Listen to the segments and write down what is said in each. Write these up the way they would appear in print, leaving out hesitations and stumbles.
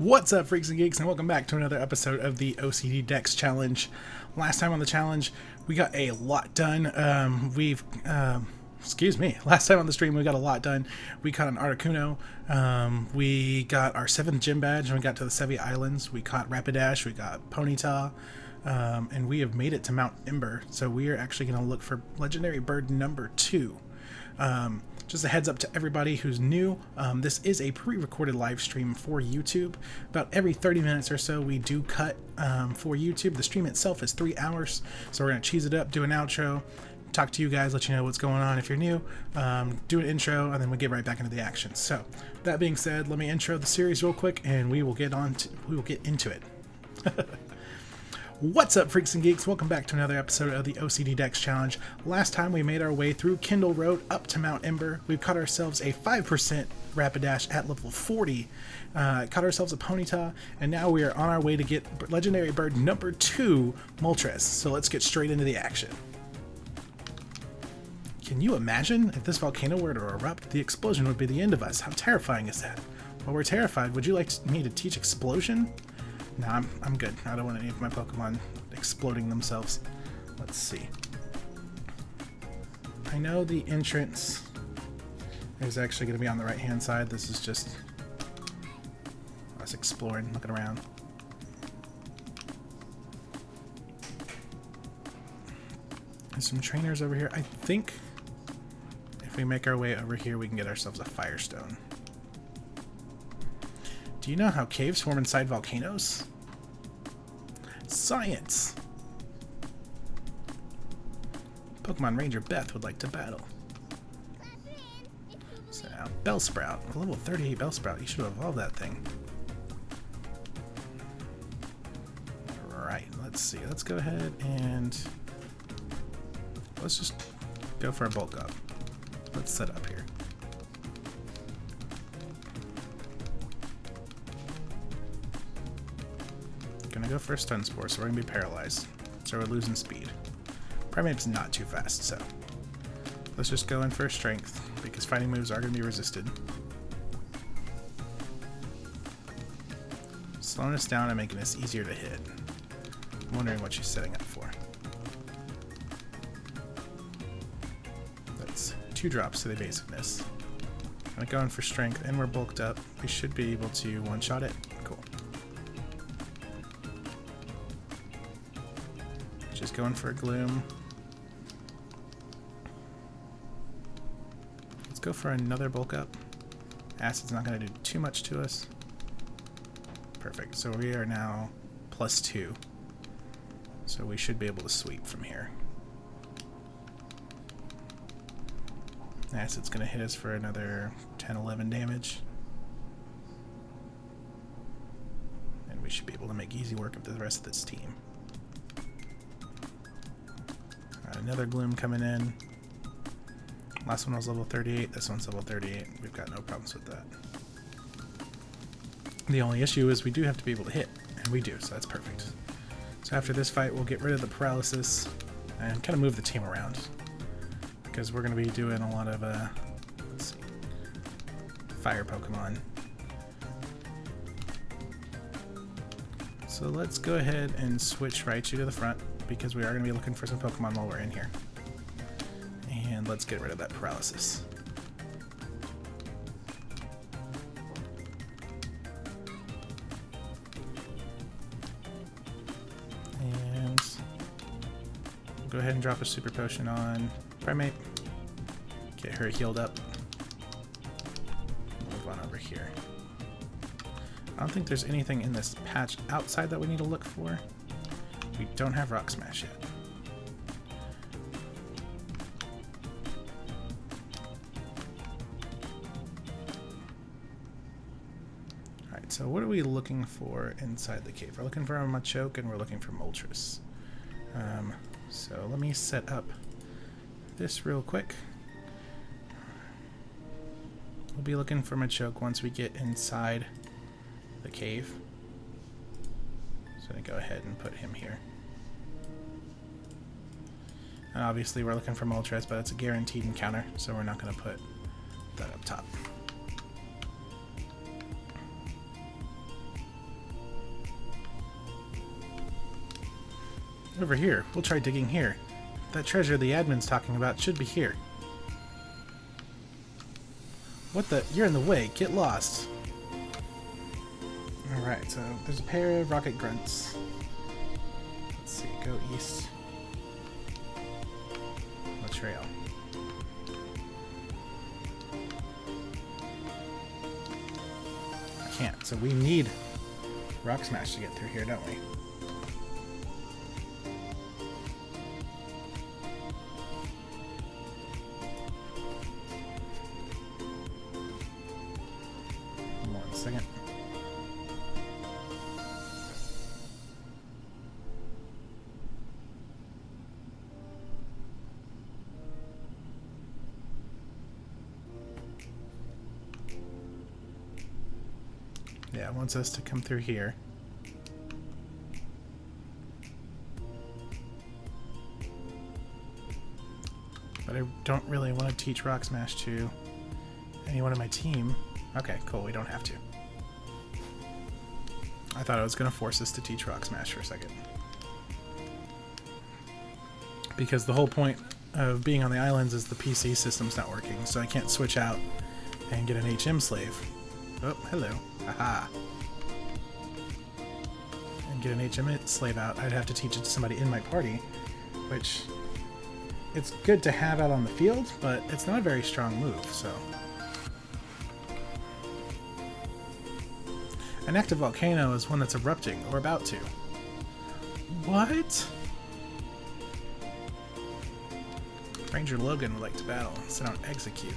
What's up, freaks and geeks, and welcome back to another episode of the OCD Dex Challenge. Last time on the challenge, we got a lot done. Last time on the stream, we got a lot done. We caught an Articuno, we got our 7th gym badge, and we got to the Sevi Islands. We caught Rapidash, we got Ponyta, and we have made it to Mount Ember. So we are actually going to look for legendary bird number 2. Just a heads up to everybody who's new, this is a pre-recorded live stream for YouTube. About every 30 minutes or so we do cut for YouTube. The stream itself is 3 hours, so we're going to cheese it up, do an outro, talk to you guys, let you know what's going on if you're new, do an intro, and then we get right back into the action. So that being said, let me intro the series real quick and we will get into it. What's up, freaks and geeks? Welcome back to another episode of the OCD Dex Challenge. Last time we made our way through Kindle Road up to Mount Ember. We've caught ourselves a 5% Rapidash at level 40, caught ourselves a Ponyta, and now we are on our way to get legendary bird number 2, Moltres. So let's get straight into the action. Can you imagine if this volcano were to erupt? The explosion would be the end of us. How terrifying is that? While we're terrified, would you like me to teach explosion? Nah, I'm good. I don't want any of my Pokemon exploding themselves. Let's see. I know the entrance is actually going to be on the right-hand side. This is just us exploring, looking around. There's some trainers over here. I think if we make our way over here, we can get ourselves a Firestone. Do you know how caves form inside volcanoes? Science! Pokemon Ranger Beth would like to battle. So now, Bellsprout. A level 38 Bellsprout. You should have evolved that thing. Alright, let's see. Let's go ahead and let's just go for a bulk up. Let's set up here. Gonna go for a Stun Spore, so we're gonna be paralyzed. So we're losing speed. Primate's not too fast, so let's just go in for Strength, because fighting moves are gonna be resisted. Slowing us down and making us easier to hit. I'm wondering what she's setting up for. That's 2 drops to the evasiveness. I'm going for Strength, and we're bulked up. We should be able to one-shot it. Cool. Just going for a Gloom. Let's go for another bulk up. Acid's not going to do too much to us. Perfect. So we are now +2. So we should be able to sweep from here. Acid's going to hit us for another 10-11 damage. And we should be able to make easy work of the rest of this team. Another Gloom coming in. Last one was level 38, this one's level 38. We've got no problems with that. The only issue is we do have to be able to hit, and we do, so that's perfect. So after this fight, we'll get rid of the paralysis and kind of move the team around, because we're going to be doing a lot of let's see, fire Pokemon. So let's go ahead and switch Raichu to the front, because we are going to be looking for some Pokemon while we're in here. And let's get rid of that paralysis. And we'll go ahead and drop a Super Potion on Primate. Get her healed up. Move on over here. I don't think there's anything in this patch outside that we need to look for. We don't have Rock Smash yet. Alright, so what are we looking for inside the cave? We're looking for a Machoke and we're looking for Moltres. So let me set up this real quick. We'll be looking for Machoke once we get inside the cave. So I'm going to go ahead and put him here. And obviously we're looking for Moltres, but it's a guaranteed encounter, so we're not going to put that up top. Over here. We'll try digging here. That treasure the admin's talking about should be here. What the? You're in the way. Get lost. Alright, so there's a pair of rocket grunts. Let's see. Go east. The trail. I can't. So we need Rock Smash to get through here, don't we? Second. Yeah, it wants us to come through here. But I don't really want to teach Rock Smash to anyone on my team. Okay, cool, we don't have to. I thought it was going to force us to teach Rock Smash for a second. Because the whole point of being on the islands is the PC system's not working, so I can't switch out and get an HM slave. Oh, hello. Haha. And get an HM slave out, I'd have to teach it to somebody in my party, which it's good to have out on the field, but it's not a very strong move, so... An active volcano is one that's erupting, or about to. What? Ranger Logan would like to battle. Sit on execute.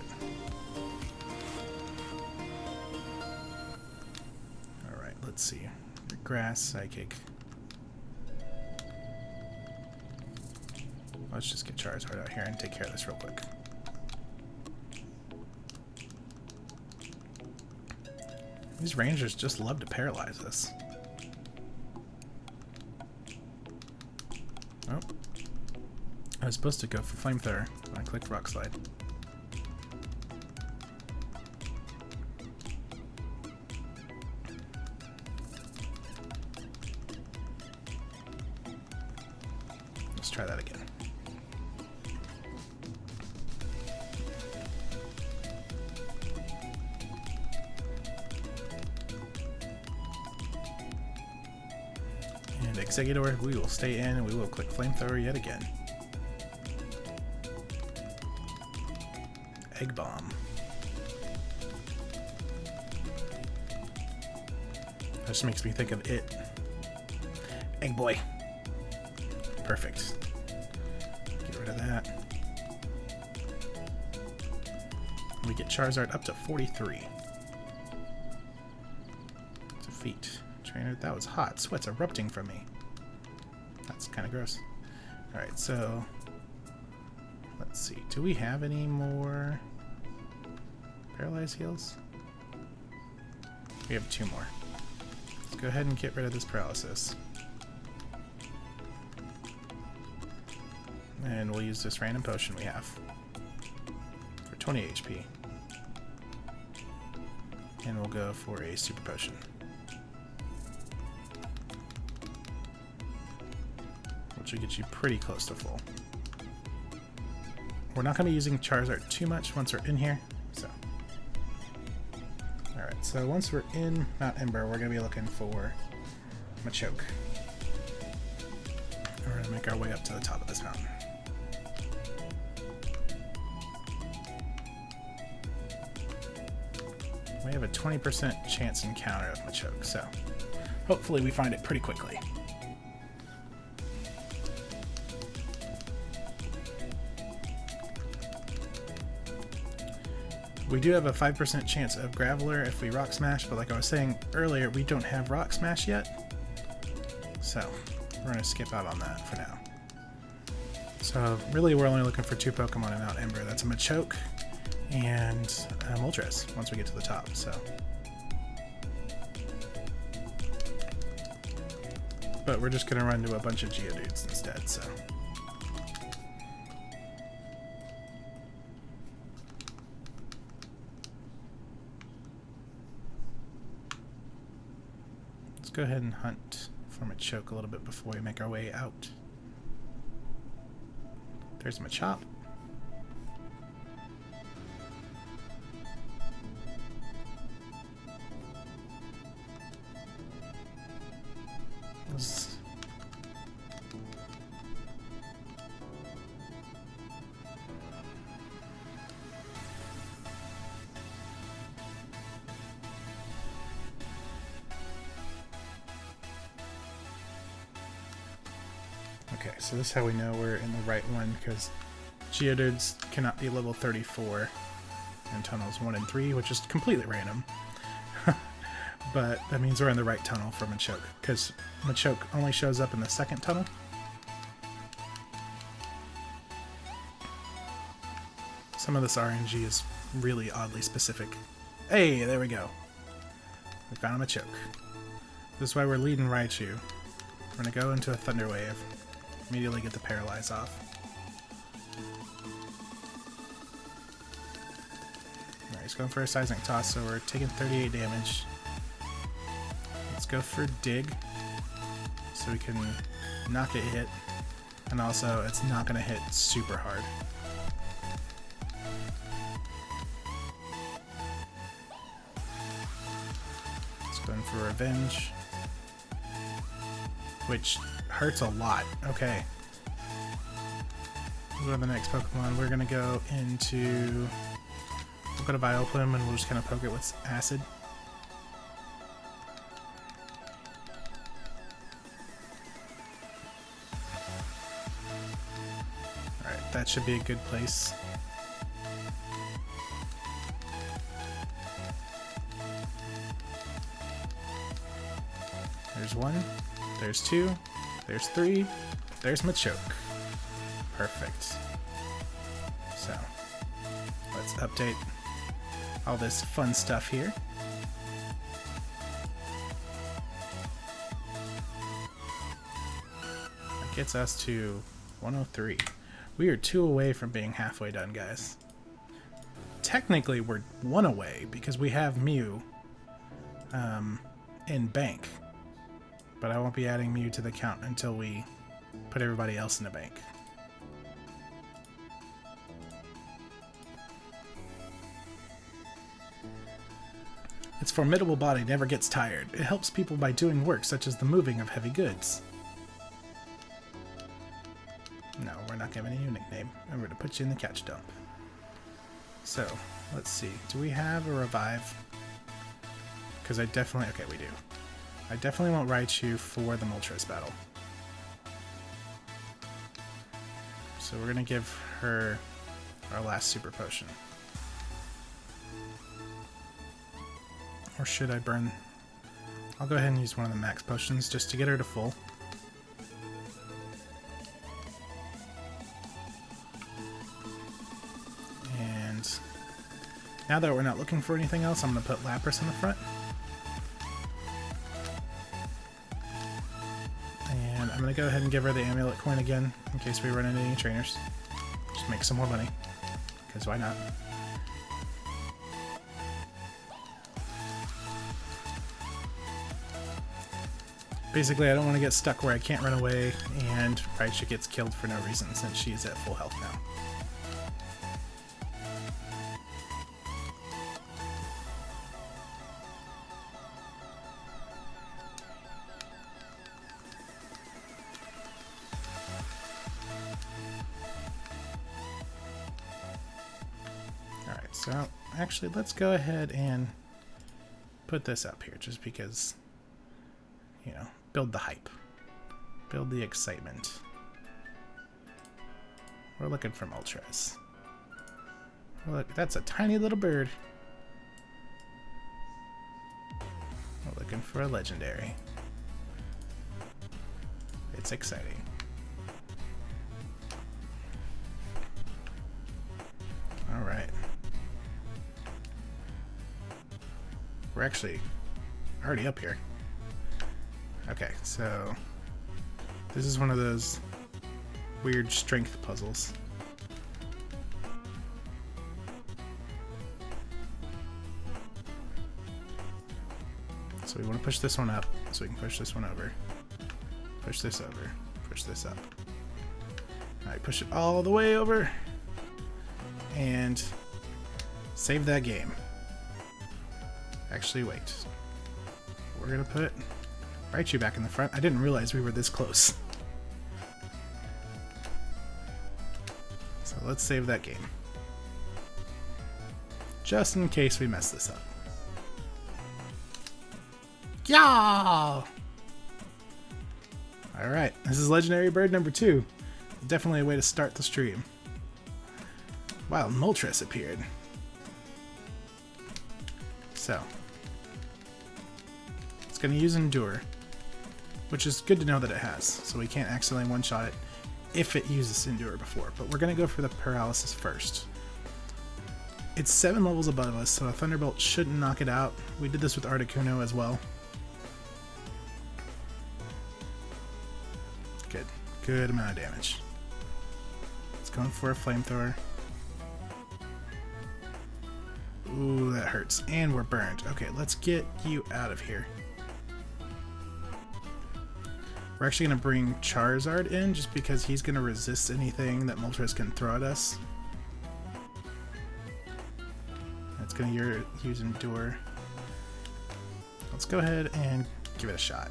Alright, let's see. Grass, psychic. Let's just get Charizard out here and take care of this real quick. These rangers just love to paralyze us. Oh. I was supposed to go for Flamethrower, but I clicked Rock Slide. Let's try that again. Executor, we will stay in and we will click Flamethrower yet again. Egg Bomb. That just makes me think of it. Egg Boy. Perfect. Get rid of that. We get Charizard up to 43. Defeat. Trainer, that was hot. Sweat's erupting from me. That's kind of gross. Alright, so let's see. Do we have any more paralyzed heals? We have 2 more. Let's go ahead and get rid of this paralysis. And we'll use this random potion we have for 20 HP. And we'll go for a super potion. Which will get you pretty close to full. We're not going to be using Charizard too much once we're in here, so. Alright, so once we're in Mount Ember, we're going to be looking for Machoke. We're going to make our way up to the top of this mountain. We have a 20% chance encounter of Machoke, so hopefully we find it pretty quickly. We do have a 5% chance of Graveler if we Rock Smash, but like I was saying earlier, we don't have Rock Smash yet. So, we're going to skip out on that for now. So, really we're only looking for 2 Pokemon in Mount Ember. That's a Machoke and Moltres once we get to the top, so. But we're just going to run to a bunch of Geodudes instead, so. Go ahead and hunt for Machoke a little bit before we make our way out. There's my chop. Okay, so this is how we know we're in the right one, because geodudes cannot be level 34 in tunnels 1 and 3, which is completely random. But that means we're in the right tunnel for Machoke, because Machoke only shows up in the second tunnel. Some of this RNG is really oddly specific. Hey, there we go. We found a Machoke. This is why we're leading Raichu. We're going to go into a Thunder Wave. Immediately get the Paralyze off. Alright, he's going for a Seismic Toss, so we're taking 38 damage. Let's go for Dig, so we can not get hit, and also it's not going to hit super hard. Let's go in for Revenge, which hurts a lot. Okay. We'll go to the next Pokemon. We're going to go into... We'll go to Vileplume and we'll just kind of poke it with Acid. Alright, that should be a good place. There's 1. There's 2. There's 3. There's Machoke. Perfect. So, let's update all this fun stuff here. That gets us to 103. We are 2 away from being halfway done, guys. Technically, we're 1 away because we have Mew in bank. But I won't be adding Mew to the count until we put everybody else in the bank. Its formidable body never gets tired. It helps people by doing work such as the moving of heavy goods. No, we're not giving you a nickname. I'm going to put you in the catch dump. So, let's see. Do we have a revive? Because I definitely... Okay, we do. I definitely won't Raichu for the Moltres battle. So we're going to give her our last Super Potion. Or should I burn... I'll go ahead and use one of the Max Potions just to get her to full. And now that we're not looking for anything else, I'm going to put Lapras in the front. I'm going to go ahead and give her the Amulet Coin again, in case we run into any trainers. Just make some more money, because why not? Basically, I don't want to get stuck where I can't run away, and Raichu gets killed for no reason, since she's at full health now. So, actually, let's go ahead and put this up here, just because, you know, build the hype. Build the excitement. We're looking for Moltres. Look, that's a tiny little bird. We're looking for a legendary. It's exciting. Alright. We're actually already up here. Okay, so this is one of those weird strength puzzles. So we want to push this one up so we can push this one over. Push this over. Push this up. Alright, push it all the way over. And save that game. Actually, wait. We're gonna put Raichu back in the front. I didn't realize we were this close. So let's save that game. Just in case we mess this up. Yeah! Alright, this is Legendary Bird number 2. Definitely a way to start the stream. Wow, Moltres appeared. So, it's going to use Endure, which is good to know that it has, so we can't accidentally one-shot it if it uses Endure before. But we're going to go for the Paralysis first. It's 7 levels above us, so a Thunderbolt shouldn't knock it out. We did this with Articuno as well. Good. Good amount of damage. It's going for a Flamethrower. Ooh, that hurts. And we're burned. Okay, let's get you out of here. We're actually going to bring Charizard in just because he's going to resist anything that Moltres can throw at us. It's going to use Endure. Let's go ahead and give it a shot.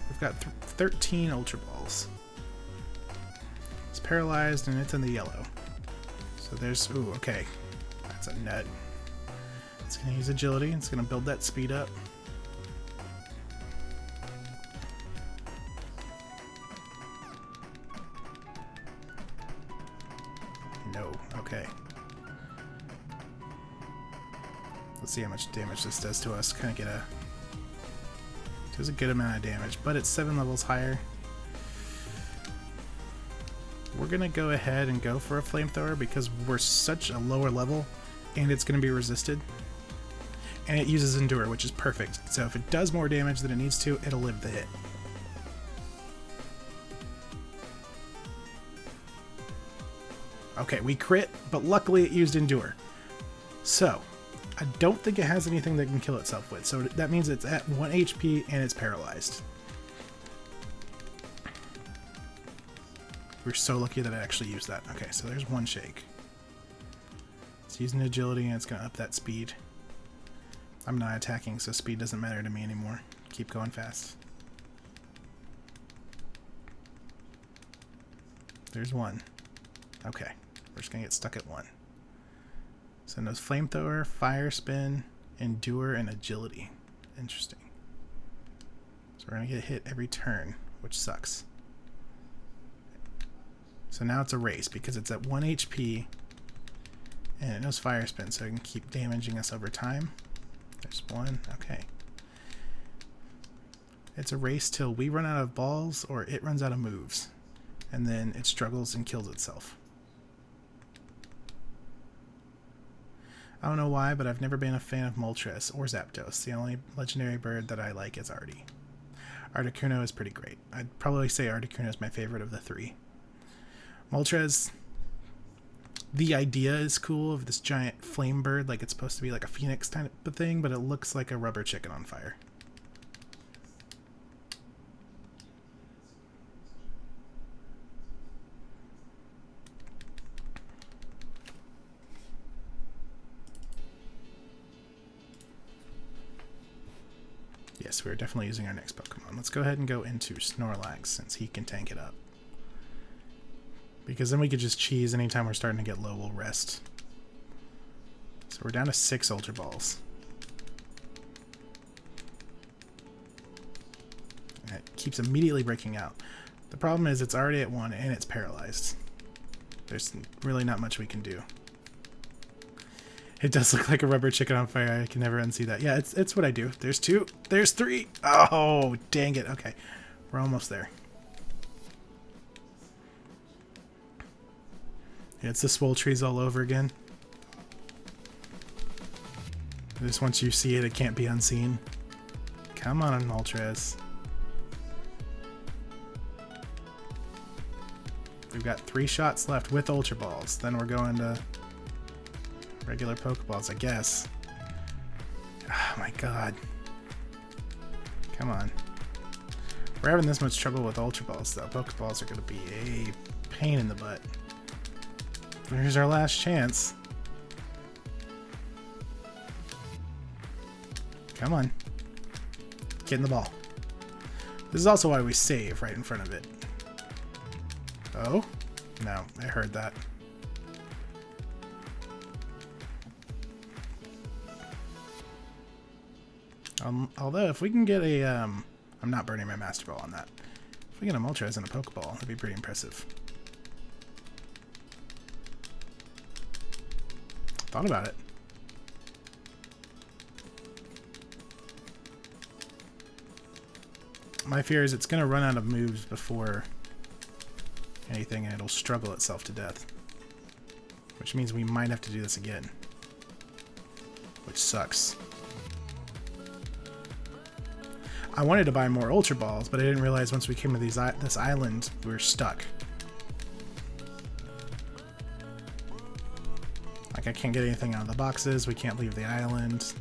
We've got 13 Ultra Balls. It's paralyzed and it's in the yellow. So there's... Ooh, okay. That's a nut. It's going to use Agility. It's going to build that speed up. No. Okay. Let's see how much damage this does to us. Kind of get a... Does a good amount of damage, but it's 7 levels higher. We're going to go ahead and go for a Flamethrower because we're such a lower level and it's going to be resisted. And it uses Endure, which is perfect. So if it does more damage than it needs to, it'll live the hit. Okay, we crit, but luckily it used Endure. So, I don't think it has anything that can kill itself with. So that means it's at 1 HP and it's paralyzed. We're so lucky that I actually used that. Okay, so there's one shake. It's using Agility and it's going to up that speed. I'm not attacking, so speed doesn't matter to me anymore. Keep going fast. There's one. Okay, we're just going to get stuck at 1. So knows Flamethrower, Fire Spin, Endure, and Agility. Interesting. So we're going to get hit every turn, which sucks. So now it's a race because it's at 1 HP and it knows Fire Spin, so it can keep damaging us over time. There's one. Okay. It's a race till we run out of balls or it runs out of moves. And then it struggles and kills itself. I don't know why, but I've never been a fan of Moltres or Zapdos. The only legendary bird that I like is Artie. Articuno is pretty great. I'd probably say Articuno is my favorite of the 3. Moltres, the idea is cool of this giant flame bird, like it's supposed to be like a phoenix type of thing, but it looks like a rubber chicken on fire. Yes, we're definitely using our next Pokemon. Let's go ahead and go into Snorlax since he can tank it up. Because then we could just cheese anytime we're starting to get low, we'll rest. So we're down to 6 Ultra Balls. And it keeps immediately breaking out. The problem is it's already at 1 and it's paralyzed. There's really not much we can do. It does look like a rubber chicken on fire. I can never unsee that. Yeah, it's what I do. There's 2. There's 3. Oh, dang it. Okay, we're almost there. Yeah, it's the swole trees all over again. Just once you see it, it can't be unseen. Come on, Moltres. We've got 3 shots left with Ultra Balls. Then we're going to regular Pokeballs, I guess. Oh my god. Come on. We're having this much trouble with Ultra Balls, though. Pokeballs are going to be a pain in the butt. Here's our last chance. Come on. Get in the ball. This is also why we save right in front of it. Oh? No, I heard that. Although, if we can get a... I'm not burning my Master Ball on that. If we get a Moltres and a Pokeball, that'd be pretty impressive. Thought about it. My fear is it's going to run out of moves before anything, and it'll struggle itself to death. Which means we might have to do this again. Which sucks. I wanted to buy more Ultra Balls, but I didn't realize once we came to this island, we were stuck. Like, I can't get anything out of the boxes, we can't leave the island.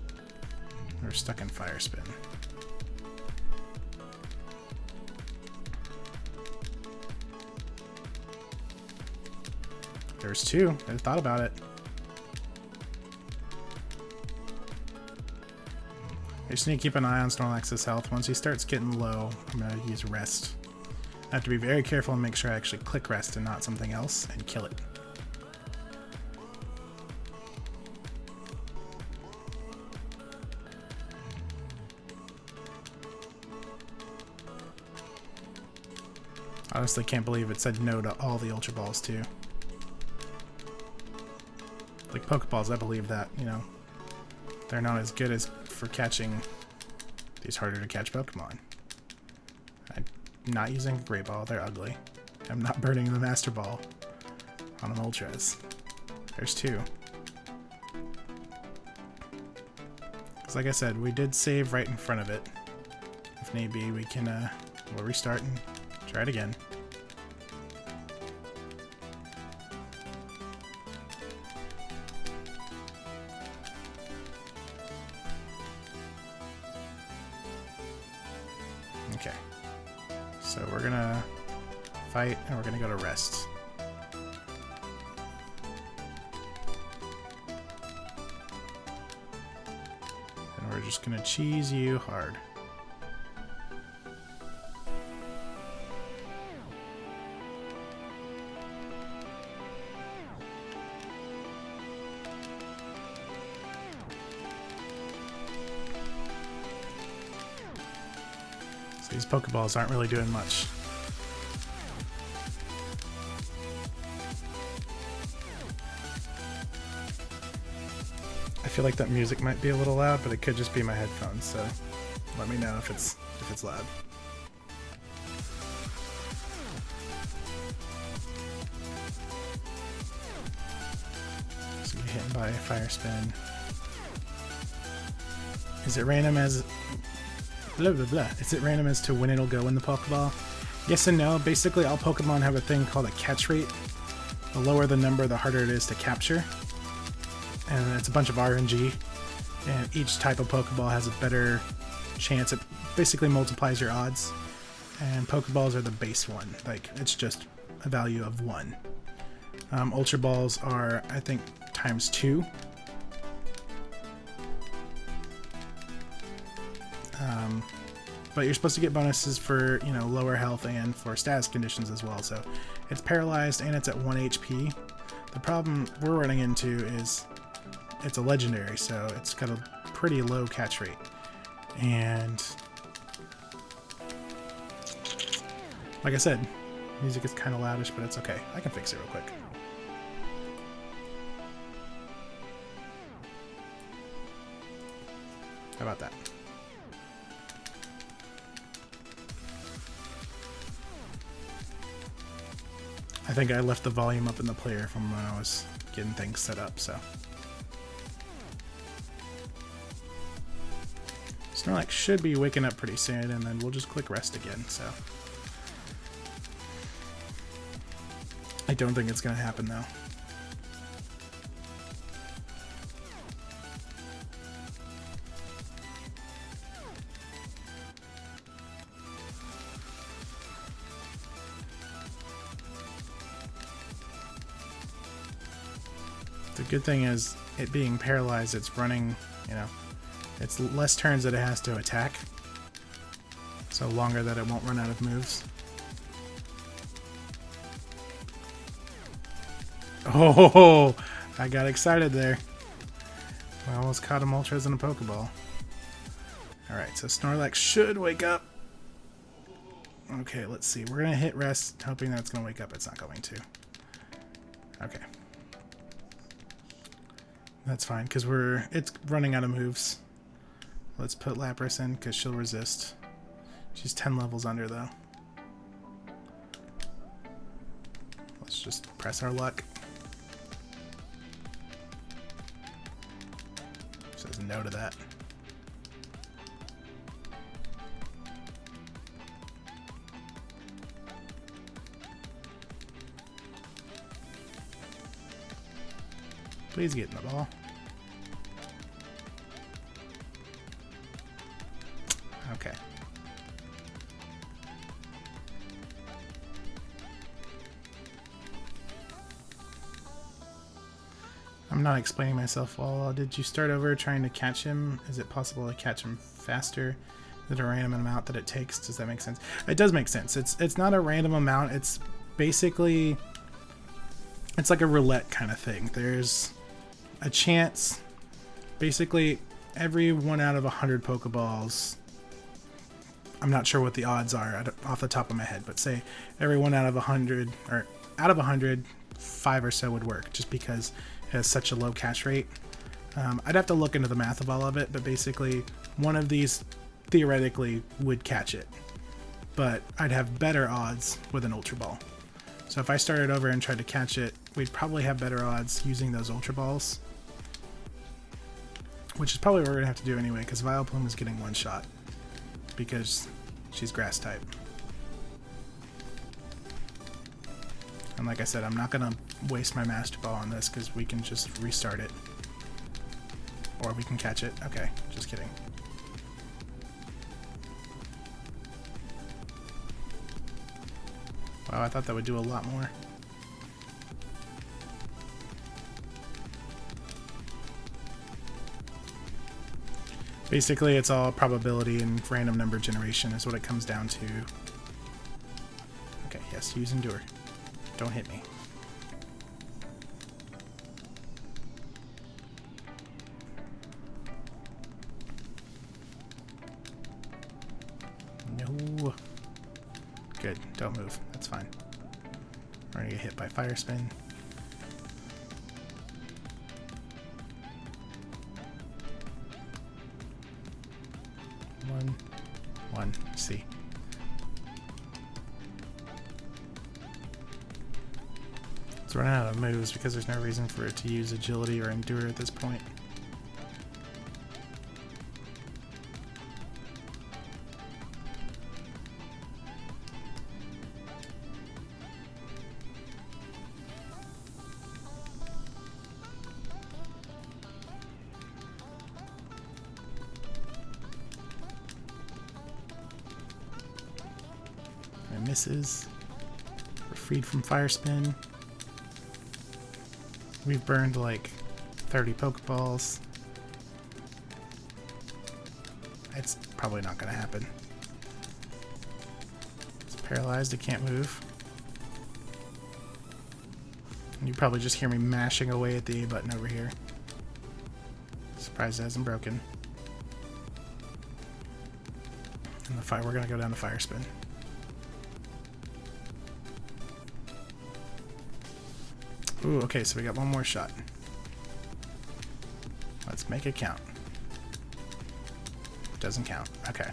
We're stuck in Fire Spin. There's two. I thought about it. I just need to keep an eye on Snorlax's health. Once he starts getting low, I'm going to use Rest. I have to be very careful and make sure I actually click Rest and not something else and kill it. Honestly, can't believe it said no to all the Ultra Balls too. Like Pokeballs, I believe that, you know, they're not as good as for catching these harder to catch Pokemon. I'm not using a Great Ball, they're ugly. I'm not burning the Master Ball on an Moltres. There's two. Because like I said, we did save right in front of it. If need be, we can we'll restart and try it again. Okay, so we're gonna fight and we're gonna go to Rest. And we're just gonna cheese you hard. These Pokeballs aren't really doing much. I feel like that music might be a little loud, but it could just be my headphones, so let me know if it's loud. So we hit by Fire Spin. Is it random as... Blah, blah, blah. Is it random as to when it'll go in the Pokeball? Yes and no. Basically, all Pokemon have a thing called a catch rate. The lower the number, the harder it is to capture. And it's a bunch of RNG. And each type of Pokeball has a better chance. It basically multiplies your odds. And Pokeballs are the base one. Like, it's just a value of 1. Ultra Balls are, I think, times 2. But you're supposed to get bonuses for, you know, lower health and for status conditions as well. So it's paralyzed and it's at 1 HP. The problem we're running into is it's a legendary, so it's got a pretty low catch rate. And like I said, music is kind of loudish, but it's okay. I can fix it real quick. How about that? I think I left the volume up in the player from when I was getting things set up, so. Snorlax should be waking up pretty soon, and then we'll just click Rest again, so. I don't think it's going to happen, though. The good thing is, it being paralyzed, it's running, you know, it's less turns that it has to attack. So longer that it won't run out of moves. Oh, I got excited there. I almost caught him Ultras in a Pokeball. Alright, so Snorlax should wake up. Okay, let's see. We're going to hit rest, hoping that it's going to wake up. It's not going to. Okay. That's fine, because it's running out of moves. Let's put Lapras in, because she'll resist. She's 10 levels under, though. Let's just press our luck. Says no to that. Please get in the ball. Okay. I'm not explaining myself well. Did you start over trying to catch him? Is it possible to catch him faster? Is it a random amount that it takes? Does that make sense? It does make sense. It's not a random amount. It's basically, it's like a roulette kind of thing. There's a chance, basically every 1 out of 100 Pokeballs, I'm not sure what the odds are off the top of my head, but say every 1 out of 100, or out of 100, 5 or so would work, just because it has such a low catch rate. I'd have to look into the math of all of it, but basically one of these theoretically would catch it, but I'd have better odds with an Ultra Ball. So if I started over and tried to catch it, we'd probably have better odds using those Ultra Balls, which is probably what we're going to have to do anyway, because Vileplume is getting one shot, because she's Grass type. And like I said, I'm not going to waste my Master Ball on this, because we can just restart it. Or we can catch it. Okay, just kidding. Wow, I thought that would do a lot more. Basically, it's all probability and random number generation is what it comes down to. Okay, yes, use Endure. Don't hit me. No. Good, don't move. That's fine. We're gonna get hit by Fire Spin. One, C. It's running out of moves because there's no reason for it to use agility or endure at this point. Misses. We're freed from Fire Spin. We've burned like 30 Pokeballs. It's probably not going to happen. It's paralyzed, it can't move. And you probably just hear me mashing away at the A button over here. Surprised it hasn't broken. And we're going to go down to Fire Spin. Ooh, okay, so we got one more shot. Let's make it count. Doesn't count. Okay.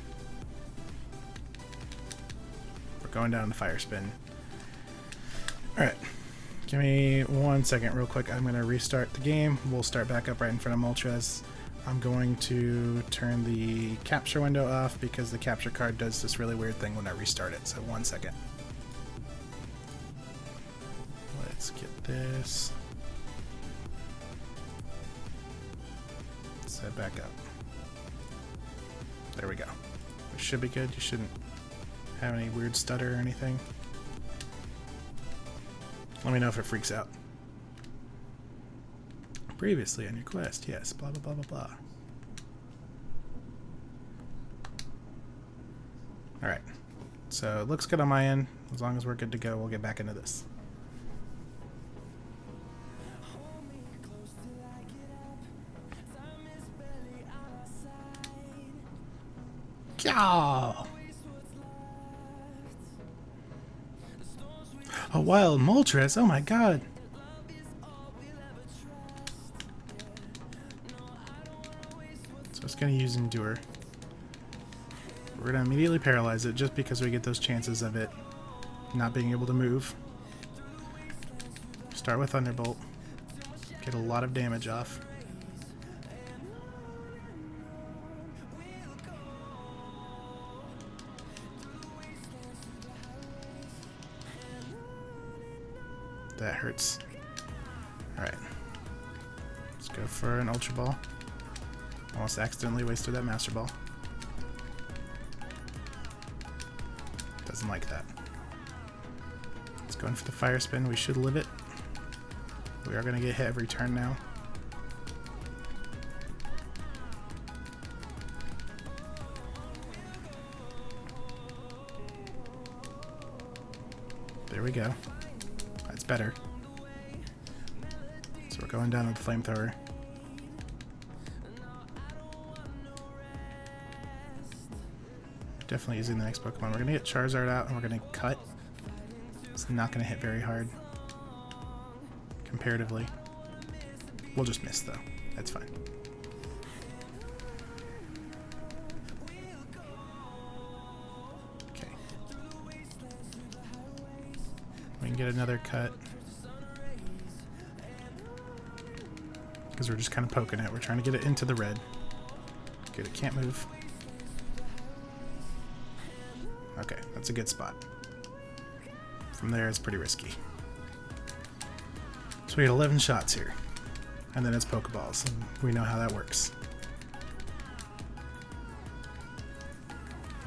We're going down to Fire Spin. Alright. Give me 1 second real quick. I'm going to restart the game. We'll start back up right in front of Moltres. I'm going to turn the capture window off because the capture card does this really weird thing when I restart it. So 1 second. Let's get this. Set back up. There we go. It should be good. You shouldn't have any weird stutter or anything. Let me know if it freaks out. Previously on your quest, yes, blah blah blah blah blah. Alright, so it looks good on my end. As long as we're good to go, we'll get back into this. Yeah. A wild Moltres, oh my god. So it's going to use Endure. We're going to immediately paralyze it just because we get those chances of it not being able to move. Start with Thunderbolt. Get a lot of damage off. That hurts. Alright. Let's go for an Ultra Ball. Almost accidentally wasted that Master Ball. Doesn't like that. Let's go in for the Fire Spin. We should live it. We are going to get hit every turn now. There we go. That's better. So we're going down with the Flamethrower. Definitely using the next Pokemon. We're going to get Charizard out and we're going to cut. It's not going to hit very hard. Comparatively. We'll just miss though. That's fine. Okay. We can get another cut. Because we're just kind of poking it. We're trying to get it into the red. Good, it can't move. Okay, that's a good spot. From there, it's pretty risky. So we had 11 shots here. And then it's Pokeballs, and we know how that works.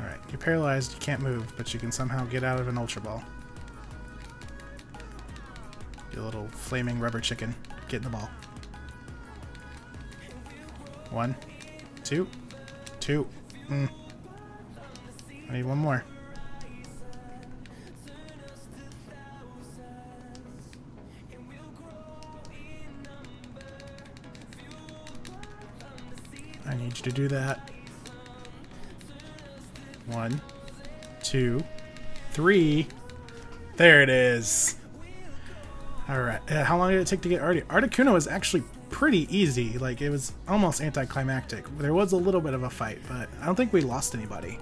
Alright, you're paralyzed, you can't move, but you can somehow get out of an Ultra Ball. You little flaming rubber chicken. Get in the ball. 1, 2, 2. I need one more. I need you to do that. 1, 2, 3. There it is. Alright. How long did it take to get Articuno was actually pretty easy. Like, it was almost anticlimactic. There was a little bit of a fight, but I don't think we lost anybody.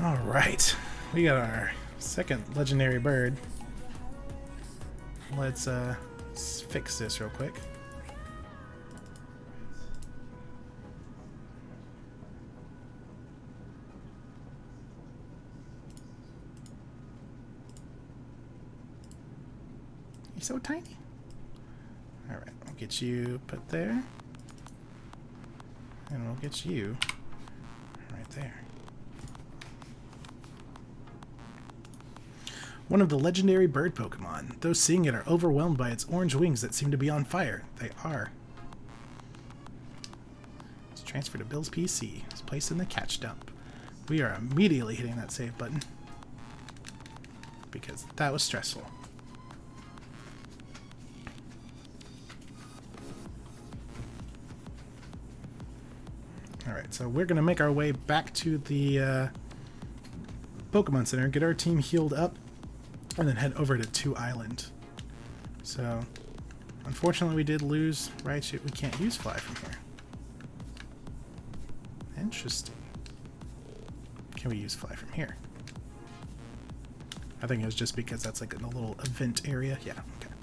Alright. We got our second legendary bird. Let's fix this real quick. You're so tiny. Alright, we'll get you put there. And we'll get you right there. One of the legendary bird Pokemon. Those seeing it are overwhelmed by its orange wings that seem to be on fire. They are. It's transferred to Bill's PC. It's placed in the catch dump. We are immediately hitting that save button. Because that was stressful. Alright, so we're going to make our way back to the Pokemon Center, get our team healed up, and then head over to 2 Island. So, unfortunately we did lose Raichu. We can't use Fly from here. Interesting. Can we use Fly from here? I think it was just because that's like a little event area. Yeah, okay.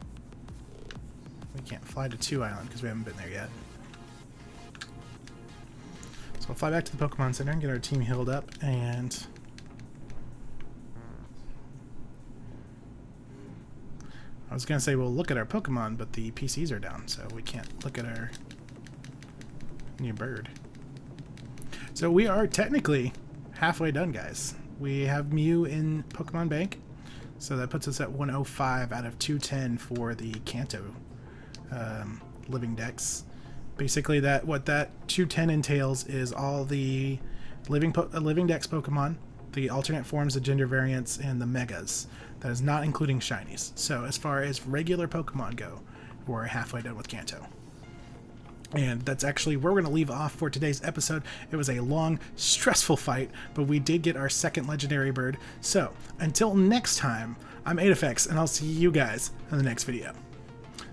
We can't fly to 2 Island because we haven't been there yet. So we'll fly back to the Pokemon Center and get our team healed up, and I was going to say we'll look at our Pokemon, but the PCs are down, so we can't look at our new bird. So we are technically halfway done, guys. We have Mew in Pokemon Bank, so that puts us at 105 out of 210 for the Kanto living decks. Basically, what that 210 entails is all the living decks Pokemon, the alternate forms, the gender variants, and the megas. That is not including shinies. So as far as regular Pokemon go, we're halfway done with Kanto. And that's actually where we're going to leave off for today's episode. It was a long, stressful fight, but we did get our second legendary bird. So, until next time, I'm Aedifex, and I'll see you guys in the next video.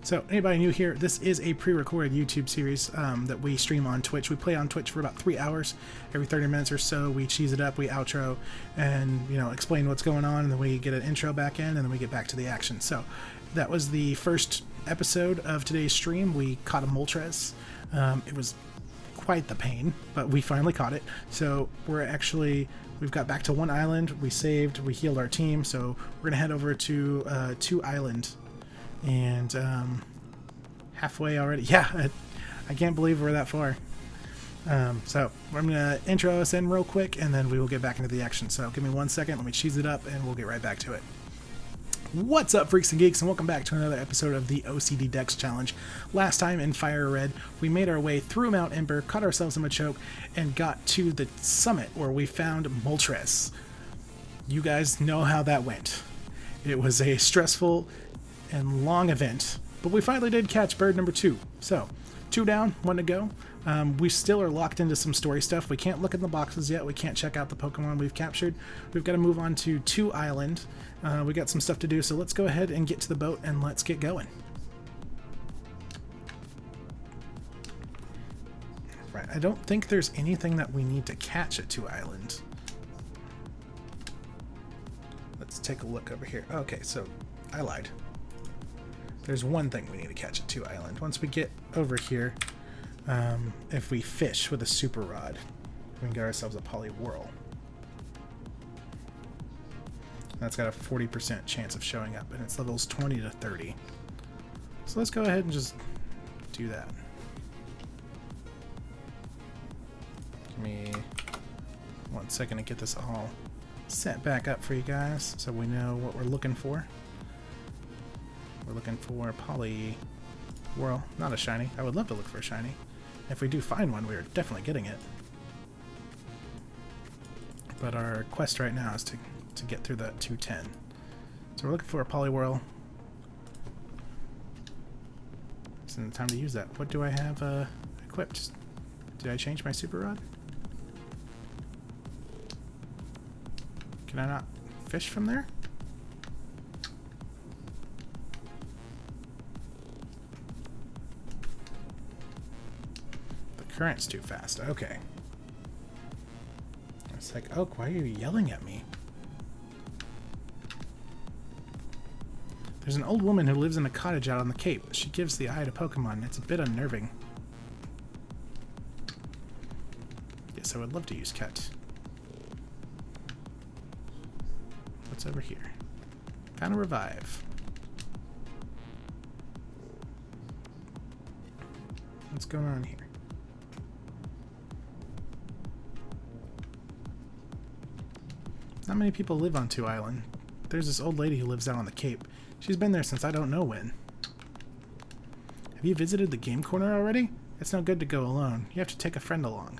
So, anybody new here, this is a pre-recorded YouTube series that we stream on Twitch. We play on Twitch for about 3 hours. Every 30 minutes or so, we cheese it up, we outro, and, explain what's going on, and then we get an intro back in, and then we get back to the action. So, that was the first episode of today's stream. We caught a Moltres. It was quite the pain, but we finally caught it. So we've got back to one island. We saved, we healed our team. So we're gonna head over to 2 Island, and halfway already. Yeah, I can't believe we're that far. So I'm gonna intro us in real quick, and then we will get back into the action. So give me 1 second. Let me cheese it up, and we'll get right back to it. What's up, freaks and geeks, and welcome back to another episode of the OCD Dex Challenge. Last time in FireRed, we made our way through Mount Ember, caught ourselves in a choke, and got to the summit where we found Moltres. You guys know how that went. It was a stressful and long event, but we finally did catch bird number 2. So, 2 down, 1 to go. We still are locked into some story stuff. We can't look in the boxes yet. We can't check out the Pokemon we've captured. We've got to move on to 2 Island. We got some stuff to do, so let's go ahead and get to the boat and let's get going. Right, I don't think there's anything that we need to catch at 2 Island. Let's take a look over here. Okay, so I lied. There's one thing we need to catch at 2 Island. Once we get over here, if we fish with a super rod, we can get ourselves a Poliwhirl. That's got a 40% chance of showing up, and it's levels 20 to 30. So let's go ahead and just do that. Give me 1 second to get this all set back up for you guys so we know what we're looking for. We're looking for Poliwhirl, not a shiny. I would love to look for a shiny. If we do find one, we're definitely getting it. But our quest right now is to get through that 210. So we're looking for a Poliwhirl. It's the time to use that. What do I have equipped? Did I change my super rod? Can I not fish from there? The current's too fast. Okay. It's like, Oak, why are you yelling at me? There's an old woman who lives in a cottage out on the Cape. She gives the eye to Pokemon. It's a bit unnerving. Yes, I would love to use Cut. What's over here? Found a Revive. What's going on here? Not many people live on 2 Island. There's this old lady who lives out on the Cape. She's been there since I don't know when. Have you visited the game corner already? It's no good to go alone. You have to take a friend along.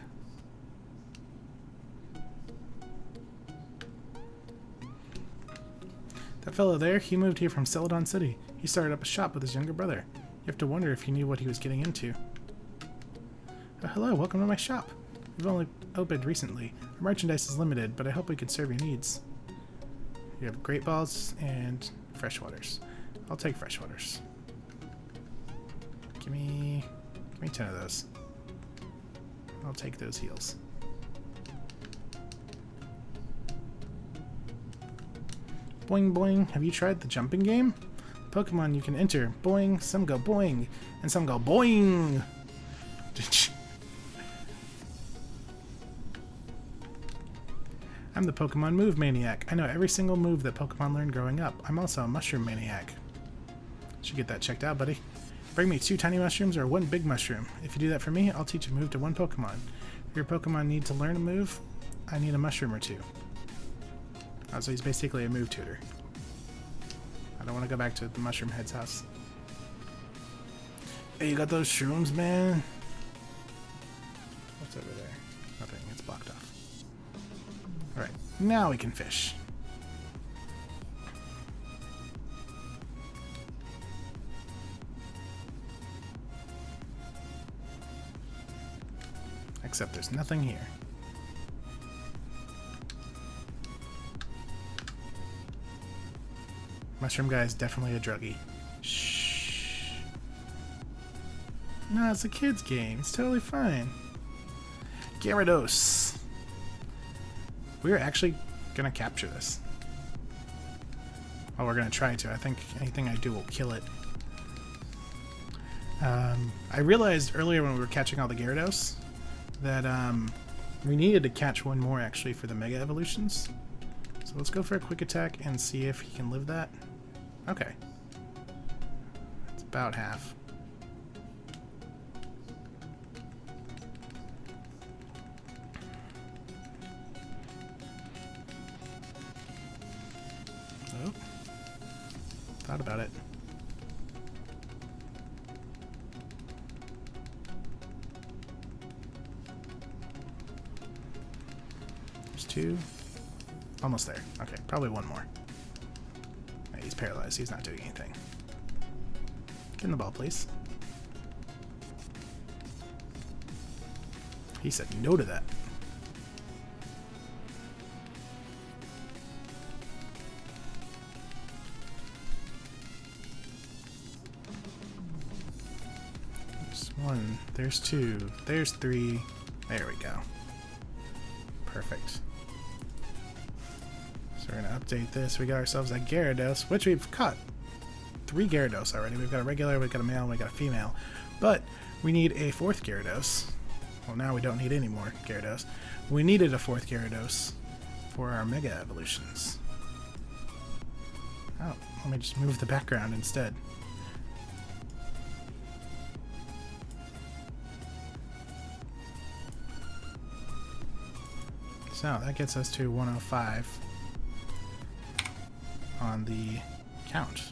That fellow there, he moved here from Celadon City. He started up a shop with his younger brother. You have to wonder if he knew what he was getting into. Oh, hello, welcome to my shop. We've only opened recently. Our merchandise is limited, but I hope we can serve your needs. You have Great Balls and Freshwaters. I'll take Freshwaters. Give me 10 of those. I'll take those heals. Boing boing. Have you tried the jumping game? Pokemon you can enter. Boing. Some go boing. And some go boing. I'm the Pokemon Move Maniac. I know every single move that Pokemon learned growing up. I'm also a Mushroom Maniac. Should get that checked out, buddy. Bring me 2 tiny mushrooms or 1 big mushroom. If you do that for me, I'll teach a move to 1 Pokemon. If your Pokemon need to learn a move, I need a mushroom or 2. Oh, so he's basically a move tutor. I don't want to go back to the Mushroom Head's house. Hey, you got those shrooms, man? What's over there? Nothing. It's blocked off. Alright, now we can fish. Except there's nothing here. Mushroom guy is definitely a druggie. Shh. No, it's a kid's game. It's totally fine. Gyarados. We're actually gonna capture this. Oh, we're gonna try to. I think anything I do will kill it. I realized earlier when we were catching all the Gyarados that we needed to catch one more actually for the Mega Evolutions. So let's go for a quick attack and see if he can live that. Okay. It's about half. Oh. Thought about it. There's two. Almost there. Okay, probably one more. Yeah, he's paralyzed. He's not doing anything. Get in the ball, please. He said no to that. There's one. There's two. There's three. There we go. Perfect. So we're going to update this. We got ourselves a Gyarados, which we've caught 3 Gyarados already. We've got a regular, we've got a male, and we've got a female. But we need a 4th Gyarados. Well, now we don't need any more Gyarados. We needed a 4th Gyarados for our Mega Evolutions. Oh, let me just move the background instead. So that gets us to 105 on the count.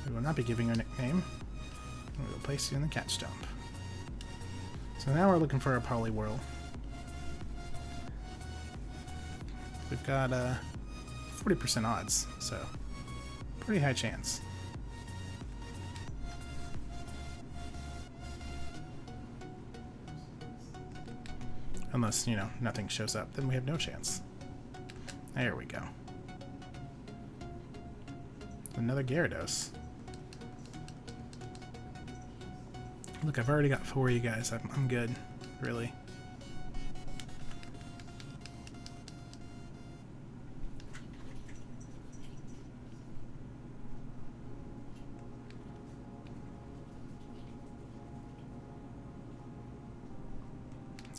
We will not be giving her a nickname. We will place you in the catch dump. So now we're looking for a Poliwhirl. We've got 40% odds, so pretty high chance. Unless, you know, nothing shows up, then we have no chance. There we go. Another Gyarados. Look, I've already got 4 of you guys. I'm good, really.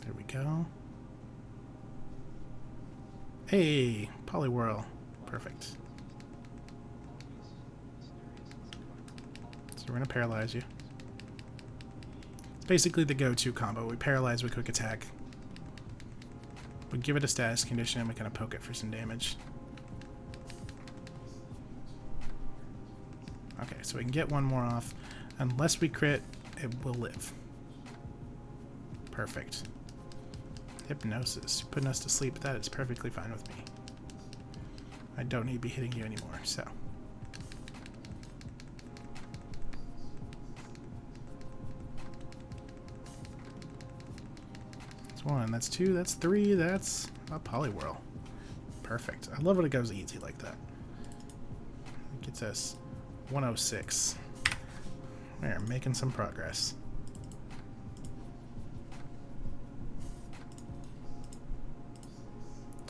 There we go. Hey, Poliwhirl. Perfect. So we're going to paralyze you. It's basically the go-to combo. We paralyze with quick attack. We give it a status condition and we kind of poke it for some damage. Okay, so we can get one more off. Unless we crit, it will live. Perfect. Hypnosis. You're putting us to sleep. That is perfectly fine with me. I don't need to be hitting you anymore, so. That's 1, that's 2, that's 3, that's a Poliwhirl. Perfect. I love when it goes easy like that. It gets us 106. We're making some progress.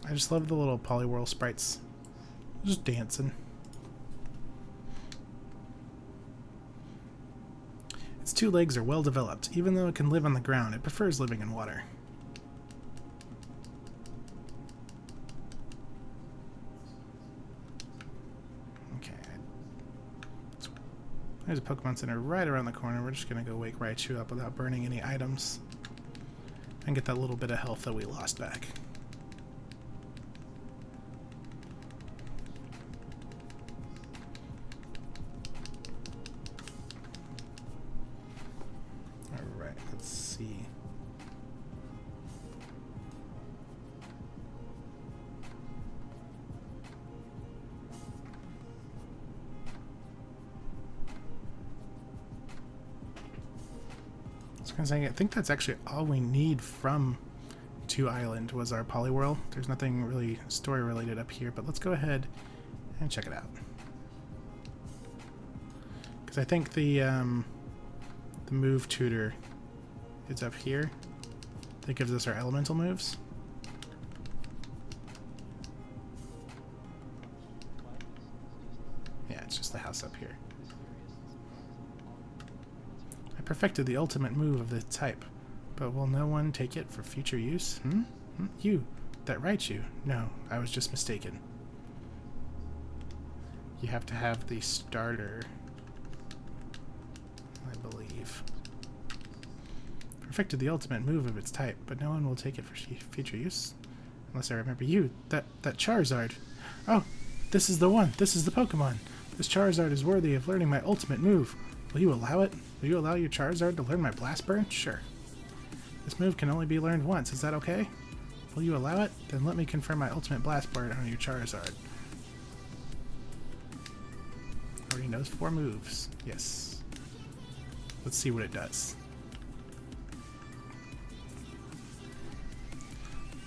I just love the little Poliwhirl sprites. Just dancing. Its 2 legs are well developed. Even though it can live on the ground, it prefers living in water. Okay. There's a Pokemon Center right around the corner. We're just going to go wake Raichu up without burning any items. And get that little bit of health that we lost back. Let's see. I think that's actually all we need from 2 Island was our Poliwhirl. There's nothing really story related up here, but let's go ahead and check it out. Because I think the move tutor is up here. That gives us our elemental moves. Yeah, it's just the house up here. Perfected the ultimate move of the type, but will no one take it for future use? You, that right you. No, I was just mistaken. You have to have the starter, I believe. Perfected the ultimate move of its type, but no one will take it for future use. Unless I remember you, that Charizard. Oh, this is the one. This is the Pokemon. This Charizard is worthy of learning my ultimate move. Will you allow it? Will you allow your Charizard to learn my Blast Burn? Sure. This move can only be learned once. Is that okay? Will you allow it? Then let me confirm my ultimate Blast Burn on your Charizard. Already knows 4 moves. Yes. Let's see what it does.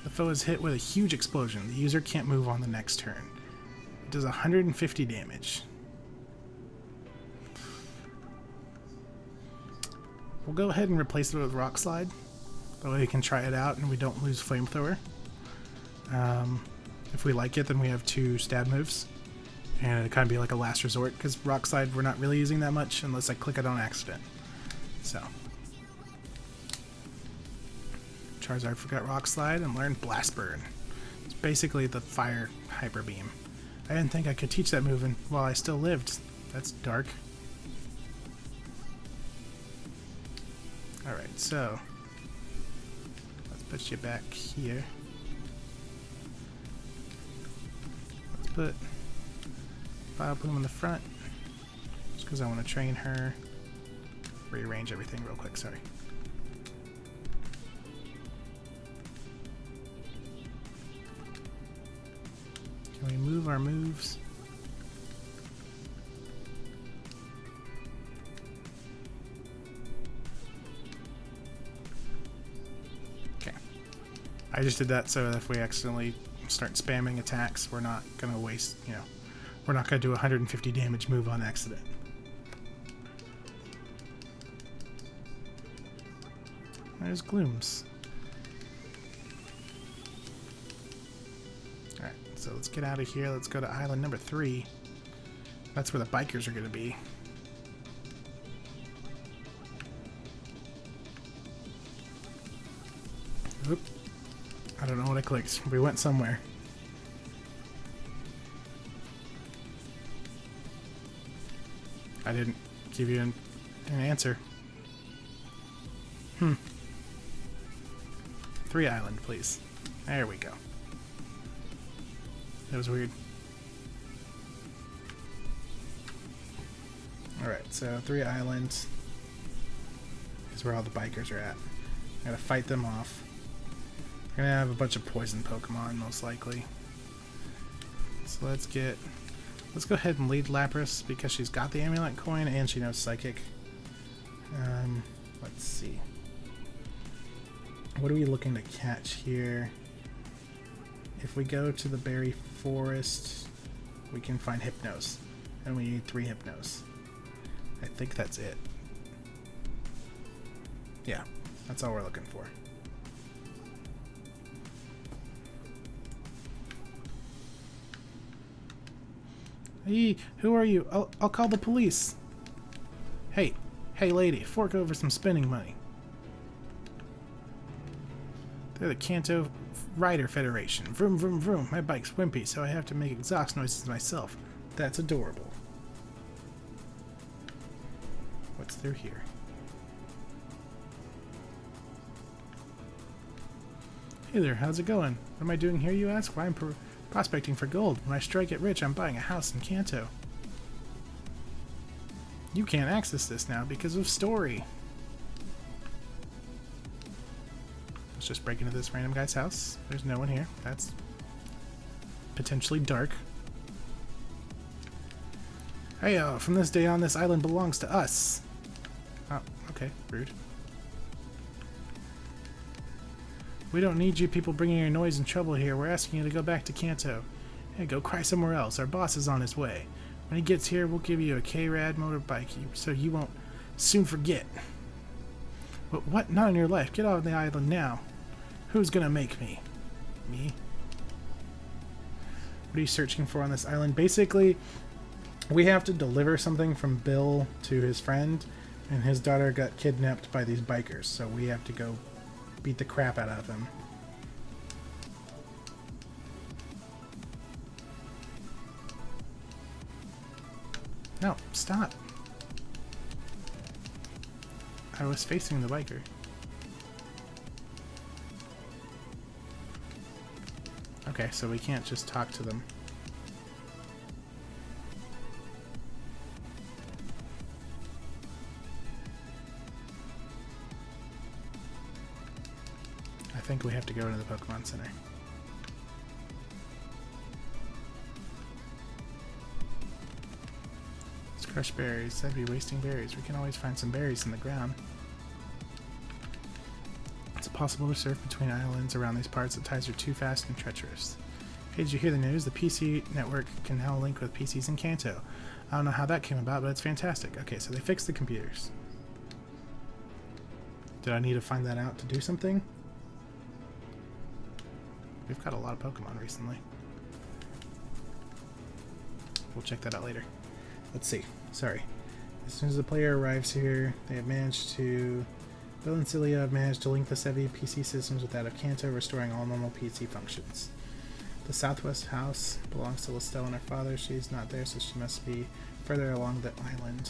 The foe is hit with a huge explosion. The user can't move on the next turn. It does 150 damage. We'll go ahead and replace it with Rock Slide. That way we can try it out and we don't lose Flamethrower. If we like it, then we have 2 stab moves. And it kind of be like a last resort, because Rock Slide we're not really using that much unless I click it on accident. So. Charizard forgot Rock Slide and learned Blast Burn. It's basically the Fire Hyper Beam. I didn't think I could teach that move while I still lived. That's dark. Alright, so let's put you back here. Let's put File Plume in the front, just because I want to train her. Rearrange everything real quick, sorry. Can we move our moves? I just did that so that if we accidentally start spamming attacks, we're not going to waste, we're not going to do a 150 damage move on accident. There's Glooms. Alright, so let's get out of here. Let's go to island number 3. That's where the bikers are going to be. Oop. I don't know what I clicked. We went somewhere. I didn't give you an answer. 3 island, please. There we go. That was weird. Alright, so 3 islands is where all the bikers are at. I gotta fight them off. We're gonna have a bunch of poison Pokemon, most likely. So let's go ahead and lead Lapras because she's got the Amulet Coin and she knows Psychic. Let's see. What are we looking to catch here? If we go to the Berry Forest, we can find Hypnos. And we need 3 Hypnos. I think that's it. Yeah, that's all we're looking for. Hey, who are you? I'll call the police. Hey lady, fork over some spending money. They're the Kanto Rider Federation. Vroom, vroom, vroom. My bike's wimpy, so I have to make exhaust noises myself. That's adorable. What's through here? Hey there, how's it going? What am I doing here, you ask? Why, I'm prospecting for gold. When I strike it rich, I'm buying a house in Kanto. You can't access this now because of story. just break into this random guy's house. There's no one here. That's potentially dark. Hey, from this day on, this island belongs to us. Oh, okay. Rude. We don't need you people bringing your noise and trouble here. We're asking you to go back to Kanto. Hey, go cry somewhere else. Our boss is on his way. When he gets here, we'll give you a K-Rad motorbike so you won't soon forget. What? Not in your life. Get off the island now. Who's gonna make me? Me? What are you searching for on this island? Basically, we have to deliver something from Bill to his friend, and his daughter got kidnapped by these bikers, so we have to go beat the crap out of him. No, stop. I was facing the biker. Okay, so we can't just talk to them. I think we have to go to the Pokemon Center. Let's crush berries. That'd be wasting berries. We can always find some berries in the ground. It's possible to surf between islands around these parts. The tides are too fast and treacherous. Hey, did you hear the news? The PC network can now link with PCs in Kanto. I don't know how that came about, but it's fantastic. Okay, so they fixed the computers. Did I need to find that out to do something? We've got a lot of Pokemon recently. We'll check that out later. Let's see. Sorry. As soon as the player arrives here, they have managed to... Bill and Celia have managed to link the Sevi PC systems with that of Kanto, restoring all normal PC functions. The southwest house belongs to Lestelle and her father. She's not there, so she must be further along the island.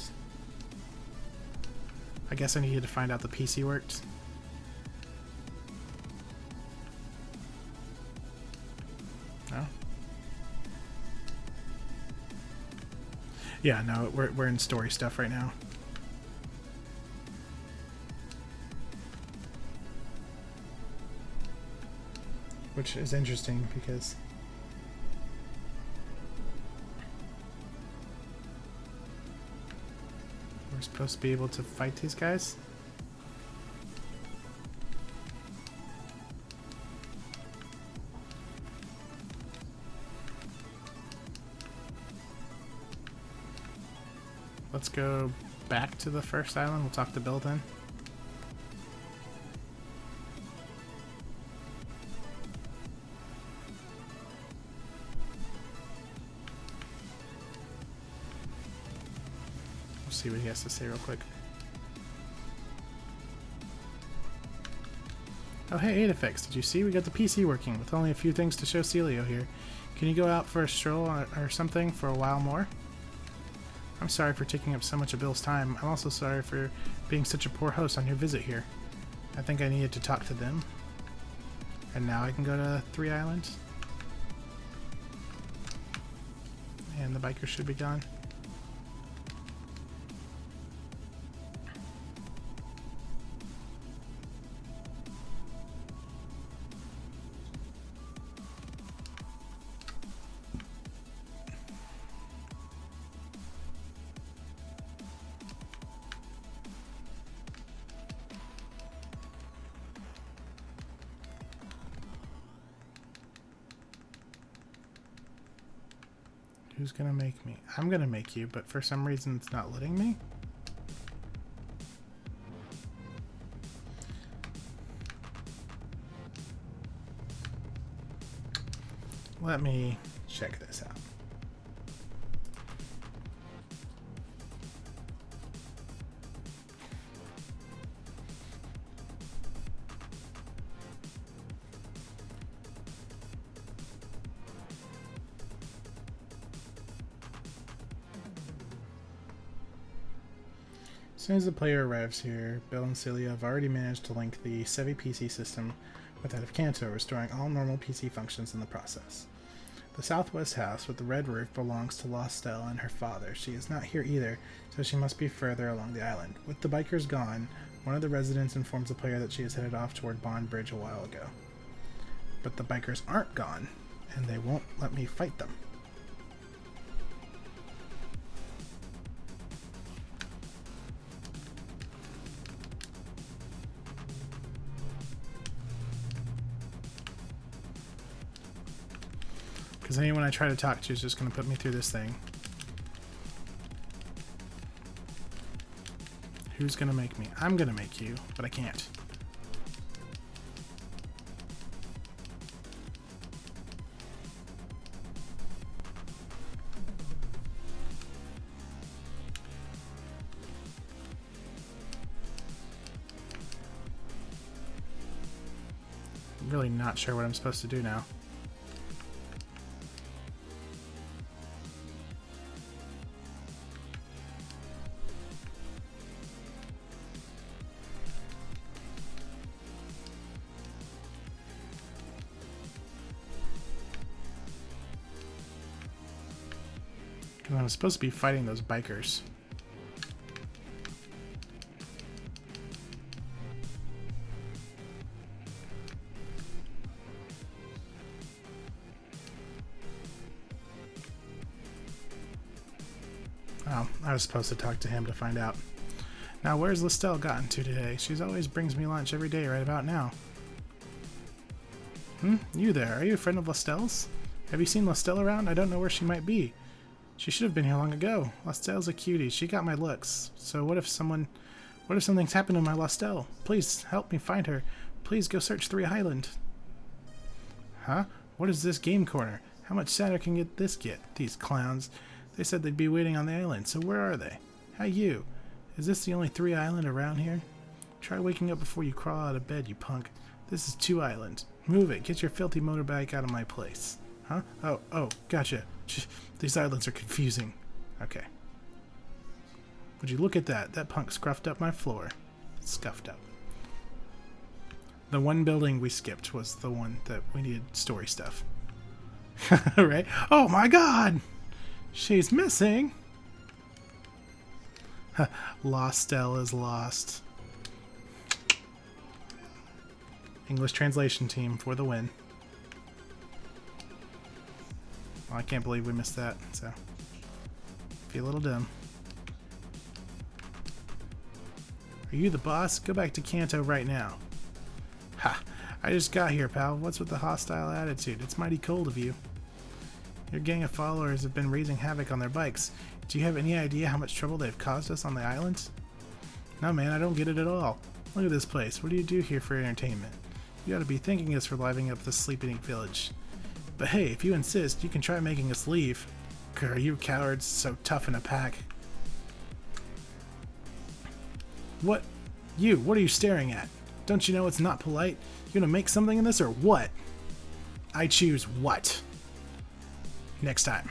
I guess I needed to find out the PC worked. No? Yeah, no, we're in story stuff right now. Which is interesting because we're supposed to be able to fight these guys. Let's go back to the first island. We'll talk to Bill then. We'll see what he has to say real quick. Oh hey Aedifex, did you see? We got the PC working with only a few things to show Celio here. Can you go out for a stroll or something for a while more? I'm sorry for taking up so much of Bill's time. I'm also sorry for being such a poor host on your visit here. I think I needed to talk to them. And now I can go to 3 Islands. And the bikers should be gone. Who's gonna make me? I'm gonna make you, but for some reason it's not letting me. Let me check this out. As soon as the player arrives here, Bill and Celia have already managed to link the Sevi PC system with that of Kanto, restoring all normal PC functions in the process. The southwest house with the red roof belongs to Lestelle and her father. She is not here either, so she must be further along the island. With the bikers gone, One of the residents informs the player that she is headed off toward Bond Bridge a while ago. But the bikers aren't gone, and they won't let me fight them. Because anyone I try to talk to is just going to put me through this thing. Who's going to make me? I'm going to make you, but I can't. I'm really not sure what I'm supposed to do now. I'm supposed to be fighting those bikers. Oh, I was supposed to talk to him to find out. Now, where's Lestelle gotten to today? She's always brings me lunch every day right about now. You there. Are you a friend of Lestelle's? Have you seen Lestelle around? I don't know where she might be. She should have been here long ago. Lestelle's a cutie. She got my looks. So what if something's happened to my Lestelle? Please help me find her. Please go search 3 Island. Huh? What is this game corner? How much sadder can this get? These clowns. They said they'd be waiting on the island. So where are they? Hey, you. Is this the only 3 Island around here? Try waking up before you crawl out of bed, you punk. This is 2 Island. Move it. Get your filthy motorbike out of my place. Huh? Oh, gotcha. These islands are confusing. Okay. Would you look at that? That punk scruffed up my floor. Scuffed up. The one building we skipped was the one that we needed story stuff. Right? Oh my god! She's missing! Lostelle is lost. English translation team for the win. Well, I can't believe we missed that, so feel a little dumb. Are you the boss? Go back to Kanto right now. Ha! I just got here, pal. What's with the hostile attitude? It's mighty cold of you. Your gang of followers have been raising havoc on their bikes. Do you have any idea how much trouble they've caused us on the island? No, man, I don't get it at all. Look at this place. What do you do here for entertainment? You ought to be thanking us for livening up the sleeping village. But hey, if you insist, you can try making us leave. Are you cowards so tough in a pack? What? You, what are you staring at? Don't you know it's not polite? You gonna make something in this or what? I choose what? Next time.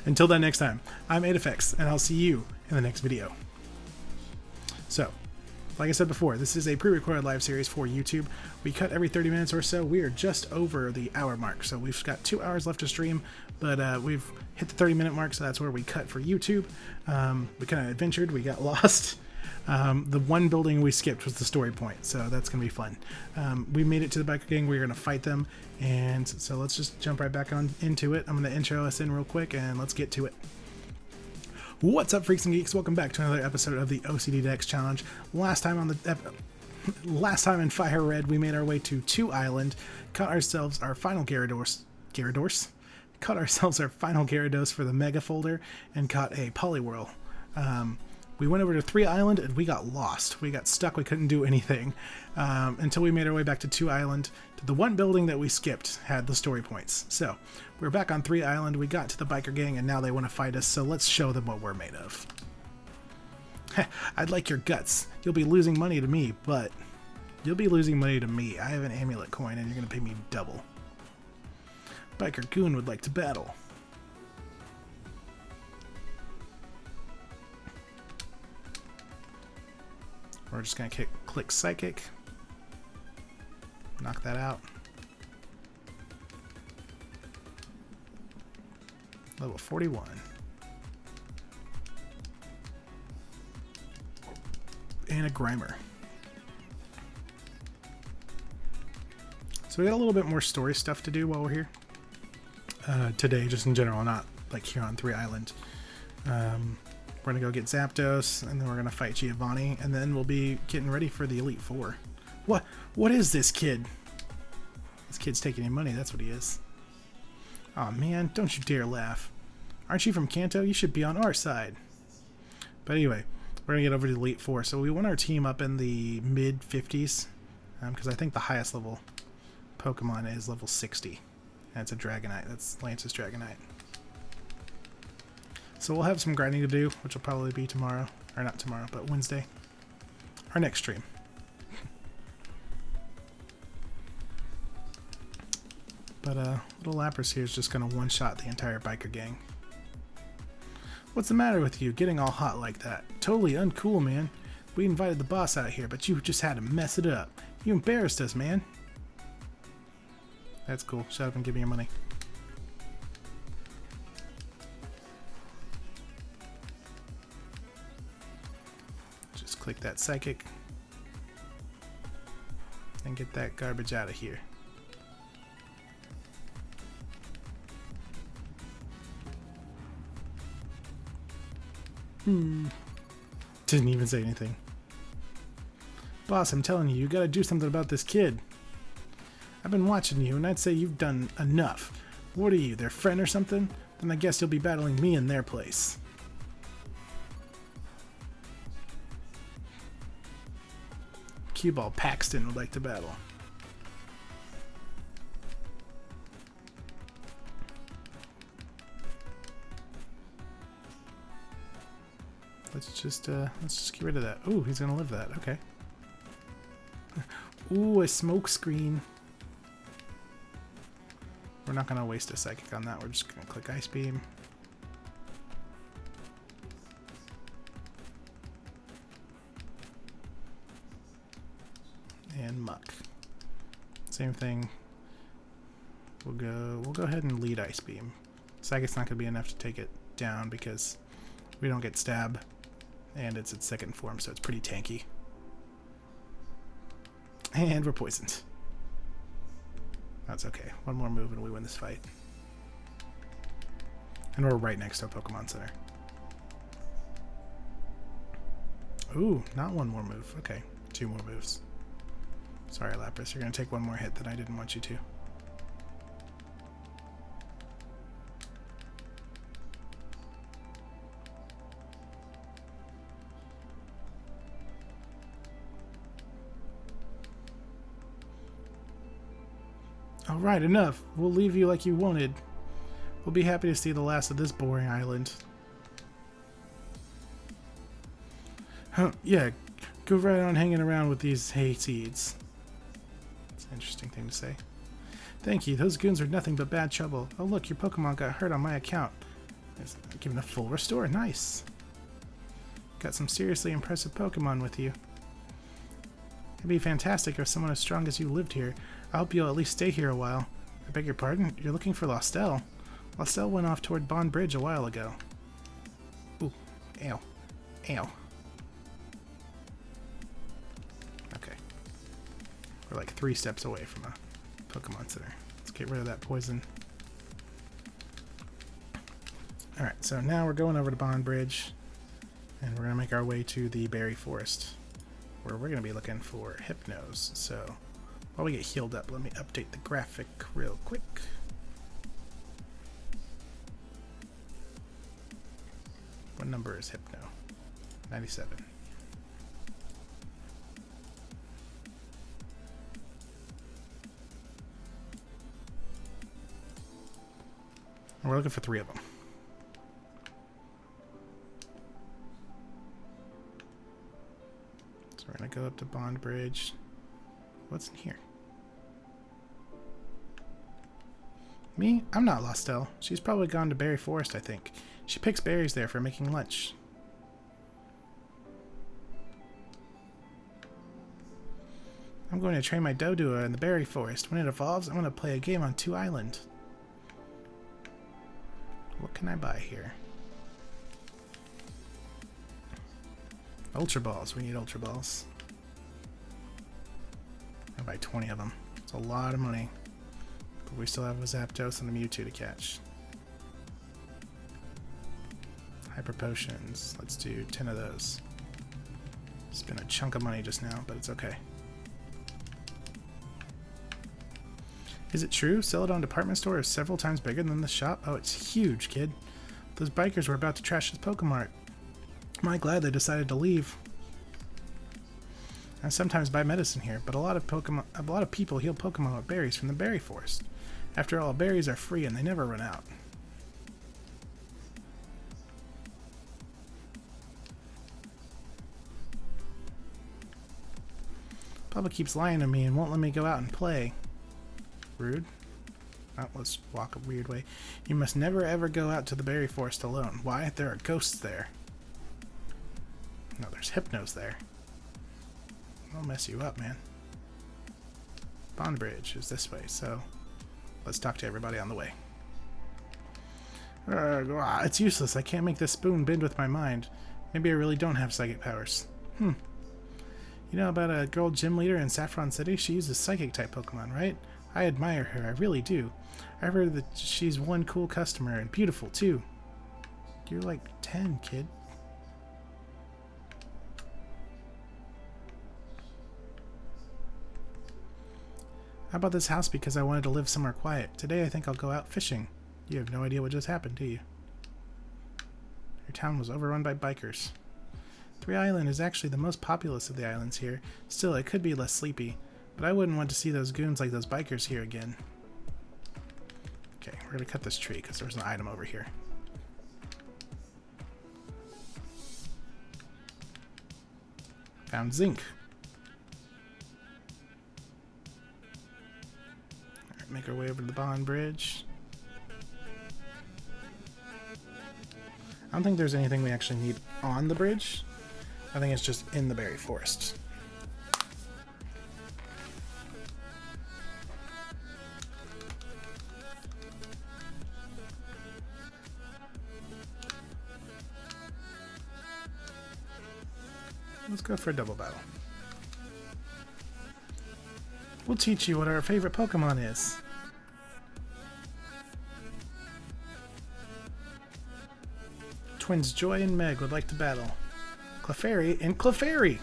Until then, next time, I'm Aedifex, and I'll see you in the next video. So, like I said before, this is a pre-recorded live series for YouTube. We cut every 30 minutes or so. We are just over the hour mark, so we've got 2 hours left to stream, but we've hit the 30-minute mark, so that's where we cut for YouTube. We kind of adventured. We got lost. The one building we skipped was the story point, so that's going to be fun. We made it to the biker gang. We're going to fight them, and so let's just jump right back on into it. I'm going to intro us in real quick, and let's get to it. What's up, freaks and geeks? Welcome back to another episode of the OCD Decks Challenge. Last time in FireRed, we made our way to 2 Island, caught ourselves our final Gyarados, caught ourselves our final Gyarados for the Mega Folder, and caught a Poliwhirl. We went over to 3 Island and we got lost. We got stuck. We couldn't do anything until we made our way back to 2 Island. The one building that we skipped had the story points. So we're back on 3 Island. We got to the biker gang and now they want to fight us. So let's show them what we're made of. I'd like your guts. You'll be losing money to me, but you'll be losing money to me. I have an amulet coin and you're going to pay me double. Biker Goon would like to battle. We're just going to click Psychic. Knock that out. Level 41. and a Grimer. So we got a little bit more story stuff to do while we're here. Today, just in general, not like here on 3 Island. We're going to go get Zapdos, and then we're going to fight Giovanni, and then we'll be getting ready for the Elite Four. What is this kid? This kid's taking your money, that's what he is. Aw man, don't you dare laugh. Aren't you from Kanto? You should be on our side. But anyway, we're going to get over to the Elite Four. So we want our team up in the mid-50s, because I think the highest level Pokemon is level 60. And it's a Dragonite. That's Lance's Dragonite. So we'll have some grinding to do, which will probably be tomorrow. Or not tomorrow, but Wednesday. Our next stream. But little Lapras here is just going to one-shot the entire biker gang. What's the matter with you, getting all hot like that? Totally uncool, man. We invited the boss out here, but you just had to mess it up. You embarrassed us, man. That's cool. Shut up and give me your money. Just click that Psychic. And get that garbage out of here. Didn't even say anything. Boss, I'm telling you, you gotta do something about this kid. I've been watching you, and I'd say you've done enough. What are you, their friend or something? Then I guess you'll be battling me in their place. Cue-Ball Paxton would like to battle. Let's just get rid of that. Ooh, he's gonna live that. Okay. Ooh, a smoke screen. We're not gonna waste a Psychic on that. We're just gonna click Ice Beam. And Muck. Same thing. We'll go ahead and lead Ice Beam. Psychic's not gonna be enough to take it down because we don't get Stab. And it's its second form, so it's pretty tanky. And we're poisoned. That's okay. One more move and we win this fight. And we're right next to a Pokemon Center. Ooh, not one more move. Okay, 2 more moves. Sorry, Lapras, you're going to take one more hit that I didn't want you to. Alright, enough. We'll leave you like you wanted. We'll be happy to see the last of this boring island. Huh, yeah, go right on hanging around with these hay seeds. It's an interesting thing to say. Thank you, those goons are nothing but bad trouble. Oh look, your Pokemon got hurt on my account. It's given a full restore, nice. Got some seriously impressive Pokemon with you. It'd be fantastic if someone as strong as you lived here. I hope you'll at least stay here a while. I beg your pardon? You're looking for Lostel. Lostel went off toward Bond Bridge a while ago. Ooh. Ow. Ow. Okay. We're like 3 steps away from a Pokemon Center. Let's get rid of that poison. Alright, so now we're going over to Bond Bridge. And we're going to make our way to the Berry Forest, where we're going to be looking for Hypnos. So while we get healed up, let me update the graphic real quick. What number is Hypno? 97. And we're looking for 3 of them. So we're going to go up to Bond Bridge. What's in here? Me? I'm not Lostel. She's probably gone to Berry Forest, I think. She picks berries there for making lunch. I'm going to train my Doduo in the Berry Forest. When it evolves, I'm going to play a game on 2 Island. What can I buy here? Ultra balls. We need ultra balls. I'll buy 20 of them. It's a lot of money. But we still have a Zapdos and a Mewtwo to catch. Hyper potions. Let's do 10 of those. Spent a chunk of money just now, but it's okay. Is it true? Celadon department store is several times bigger than the shop? Oh, it's huge, kid. Those bikers were about to trash this Pokemart. Am I glad they decided to leave? I sometimes buy medicine here, but a lot of people heal Pokemon with berries from the berry forest. After all, berries are free and they never run out. Papa keeps lying to me and won't let me go out and play. Rude. Oh, let's walk a weird way. You must never ever go out to the berry forest alone. Why? There are ghosts there. No, there's Hypnos there. I'll mess you up, man. Bond Bridge is this way, so let's talk to everybody on the way. It's useless. I can't make this spoon bend with my mind. Maybe I really don't have psychic powers. You know about a girl gym leader in Saffron City? She uses psychic type Pokemon, right? I admire her. I really do. I've heard that she's one cool customer and beautiful, too. You're like 10, kid. How about this house because I wanted to live somewhere quiet? Today I think I'll go out fishing. You have no idea what just happened, do you? Your town was overrun by bikers. Three Island is actually the most populous of the islands here. Still, it could be less sleepy. But I wouldn't want to see those goons like those bikers here again. Okay, we're going to cut this tree because there's an item over here. Found zinc. Alright, make our way over to the Bond Bridge. I don't think there's anything we actually need on the bridge. I think it's just in the berry forest. Let's go for a double battle. We'll teach you what our favorite Pokemon is. Twins Joy and Meg would like to battle. Clefairy and Clefairy!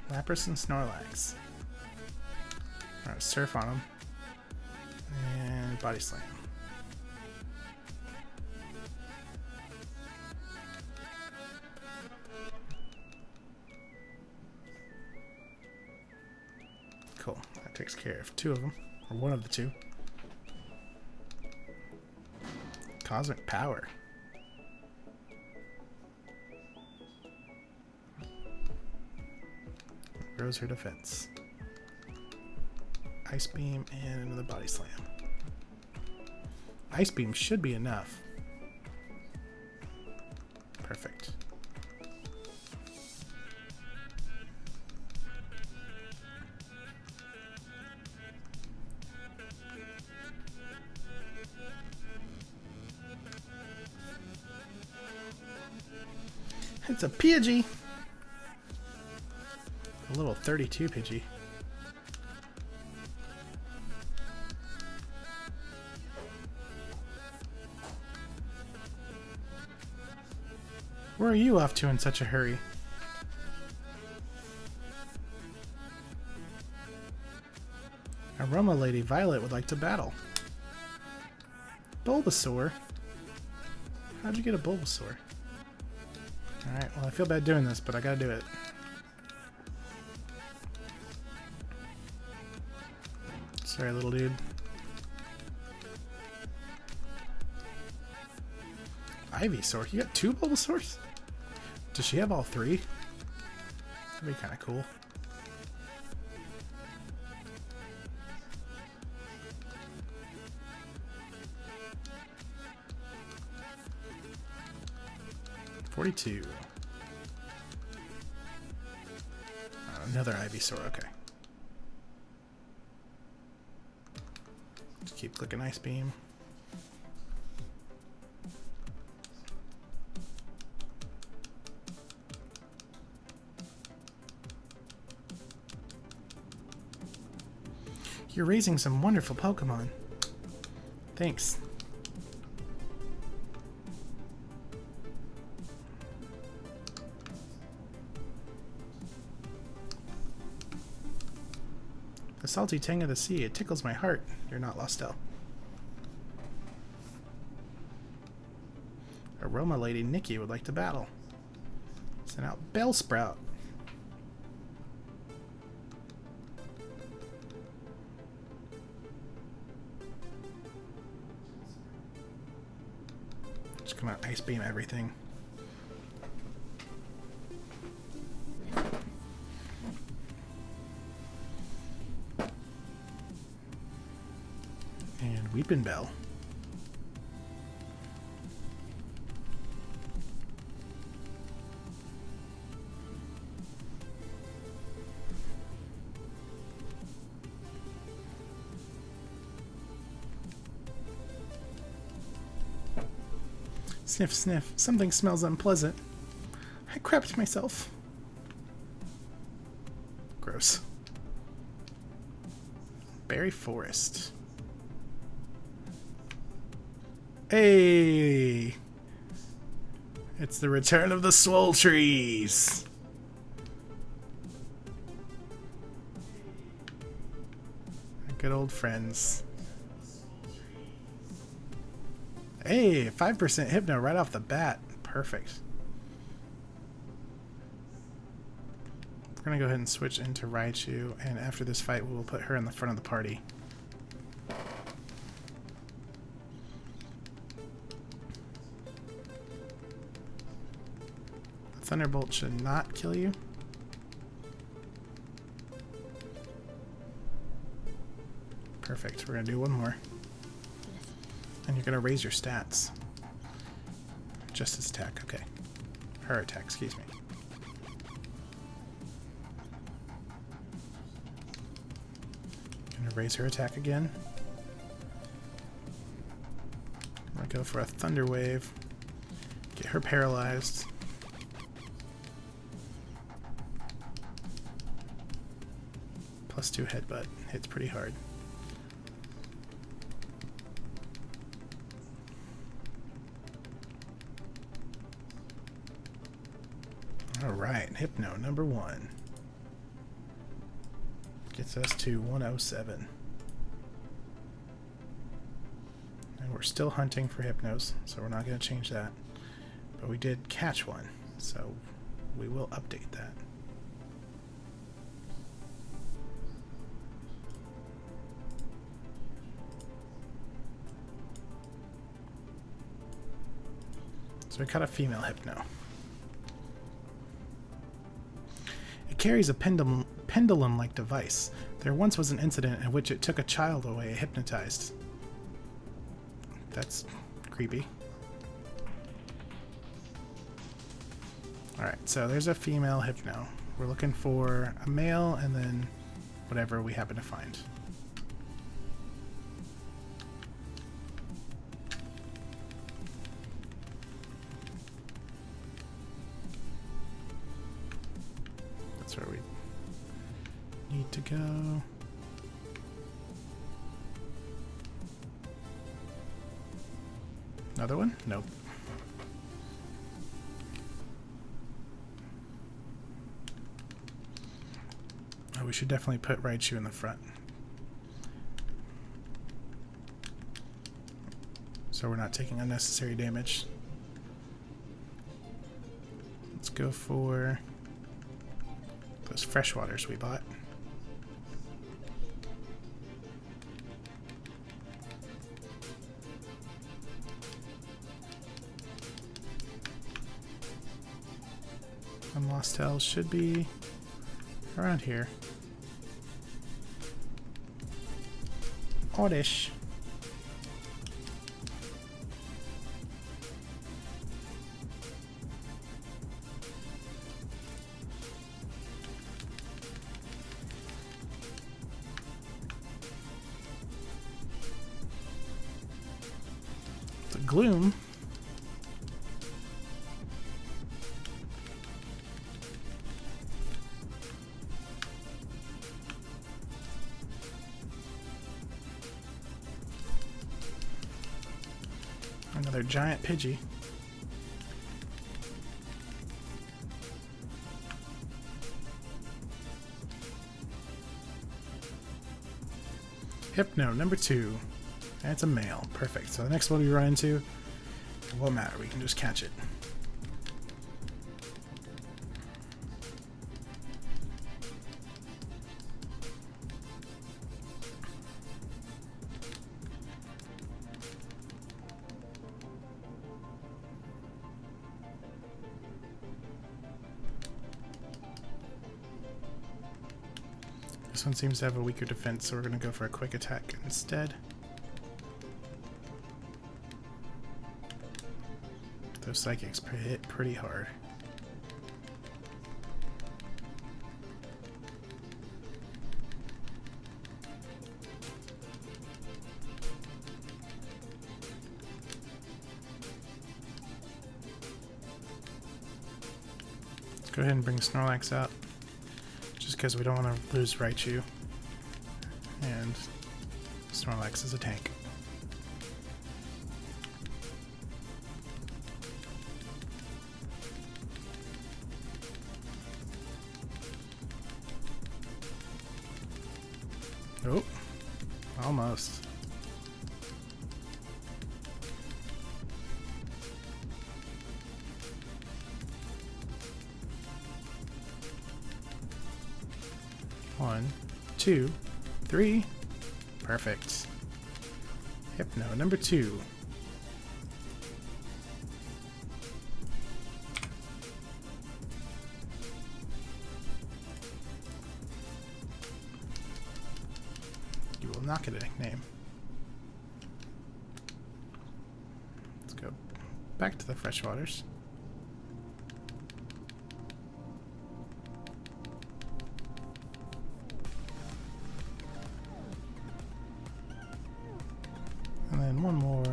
Lapras and Snorlax. Alright, surf on them. And body slam. Cool. That takes care of two of them. Or one of the two. Cosmic Power. Grows her defense. Ice Beam and another Body Slam. Ice Beam should be enough. Perfect. It's a Pidgey! A little 32 Pidgey. Where are you off to in such a hurry? Aroma Lady Violet would like to battle. Bulbasaur? How'd you get a Bulbasaur? Alright, well I feel bad doing this, but I gotta do it. Sorry, little dude. Ivysaur? You got two Bulbasaurs? Does she have all three? That'd be kind of cool. $42. Another Ivysaur, okay. Just keep clicking Ice Beam. You're raising some wonderful Pokemon. Thanks. The salty tang of the sea, it tickles my heart. You're not Lostel. Aroma Lady Nikki would like to battle. Send out Bellsprout. Just gonna Ice Beam everything. And Weepin' Bell. Sniff, sniff. Something smells unpleasant. I crapped myself. Gross. Berry Forest. Hey! It's the return of the Swole Trees! Our good old friends. Hey, 5% Hypno right off the bat. Perfect. We're going to go ahead and switch into Raichu, and after this fight, we will put her in the front of the party. The Thunderbolt should not kill you. Perfect. We're going to do one more. And you're going to raise your stats. Just his attack, okay. Her attack, excuse me. Going to raise her attack again. I'm going to go for a Thunder Wave. Get her paralyzed. +2 Headbutt. Hits pretty hard. Alright, Hypno number 1. Gets us to 107. And we're still hunting for Hypnos, so we're not going to change that. But we did catch one, so we will update that. So we caught a female Hypno. It carries a pendulum-like device. There once was an incident in which it took a child away hypnotized. That's creepy. Alright, so there's a female Hypno. We're looking for a male and then whatever we happen to find. That's where we need to go. Another one? Nope. Oh, we should definitely put Raichu in the front. So we're not taking unnecessary damage. Let's go for those freshwaters we bought. And Lost Hells should be around here. Oddish. The Gloom. Another giant Pidgey. Hypno, number 2. And it's a male. Perfect. So the next one we run into, it won't matter. We can just catch it. This one seems to have a weaker defense, so we're going to go for a quick attack instead. Those psychics hit pretty hard. Let's go ahead and bring Snorlax out, just because we don't want to lose Raichu, and Snorlax is a tank. Oh, almost. One, 2, 3. Perfect. Hypno, number 2. You will not get a nickname. Let's go back to the freshwaters. And then one more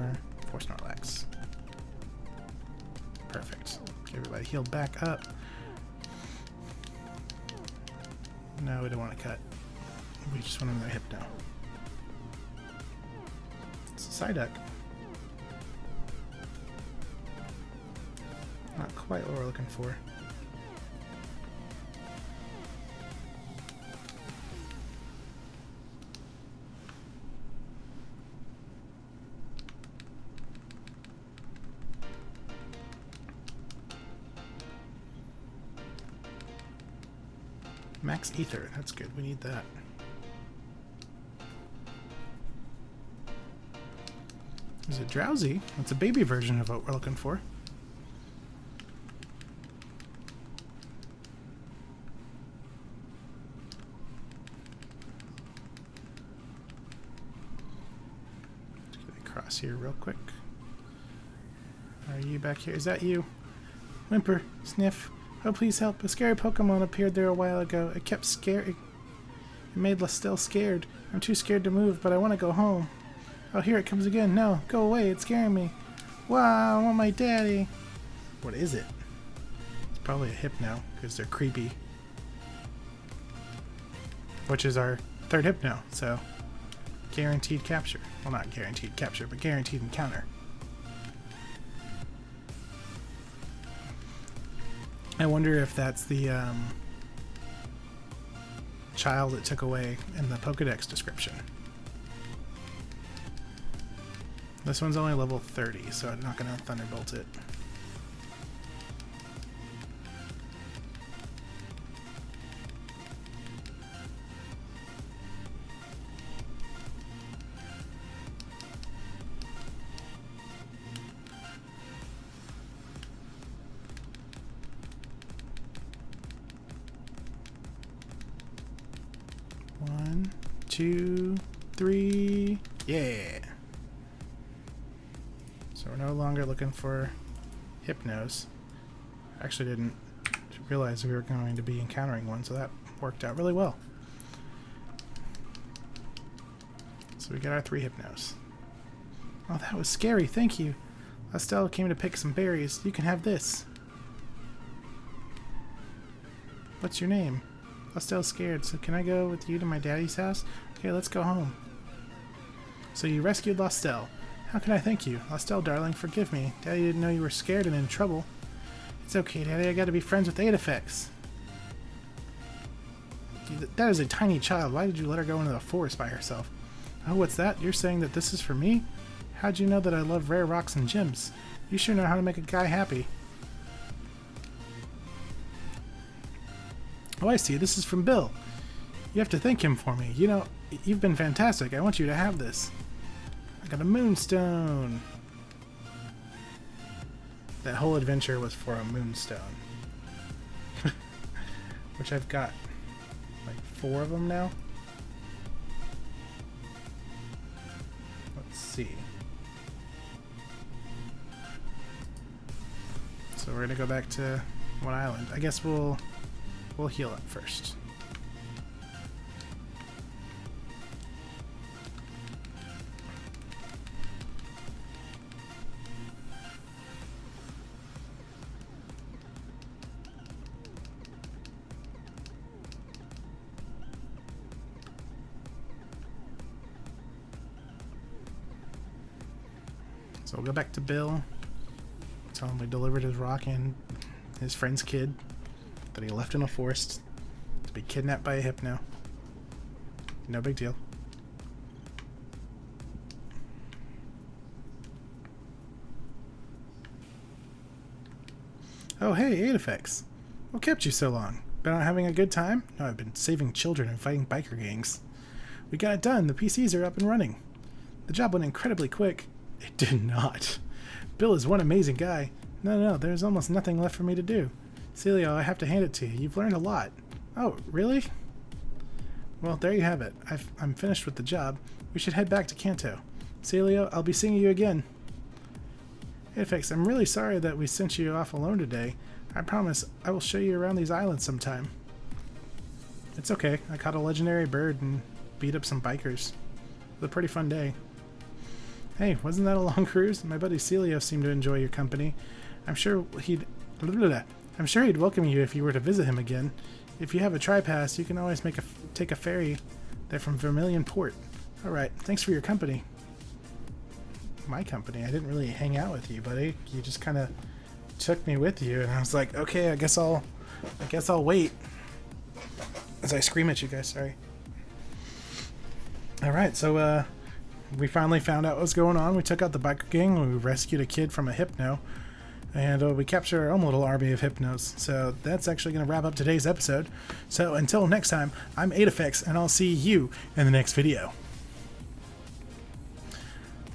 for Snorlax. Perfect. Get everybody healed back up. No, we don't want to cut. We just want another Hypno. It's a Psyduck. Not quite what we're looking for. Max Ether, that's good, we need that. Is it Drowsy? That's a baby version of what we're looking for. Let's get across here real quick. Are you back here? Is that you? Whimper, sniff. Oh, please help. A scary Pokemon appeared there a while ago. It kept scaring. It made Lestelle scared. I'm too scared to move, but I want to go home. Oh, here it comes again. No, go away. It's scaring me. Wow, I want my daddy. What is it? It's probably a Hypno, because they're creepy. Which is our third Hypno, so guaranteed capture. Well, not guaranteed capture, but guaranteed encounter. I wonder if that's the child it took away in the Pokedex description. This one's only level 30, so I'm not going to Thunderbolt it. One, 2, 3, yeah! So we're no longer looking for Hypnos. Actually didn't realize we were going to be encountering one, so that worked out really well. So we got our 3 Hypnos. Oh, that was scary, thank you. Lestelle came to pick some berries. You can have this. What's your name? Lestelle's scared, so can I go with you to my daddy's house? Okay, let's go home. So you rescued Lestelle. How can I thank you? Estelle, darling, forgive me. Daddy didn't know you were scared and in trouble. It's okay, Daddy. I gotta be friends with Aedifex. That is a tiny child. Why did you let her go into the forest by herself? Oh, what's that? You're saying that this is for me? How'd you know that I love rare rocks and gems? You sure know how to make a guy happy. Oh, I see. This is from Bill. You have to thank him for me. You know, you've been fantastic. I want you to have this. I got a moonstone. That whole adventure was for a moonstone. Which I've got like 4 of them now. Let's see. So we're gonna go back to one island. I guess we'll heal up first. So we'll go back to Bill. Tell him we delivered his rock and his friend's kid that he left in a forest to be kidnapped by a hypno. No big deal. Oh, hey, Aedifex. What kept you so long? Been out having a good time? No, I've been saving children and fighting biker gangs. We got it done. The PCs are up and running. The job went incredibly quick. It did not. Bill is one amazing guy. No, there's almost nothing left for me to do. Celio, I have to hand it to you. You've learned a lot. Oh, really? Well, there you have it. I'm finished with the job. We should head back to Kanto. Celio, I'll be seeing you again. Aedifex, I'm really sorry that we sent you off alone today. I promise I will show you around these islands sometime. It's okay. I caught a legendary bird and beat up some bikers. It was a pretty fun day. Hey, wasn't that a long cruise? My buddy Celio seemed to enjoy your company. I'm sure he'd welcome you if you were to visit him again. If you have a tri-pass, you can always take a ferry there from Vermilion Port. Alright, thanks for your company. My company? I didn't really hang out with you, buddy. You just kind of took me with you, and I was like, okay, I guess I'll wait. As I scream at you guys, sorry. Alright, so, we finally found out what was going on. We took out the biker gang, we rescued a kid from a hypno, and we captured our own little army of hypnos. So that's actually going to wrap up today's episode. So until next time, I'm Aedifex, and I'll see you in the next video.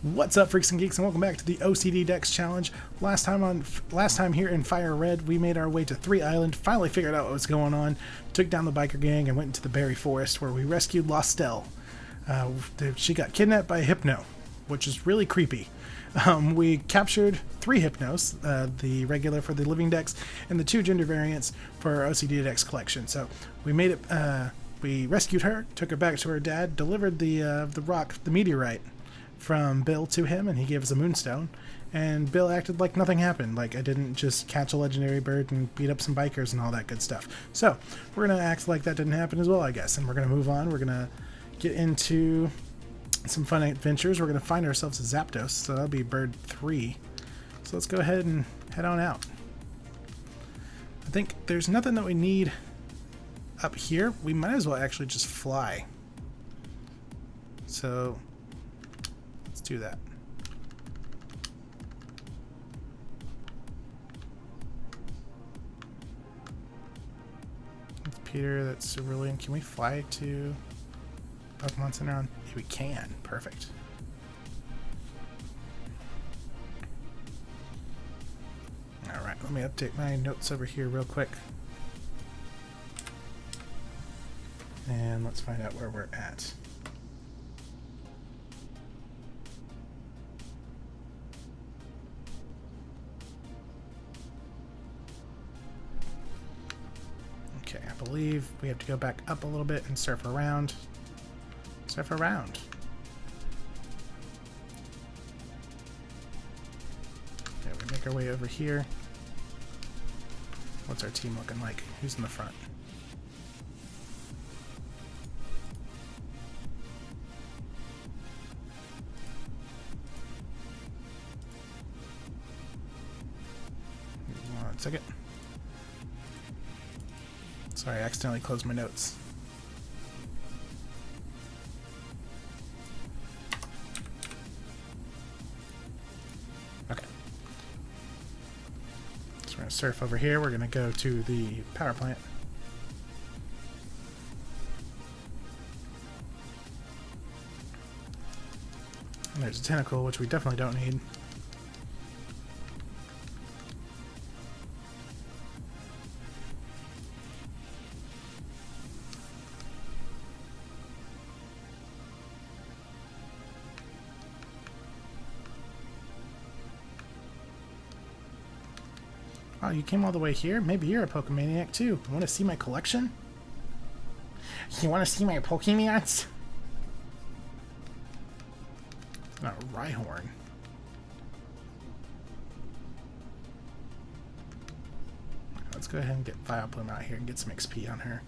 What's up, freaks and geeks, and welcome back to the OCD Decks Challenge. Last time here in FireRed, we made our way to 3 Island, finally figured out what was going on, took down the biker gang, and went into the berry forest where we rescued Lostelle. She got kidnapped by a hypno, which is really creepy. We captured 3 hypnos, the regular for the living decks, and the 2 gender variants for our OCD Decks collection. So we made it. We rescued her, took her back to her dad, delivered the rock, the meteorite, from Bill to him, and he gave us a moonstone. And Bill acted like nothing happened, like I didn't just catch a legendary bird and beat up some bikers and all that good stuff. So we're gonna act like that didn't happen as well, I guess, and we're gonna move on. We're gonna get into some fun adventures. We're going to find ourselves a Zapdos, so that'll be bird 3. So let's go ahead and head on out. I think there's nothing that we need up here. We might as well actually just fly. So let's do that. That's Peter, that's Cerulean. Can we fly to Pokemon Center on? Yeah, we can. Perfect. Alright, let me update my notes over here real quick. And let's find out where we're at. Okay, I believe we have to go back up a little bit and surf around. Surf around. Okay, we make our way over here. What's our team looking like? Who's in the front? second. Sorry, I accidentally closed my notes. Okay. So we're going to surf over here. We're going to go to the power plant. And there's a tentacle, which we definitely don't need. Oh, you came all the way here? Maybe you're a Pokemaniac too. You want to see my collection? You want to see my Pokemons? Not Rhyhorn. Let's go ahead and get Vileplume out here and get some XP on her.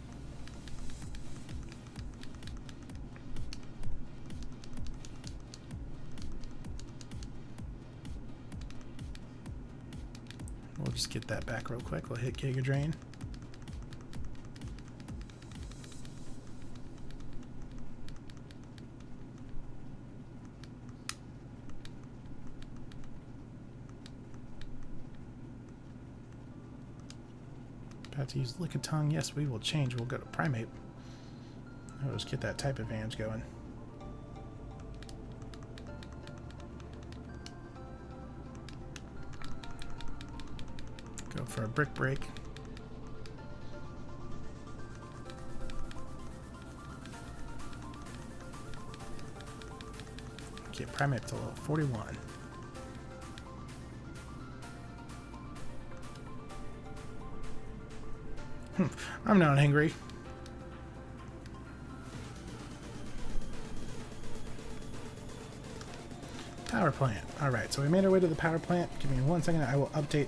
We'll just get that back real quick. We'll hit Giga Drain. About to use Lickitung. Yes, we will change. We'll go to Primate. We'll just get that type advantage going. Go for a Brick Break. Get Primate to level 41. I'm not angry. Power plant. Alright, so we made our way to the power plant. Give me 1 second. I will update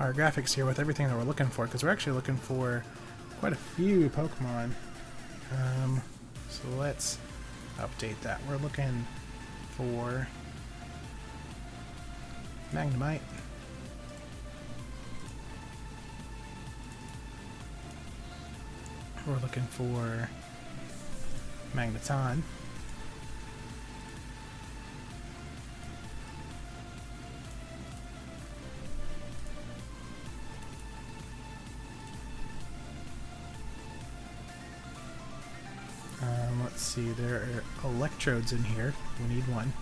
our graphics here with everything that we're looking for, because we're actually looking for quite a few Pokemon. So let's update that. We're looking for Magnemite. We're looking for Magneton. Let's see, there are electrodes in here. We need one.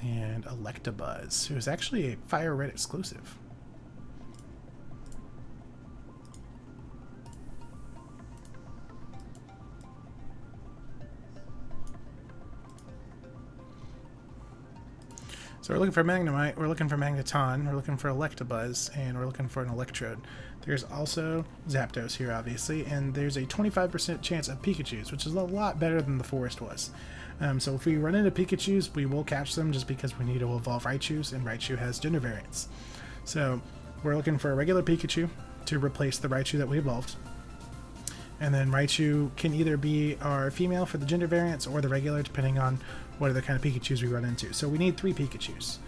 And Electabuzz, who is actually a FireRed exclusive. So we're looking for Magnemite, we're looking for Magneton, we're looking for Electabuzz, and we're looking for an Electrode. There's also Zapdos here, obviously, and there's a 25% chance of Pikachus, which is a lot better than the forest was. So if we run into Pikachus, we will catch them just because we need to evolve Raichus, and Raichu has gender variants. So we're looking for a regular Pikachu to replace the Raichu that we evolved. And then Raichu can either be our female for the gender variants or the regular, depending on what other kind of Pikachus we run into. So we need 3 Pikachus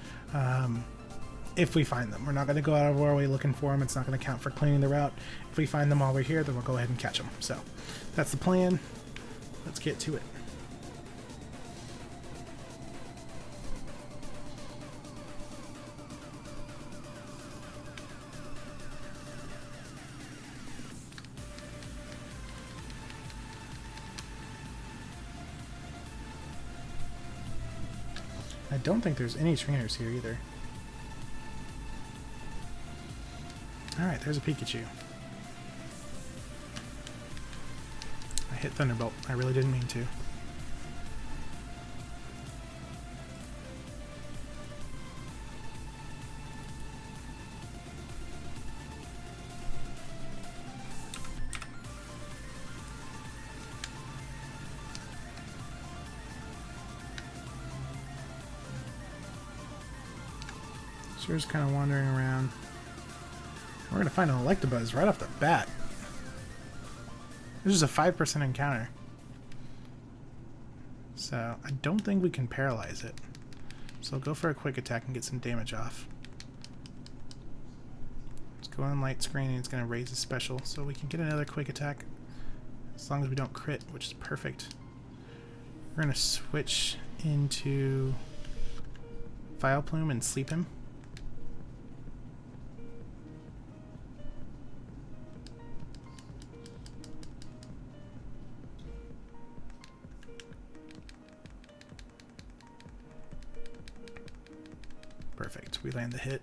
if we find them. We're not going to go out of our way looking for them. It's not going to count for cleaning the route. If we find them while we're here, then we'll go ahead and catch them. So that's the plan. Let's get to it. I don't think there's any trainers here either. Alright, there's a Pikachu. I hit Thunderbolt. I really didn't mean to. So we're just kind of wandering around. We're going to find an Electabuzz right off the bat. This is a 5% encounter. So I don't think we can paralyze it. So I'll go for a quick attack and get some damage off. Let's go on light screen and it's going to raise his special. So we can get another quick attack. As long as we don't crit, which is perfect. We're going to switch into File Plume and sleep him. Perfect. We land the hit.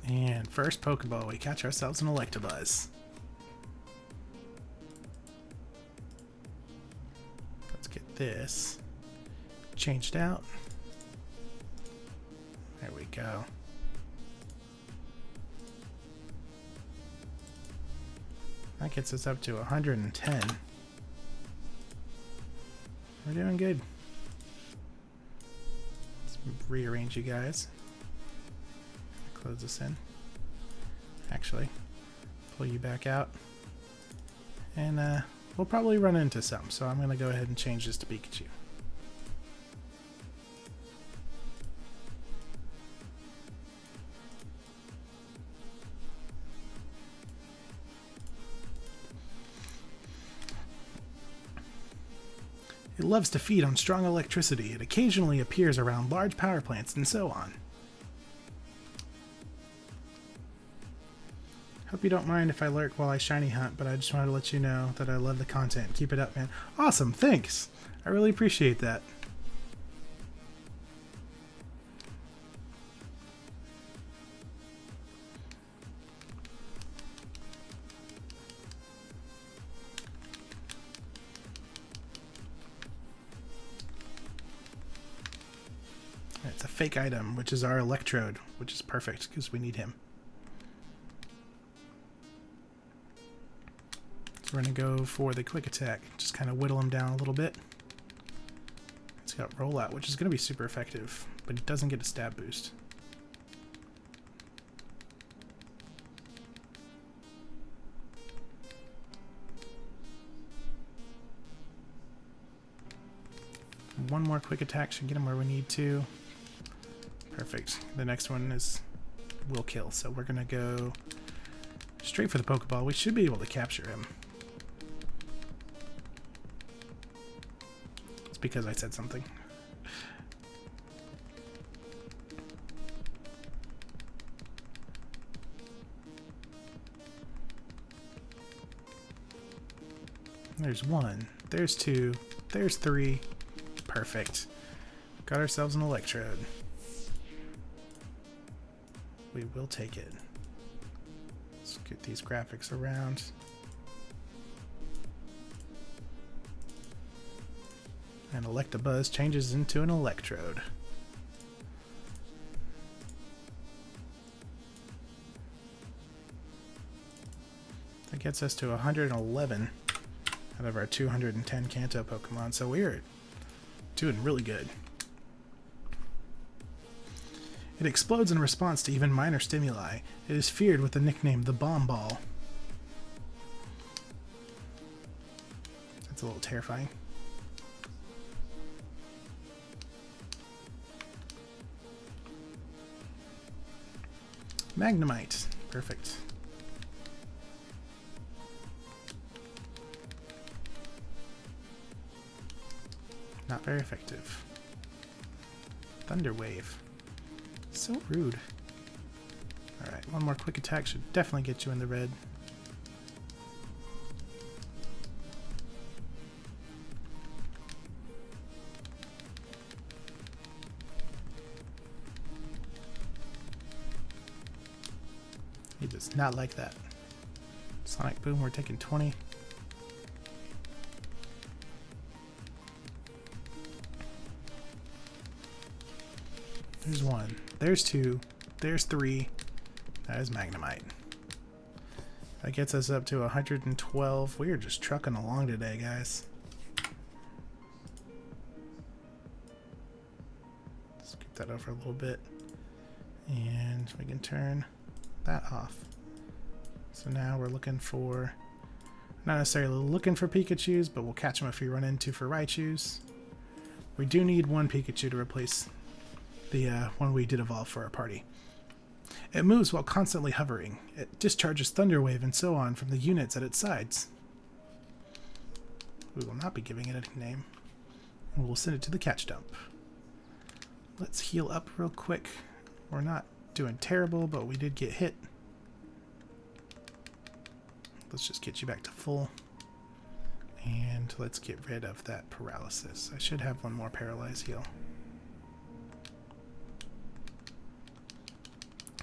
And first Pokeball, we catch ourselves an Electabuzz. Let's get this changed out. There we go. That gets us up to 110. We're doing good. Let's rearrange you guys. Close this in. Actually, pull you back out. And we'll probably run into some, so I'm going to go ahead and change this to Pikachu. It loves to feed on strong electricity. It occasionally appears around large power plants and so on. Hope you don't mind if I lurk while I shiny hunt, but I just wanted to let you know that I love the content. Keep it up, man. Awesome, thanks. I really appreciate that. It's a fake item, which is our Electrode, which is perfect because we need him. So we're going to go for the quick attack, just kind of whittle him down a little bit. It's got rollout, which is going to be super effective, but it doesn't get a stab boost. One more quick attack should get him where we need to. Perfect. The next one will kill, so we're going to go straight for the Pokeball. We should be able to capture him. It's because I said something. There's one. There's two. There's three. Perfect. Got ourselves an Electrode. We will take it. Let's get these graphics around. And Electabuzz changes into an Electrode. That gets us to 111 out of our 210 Kanto Pokemon, so we're doing really good. It explodes in response to even minor stimuli. It is feared with the nickname the Bomb Ball. That's a little terrifying. Magnemite. Perfect. Not very effective. Thunder Wave. So rude. Alright, one more quick attack should definitely get you in the red. He does not like that. Sonic Boom, we're taking 20. There's one. There's two. There's 3. That is magnemite. That gets us up to 112. We are just trucking along today, guys. Scoop that over a little bit. And we can turn that off. So now we're looking for, not necessarily looking for Pikachus, but we'll catch them if we run into for Raichus. We do need 1 Pikachu to replace the one we did evolve for our party. It moves while constantly hovering. It discharges Thunder Wave and so on from the units at its sides. We will not be giving it a name. And we'll send it to the catch dump. Let's heal up real quick. We're not doing terrible, but we did get hit. Let's just get you back to full. And let's get rid of that paralysis. I should have 1 more paralyze heal.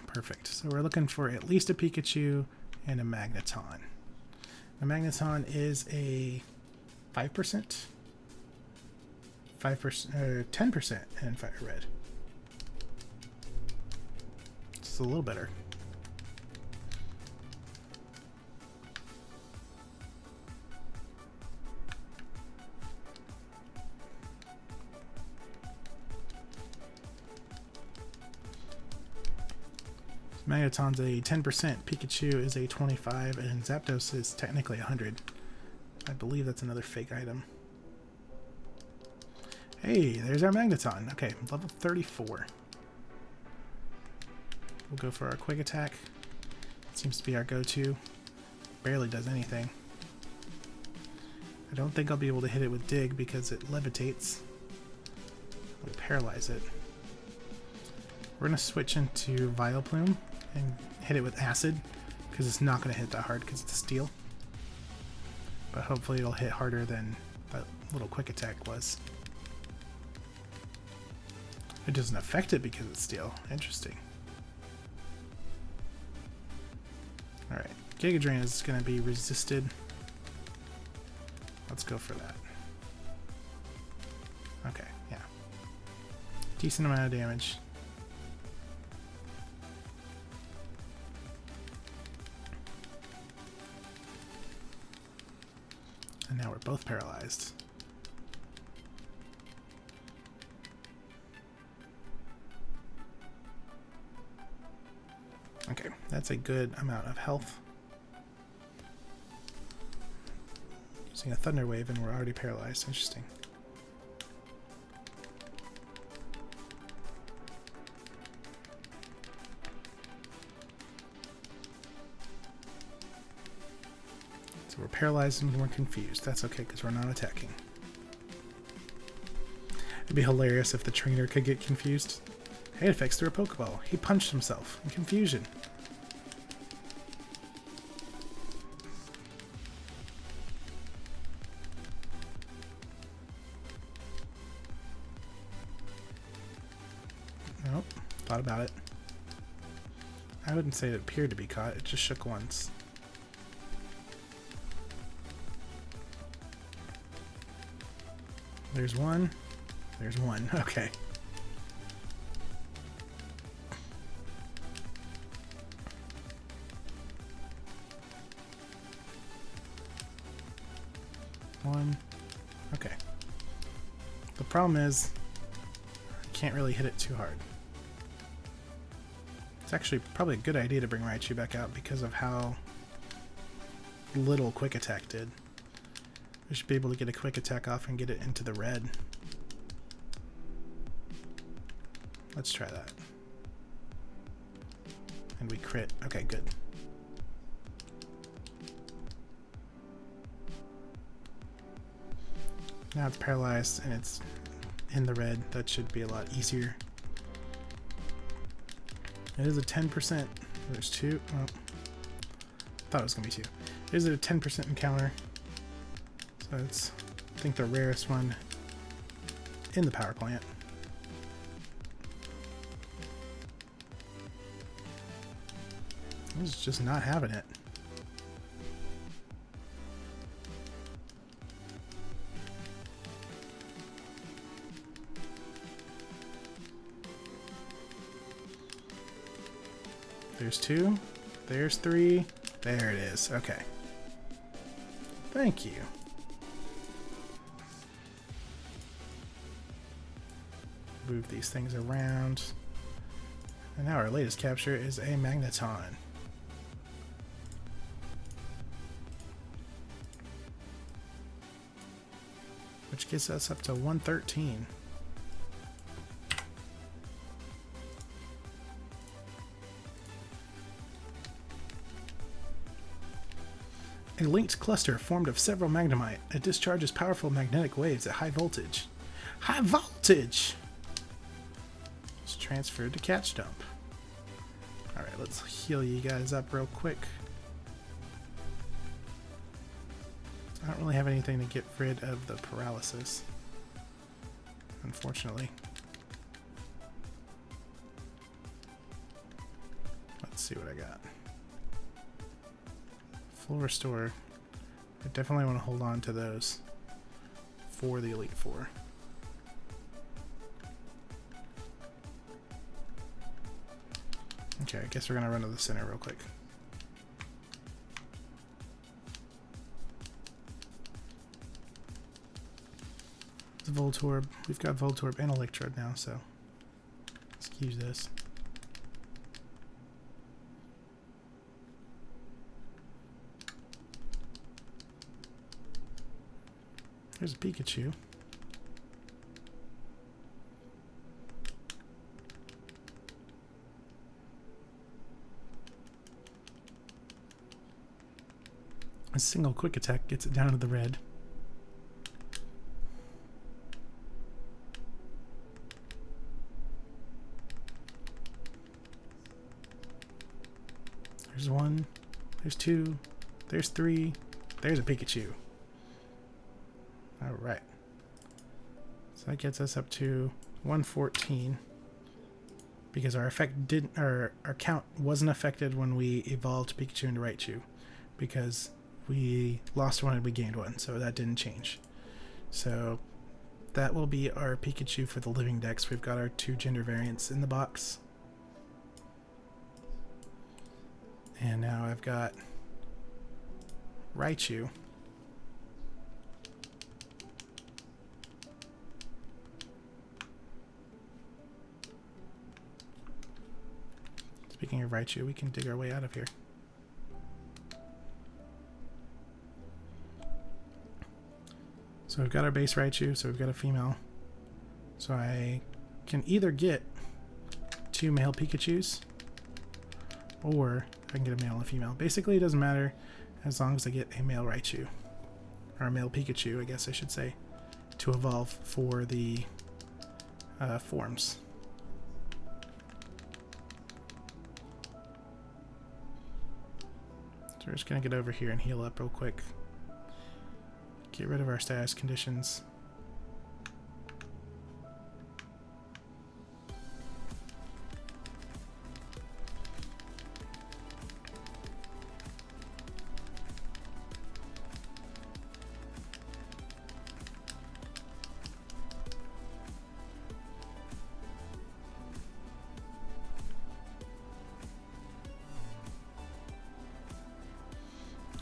Perfect. So we're looking for at least a Pikachu and a Magneton. The Magneton is a 5%? 5%, or 10% in FireRed. It's a little better. Magneton's a 10%, Pikachu is a 25, and Zapdos is technically 100. I believe that's another fake item. Hey, there's our Magneton. Okay, level 34. We'll go for our quick attack. Seems to be our go-to. Barely does anything. I don't think I'll be able to hit it with Dig because it levitates. We'll paralyze it. We're going to switch into Vileplume and hit it with Acid because it's not going to hit that hard because it's a steel. But hopefully it'll hit harder than that little quick attack was. It doesn't affect it because it's steel. Interesting. Alright, Giga Drain is going to be resisted. Let's go for that. Okay, yeah. Decent amount of damage. And now we're both paralyzed. Okay, that's a good amount of health. Using a Thunder Wave and we're already paralyzed. Interesting. So we're paralyzed and we're confused. That's okay because we're not attacking. It'd be hilarious if the trainer could get confused. Aedifex threw a Pokeball. He punched himself in confusion. Nope. Thought about it. I wouldn't say it appeared to be caught. It just shook once. There's one. There's one. Okay. One. Okay. The problem is I can't really hit it too hard. It's actually probably a good idea to bring Raichu back out because of how little Quick Attack did. We should be able to get a Quick Attack off and get it into the red. Let's try that. And we crit. Okay, good. Now it's paralyzed and it's in the red. That should be a lot easier. It is a 10%. There's 2. Oh, thought it was going to be 2. It is a 10% encounter. So it's, I think, the rarest one in the power plant. It's just not having it. There's 2. There's 3. There it is. Okay. Thank you. Move these things around. And now our latest capture is a magneton. Which gets us up to 113. A linked cluster formed of several magnemite. It discharges powerful magnetic waves at high voltage. High voltage! It's transferred to catch dump. Alright, let's heal you guys up real quick. I don't really have anything to get rid of the paralysis, unfortunately. Let's see what I got. Full restore. I definitely want to hold on to those for the Elite Four. Okay, I guess we're going to run to the center real quick. It's Voltorb. We've got Voltorb and Electrode now, so let's use this. There's a Pikachu. A single quick attack gets it down to the red. There's 1, there's 2, there's 3, there's a Pikachu. Alright. So that gets us up to 114. Because our effect didn't, our count wasn't affected when we evolved Pikachu into Raichu. Because we lost 1 and we gained 1, so that didn't change. So that will be our Pikachu for the living dex. We've got our 2 gender variants in the box. And now I've got Raichu. Speaking of Raichu, we can dig our way out of here. So we've got our base Raichu, so we've got a female. So I can either get 2 male Pikachus, or I can get a male and a female. Basically, it doesn't matter as long as I get a male Raichu. Or a male Pikachu, I guess I should say, to evolve for the forms. So we're just going to get over here and heal up real quick. Get rid of our status conditions.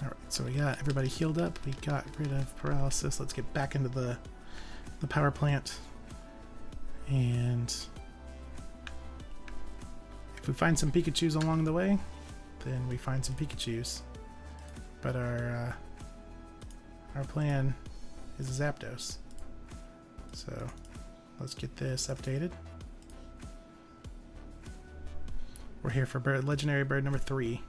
Alright, so we got everybody healed up. We got rid of paralysis. Let's get back into the power plant. And if we find some Pikachus along the way, then we find some Pikachus. But our plan is a Zapdos. So let's get this updated. We're here for legendary bird number 3.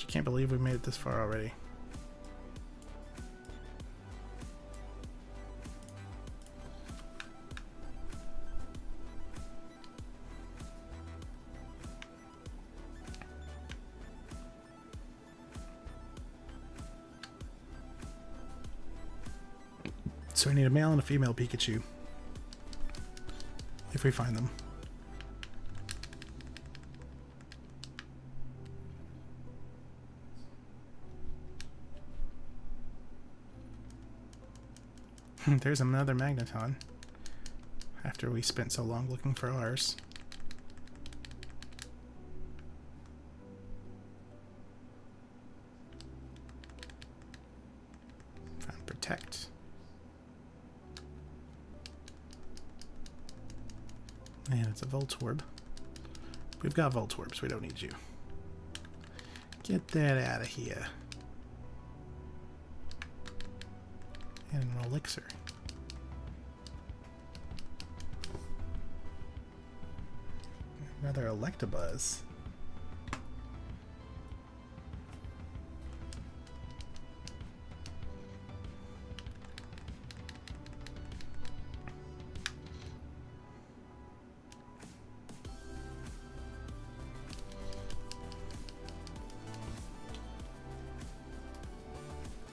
Can't believe we made it this far already. So we need a male and a female Pikachu if we find them. There's another magneton after we spent so long looking for ours. detect. And it's a Voltorb. We've got Voltorbs, we don't need you. Get that out of here. And an elixir. Another Electabuzz.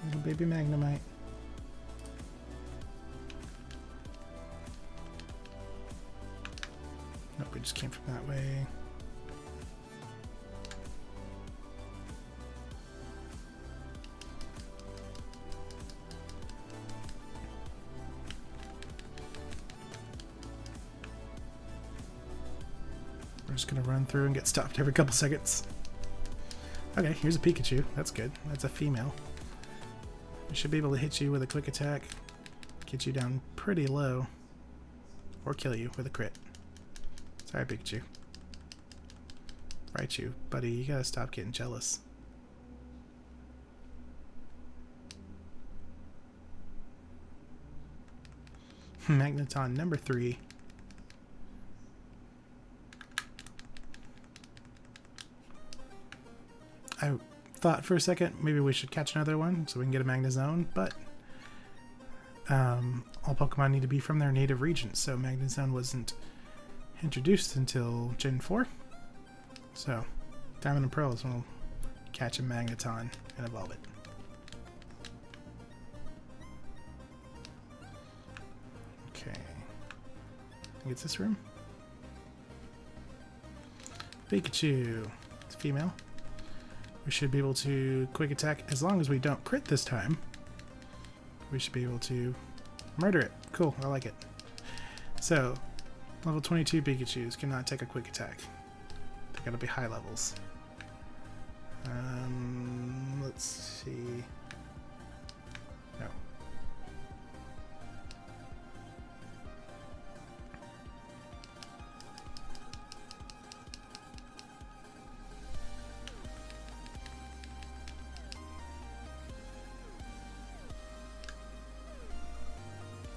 Little baby Magnemite. Nope, we just came from that way. We're just gonna run through and get stopped every couple seconds. Okay, here's a Pikachu. That's good. That's a female. We should be able to hit you with a quick attack, get you down pretty low, or kill you with a crit. Sorry, Pikachu. Raichu, buddy, you gotta stop getting jealous. Magneton number 3. I thought for a second maybe we should catch another one so we can get a Magnezone, but all Pokemon need to be from their native region, so Magnezone wasn't introduced until Gen 4. So Diamond and Pearl is when we'll catch a Magneton and evolve it. Okay. I think it's this room. Pikachu. It's female. We should be able to quick attack as long as we don't crit this time. We should be able to murder it. Cool, I like it. So, level 22 Pikachus cannot take a quick attack. They gotta be high levels. Let's see. No.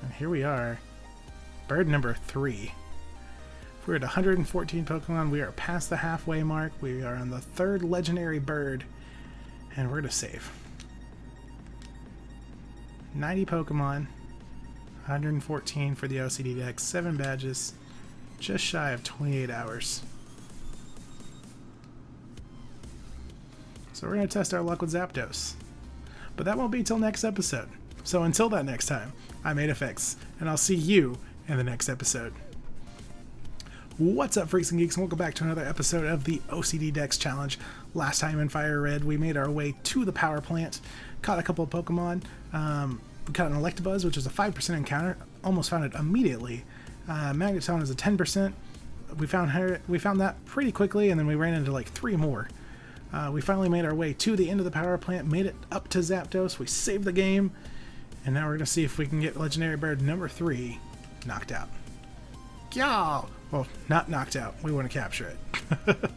And here we are. Bird number 3. We're at 114 Pokemon. We are past the halfway mark. We are on the 3rd legendary bird. And we're going to save. 90 Pokemon. 114 for the OCD deck. 7 badges. Just shy of 28 hours. So we're going to test our luck with Zapdos. But that won't be till next episode. So until that next time, I'm Aedifex, and I'll see you in the next episode. What's up, freaks and geeks, and welcome back to another episode of the OCD Dex Challenge. Last time in FireRed, we made our way to the power plant, caught a couple of Pokemon. We caught an Electabuzz, which is a 5% encounter, almost found it immediately. Magneton is a 10%. We found that pretty quickly, and then we ran into like 3 more. We finally made our way to the end of the power plant, made it up to Zapdos, we saved the game, and now we're going to see if we can get Legendary Bird number 3 knocked out. Yeah! Well, not knocked out. We want to capture it.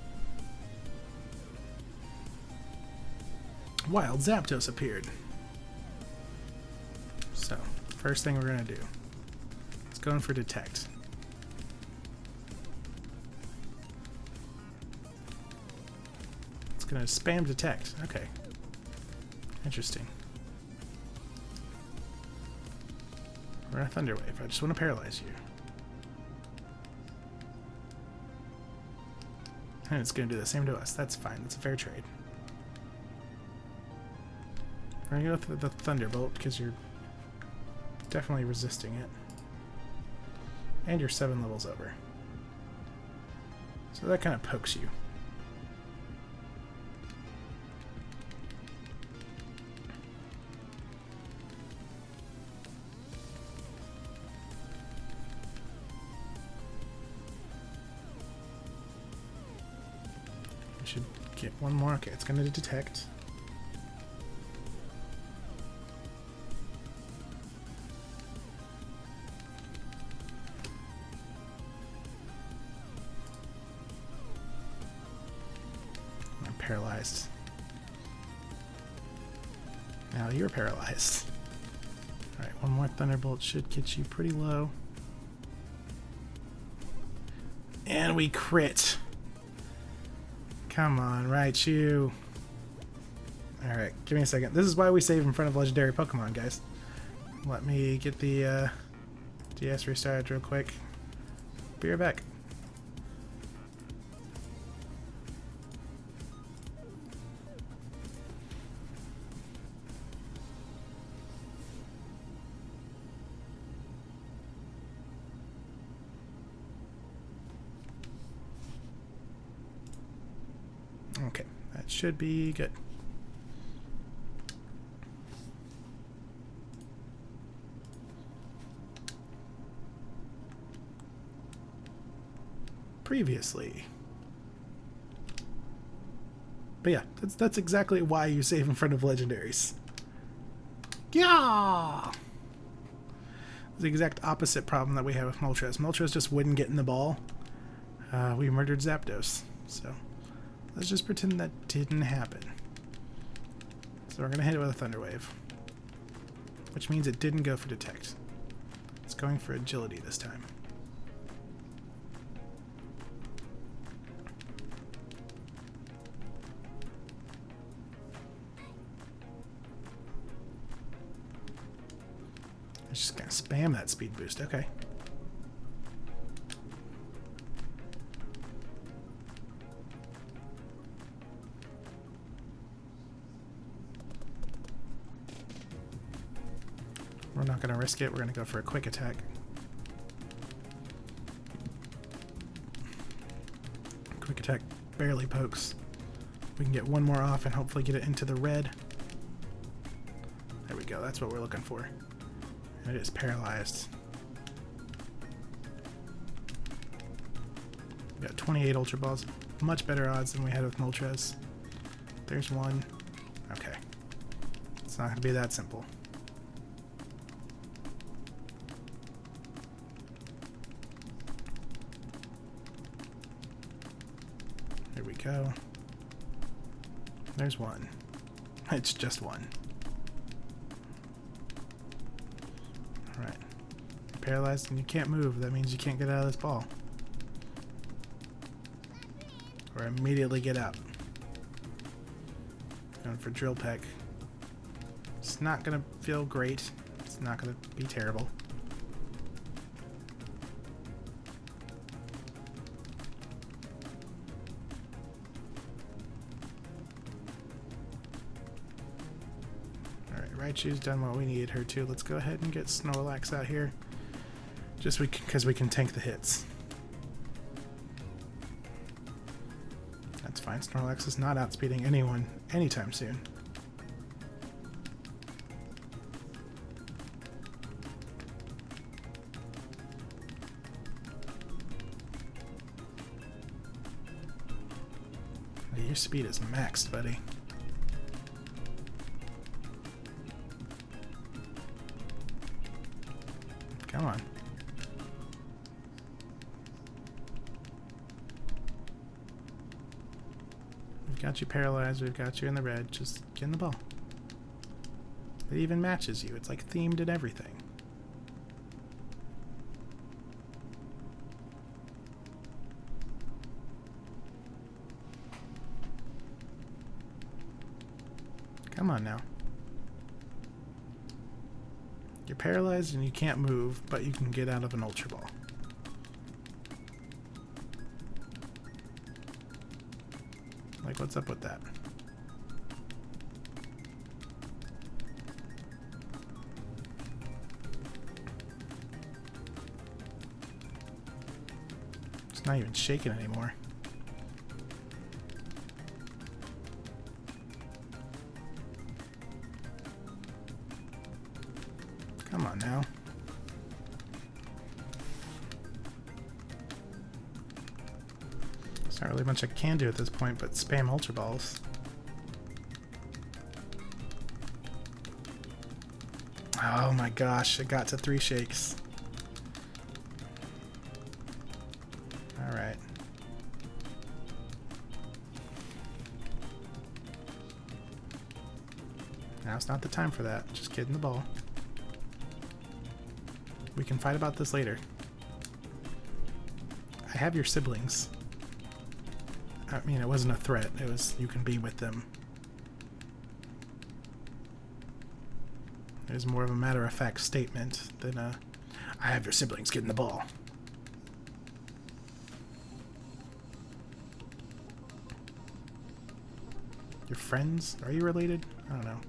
Wild Zapdos appeared. So, first thing we're going to do. Let's go in for Detect. It's going to spam Detect. Okay. Interesting. We're going to Thunder Wave. I just want to paralyze you. And it's going to do the same to us. That's fine. That's a fair trade. We're going to go with the Thunderbolt because you're definitely resisting it. And you're 7 levels over. So that kind of pokes you. Should get one more. Okay, it's going to detect. paralyzed. Now you're paralyzed. Alright, one more Thunderbolt should get you pretty low. And we crit. Come on, Raichu. Alright, give me a second. This is why we save in front of legendary Pokemon, guys. Let me get the DS restarted real quick. Be right back. Okay, that should be good. Previously. But yeah, that's exactly why you save in front of legendaries. Yeah! The exact opposite problem that we have with Moltres. Moltres just wouldn't get in the ball. We murdered Zapdos, so let's just pretend that didn't happen. So we're going to hit it with a Thunder Wave, which means it didn't go for Detect. It's going for Agility this time. It's just going to spam that speed boost. Okay. We're not going to risk it. We're going to go for a quick attack. Quick attack barely pokes. We can get one more off and hopefully get it into the red. There we go. That's what we're looking for. And it is paralyzed. We got 28 Ultra Balls. Much better odds than we had with Moltres. There's one. Okay. It's not going to be that simple. There we go. There's one. It's just one. Alright. You're paralyzed and you can't move. That means you can't get out of this ball. Or immediately get out. Going for Drill Peck. It's not going to feel great. It's not going to be terrible. Raichu's done what we needed her to. Let's go ahead and get Snorlax out here. Just because we can tank the hits. That's fine. Snorlax is not outspeeding anyone anytime soon. Your speed is maxed, buddy. Come on. We've got you paralyzed, we've got you in the red, just get in the ball. It even matches you, it's like themed and everything. Come on now. You're paralyzed and you can't move, but you can get out of an Ultra Ball. Like, what's up with that? It's not even shaking anymore. Come on now. There's not really much I can do at this point but spam Ultra Balls. Oh my gosh, it got to 3 shakes. Alright. Now's not the time for that. Just kidding the ball. We can fight about this later. I have your siblings. I mean, it wasn't a threat. It was, you can be with them. It was more of a matter-of-fact statement than a, I have your siblings, get in the ball. Your friends? Are you related? I don't know.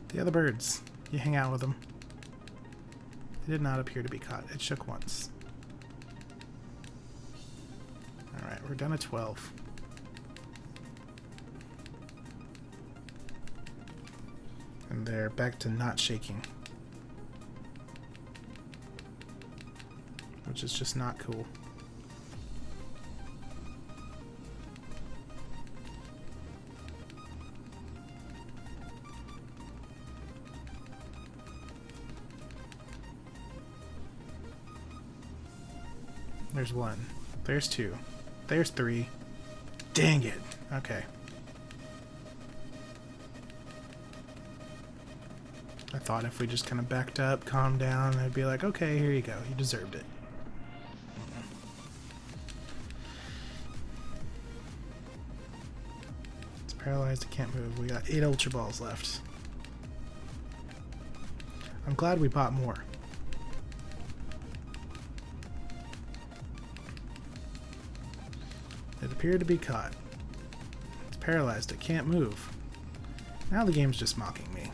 The other birds. You hang out with them. It did not appear to be caught. It shook once. Alright, we're done at 12. And they're back to not shaking. Which is just not cool. There's one. There's two. There's three. Dang it. Okay. I thought if we just kind of backed up, calmed down, I'd be like, okay, here you go. You deserved it. It's paralyzed. It can't move. We got 8 Ultra Balls left. I'm glad we bought more. It appeared to be caught. It's paralyzed. It can't move. Now the game's just mocking me.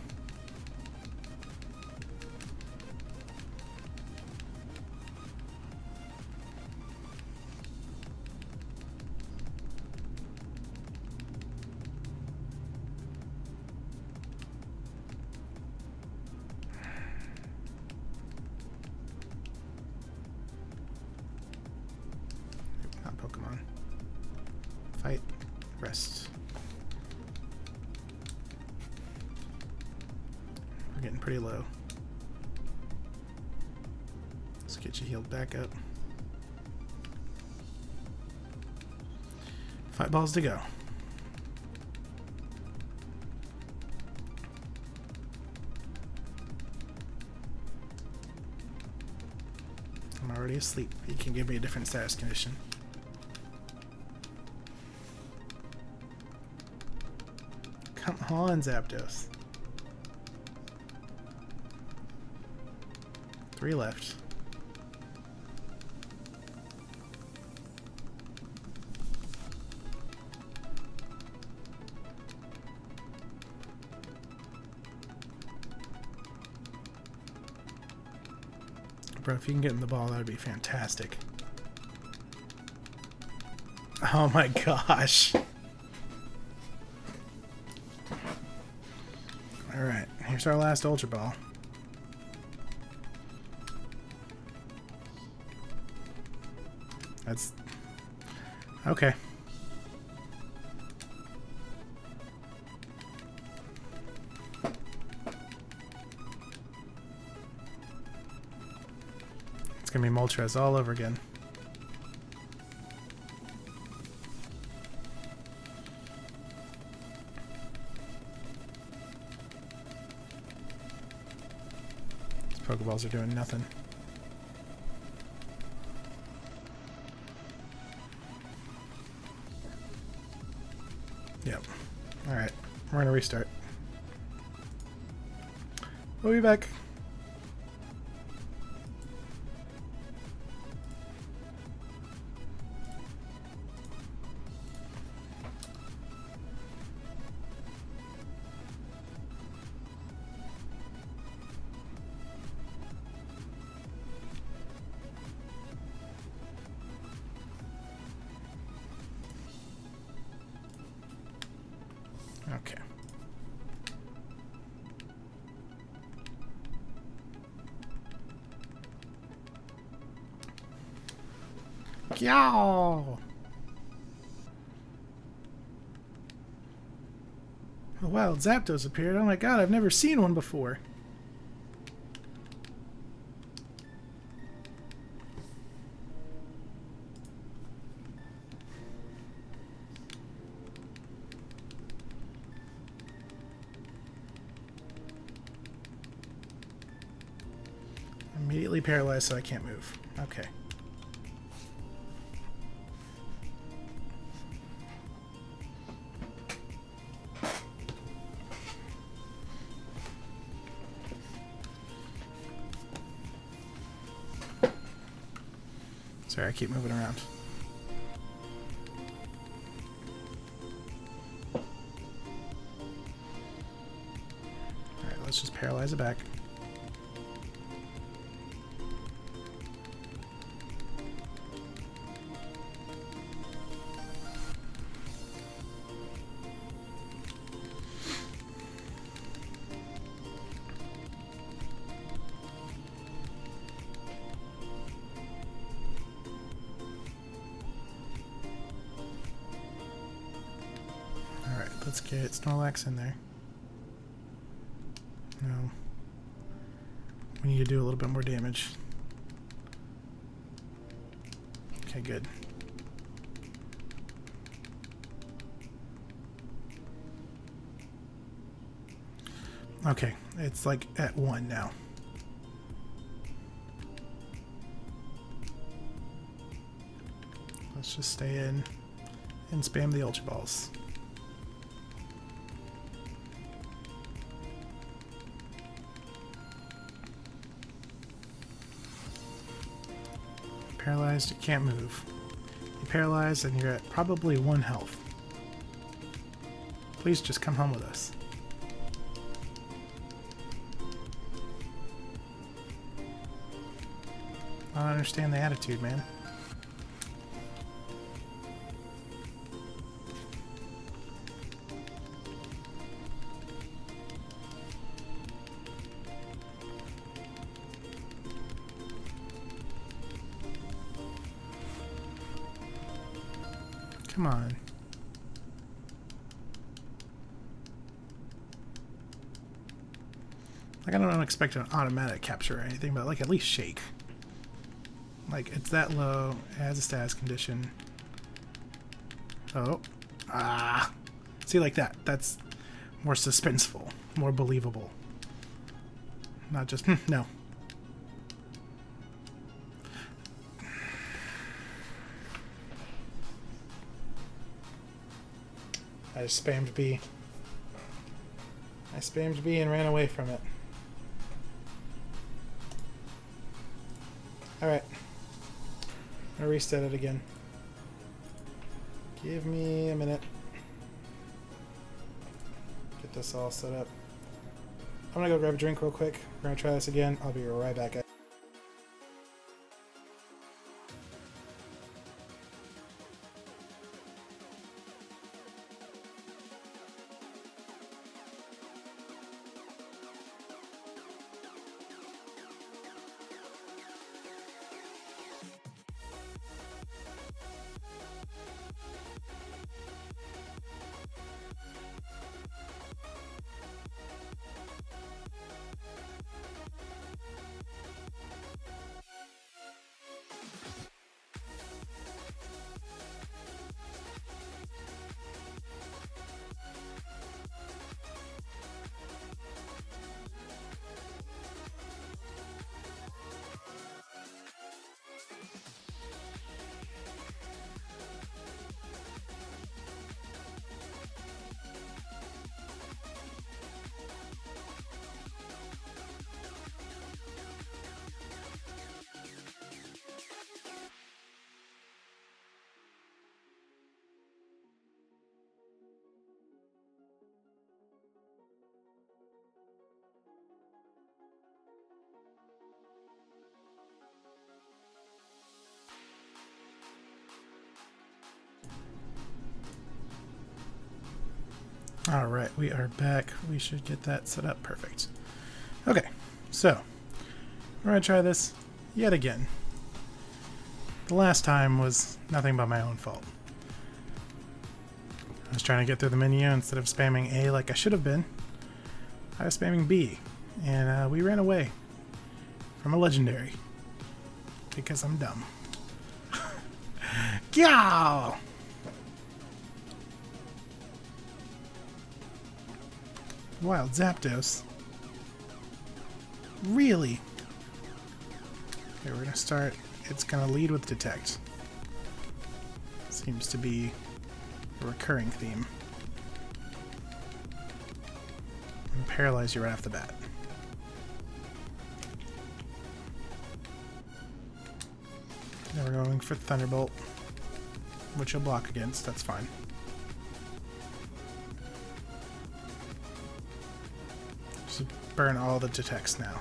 Not Pokemon. Fight. Rest. We're getting pretty low. Let's get you healed back up. 5 balls to go. I'm already asleep. You can give me a different status condition. Come on, Zapdos. 3 left. Bro, if you can get in the ball, that would be fantastic. Oh my gosh. Alright, here's our last Ultra Ball. That's... okay. It's gonna be Moltres all over again. Pokeballs are doing nothing. Yep. Alright. We're gonna restart. We'll be back. Okay. Yow! A wild Zapdos appeared. Oh my god, I've never seen one before. completely paralyzed so I can't move. Okay. Sorry, I keep moving around. Alright, let's just paralyze it back. Let's get Snorlax in there. No. We need to do a little bit more damage. Okay, good. Okay, it's like at 1 now. Let's just stay in and spam the Ultra Balls. Paralyzed, you can't move. You're paralyzed and you're at probably 1 health. Please just come home with us. I don't understand the attitude, man. Come on. Like, I don't expect an automatic capture or anything, but like at least shake. Like, it's that low, it has a status condition. Oh. Ah. See, like that. That's more suspenseful, more believable. Not just, no. I just spammed B. I spammed B and ran away from it. Alright. I'm gonna reset it again. Give me a minute. Get this all set up. I'm gonna go grab a drink real quick. We're gonna try this again. I'll be right back. Alright, we are back. We should get that set up perfect. Okay, so we're going to try this yet again. The last time was nothing but my own fault. I was trying to get through the menu instead of spamming A like I should have been. I was spamming B, and we ran away from a legendary because I'm dumb. Yow! Wild Zapdos. Really? Okay, we're gonna start. It's gonna lead with detect. Seems to be a recurring theme. And paralyze you right off the bat. Now we're going for Thunderbolt, which you'll block against, that's fine. Just burn all the detects now.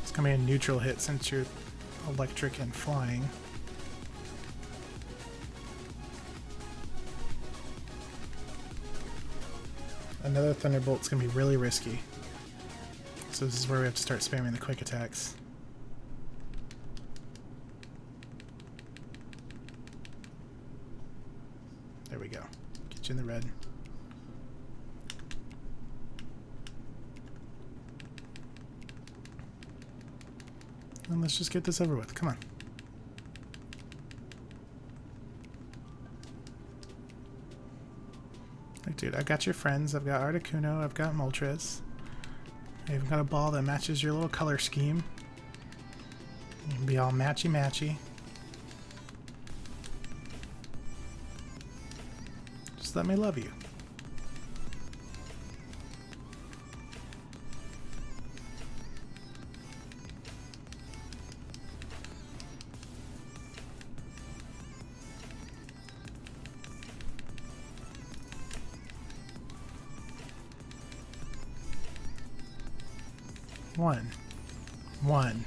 It's gonna be a neutral hit since you're electric and flying. Another Thunderbolt's gonna be really risky. So this is where we have to start spamming the quick attacks. There we go. Get you in the red. And let's just get this over with. Come on. Like, dude, I've got your friends. I've got Articuno. I've got Moltres. I've even got a ball that matches your little color scheme. You can be all matchy-matchy. Just let me love you. One.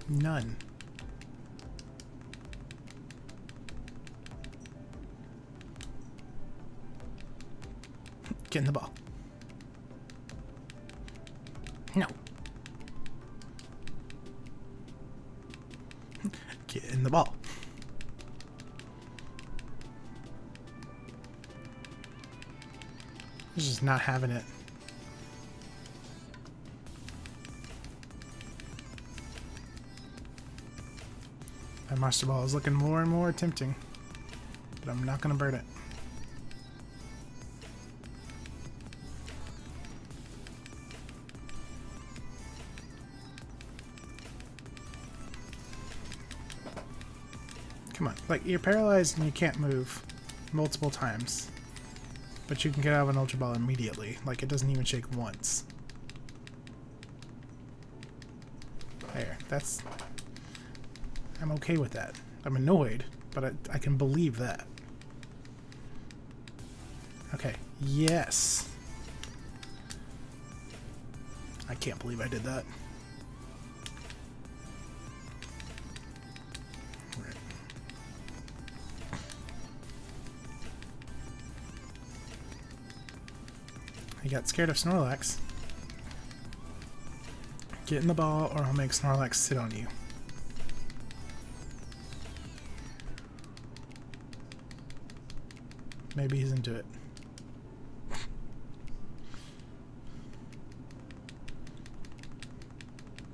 None. Get in the ball. No. Get in the ball. He's just not having it. My Master Ball is looking more and more tempting, but I'm not going to burn it. Come on, like, you're paralyzed and you can't move multiple times, but you can get out of an Ultra Ball immediately. Like, it doesn't even shake once. There, that's... I'm okay with that. I'm annoyed, but I can believe that. Okay, yes. I can't believe I did that. Right. I got scared of Snorlax. Get in the ball, or I'll make Snorlax sit on you. Maybe he's into it.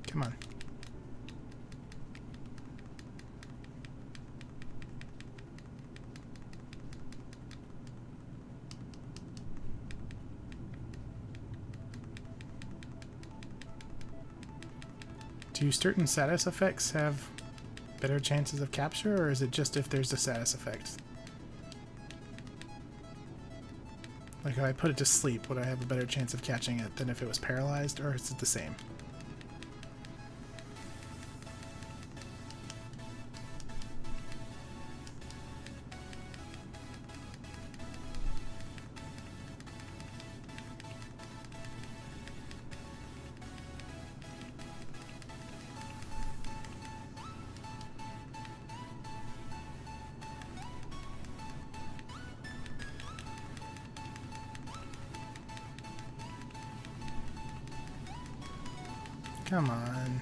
Come on. Do certain status effects have better chances of capture, or is it just if there's a status effect? Like, if I put it to sleep, would I have a better chance of catching it than if it was paralyzed, or is it the same? Come on.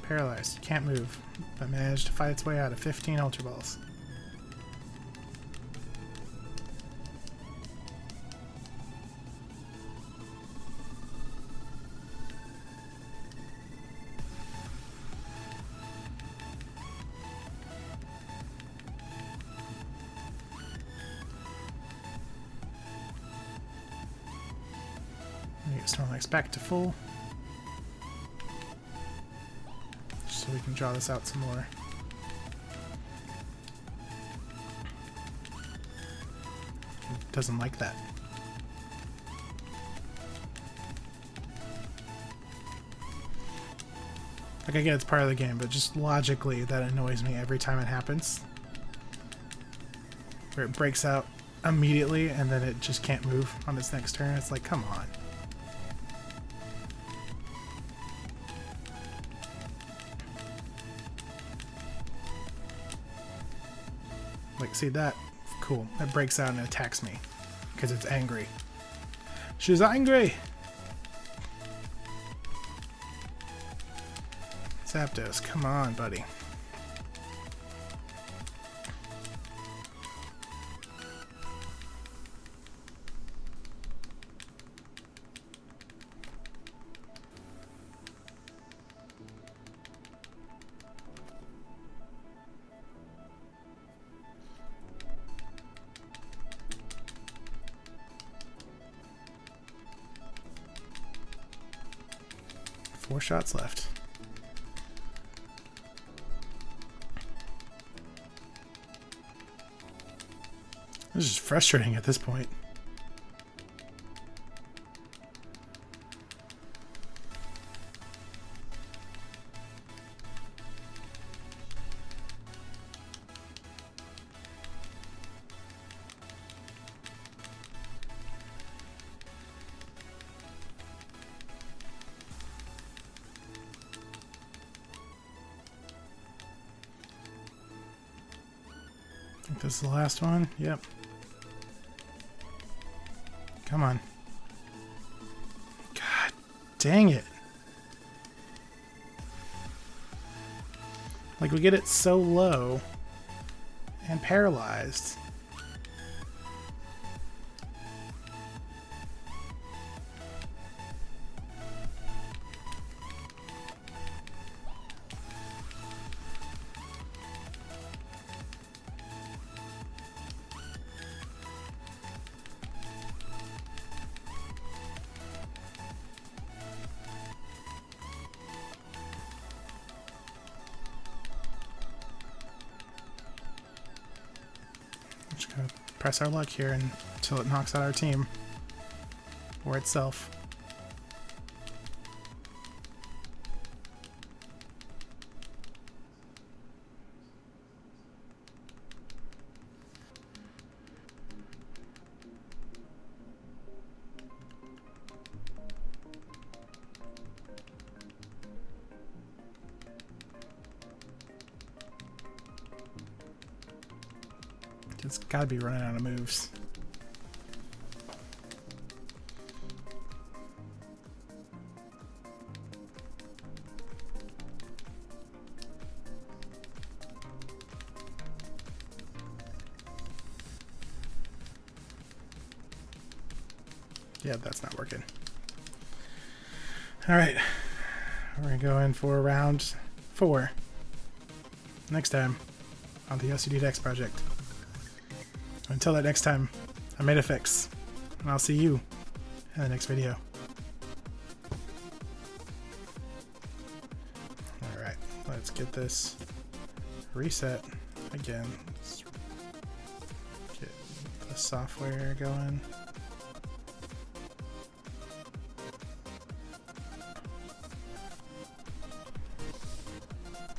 Paralyzed. Can't move. But managed to fight its way out of 15 Ultra Balls. Snorlax back to full. So we can draw this out some more. It doesn't like that. Like, I get it's part of the game, but just logically that annoys me every time it happens. Where it breaks out immediately and then it just can't move on its next turn. It's like, come on. Like, see that? Cool. It breaks out and attacks me because it's angry. She's angry! Zapdos, come on, buddy. Four shots left. This is just frustrating at this point. I think this is the last one. Yep. Come on. God dang it. Like, we get it so low and paralyzed. Just gonna press our luck here until it knocks out our team or itself. It's gotta be running out of moves. Yeah, that's not working. Alright. We're gonna go in for round 4. Next time on the OCD Dex project. Until that next time, I'm Aedifex, and I'll see you in the next video. Alright, let's get this reset again. Let's get the software going.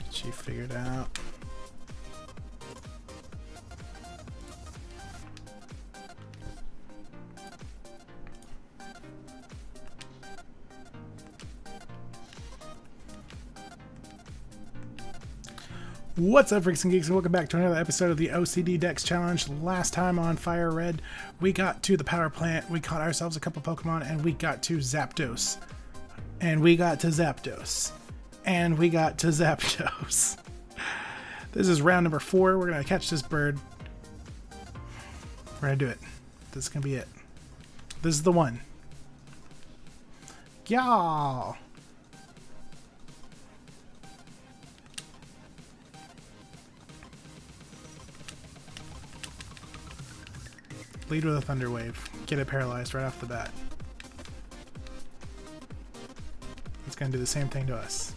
Get you figured out. What's up, freaks and geeks, and welcome back to another episode of the OCD Dex Challenge. Last time on FireRed, we got to the power plant, we caught ourselves a couple Pokemon, and we got to Zapdos. And we got to Zapdos. And we got to Zapdos. This is round number 4. We're going to catch this bird. We're going to do it. This is going to be it. This is the one. Y'all. Lead with a Thunder Wave. Get it paralyzed right off the bat. going to do the same thing to us.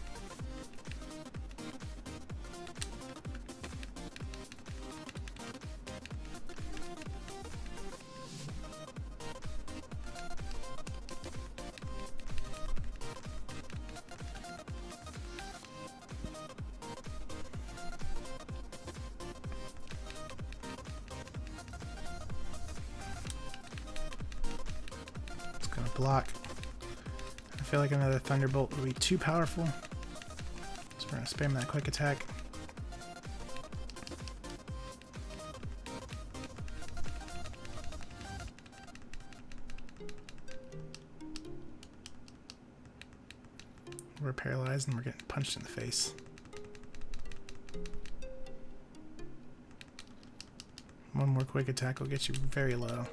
Block. I feel like another Thunderbolt would be too powerful, so we're going to spam that quick attack. We're paralyzed and we're getting punched in the face. One more quick attack will get you very low.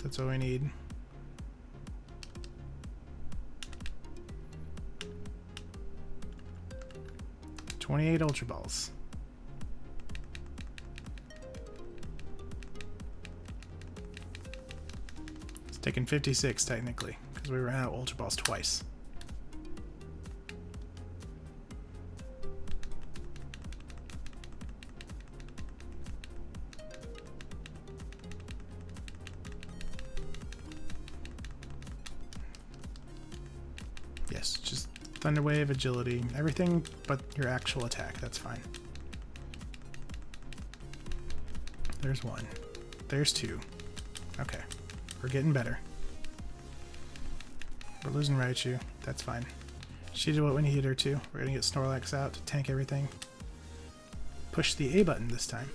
That's what we need. $28 Ultra Balls. It's taken 56 technically, because we ran out of Ultra Balls twice. Yes, just Thunder Wave, agility, everything but your actual attack, that's fine. There's one. There's two. Okay, we're getting better. We're losing Raichu, that's fine. She did what we needed her to. We're gonna get Snorlax out to tank everything. Push the A button this time.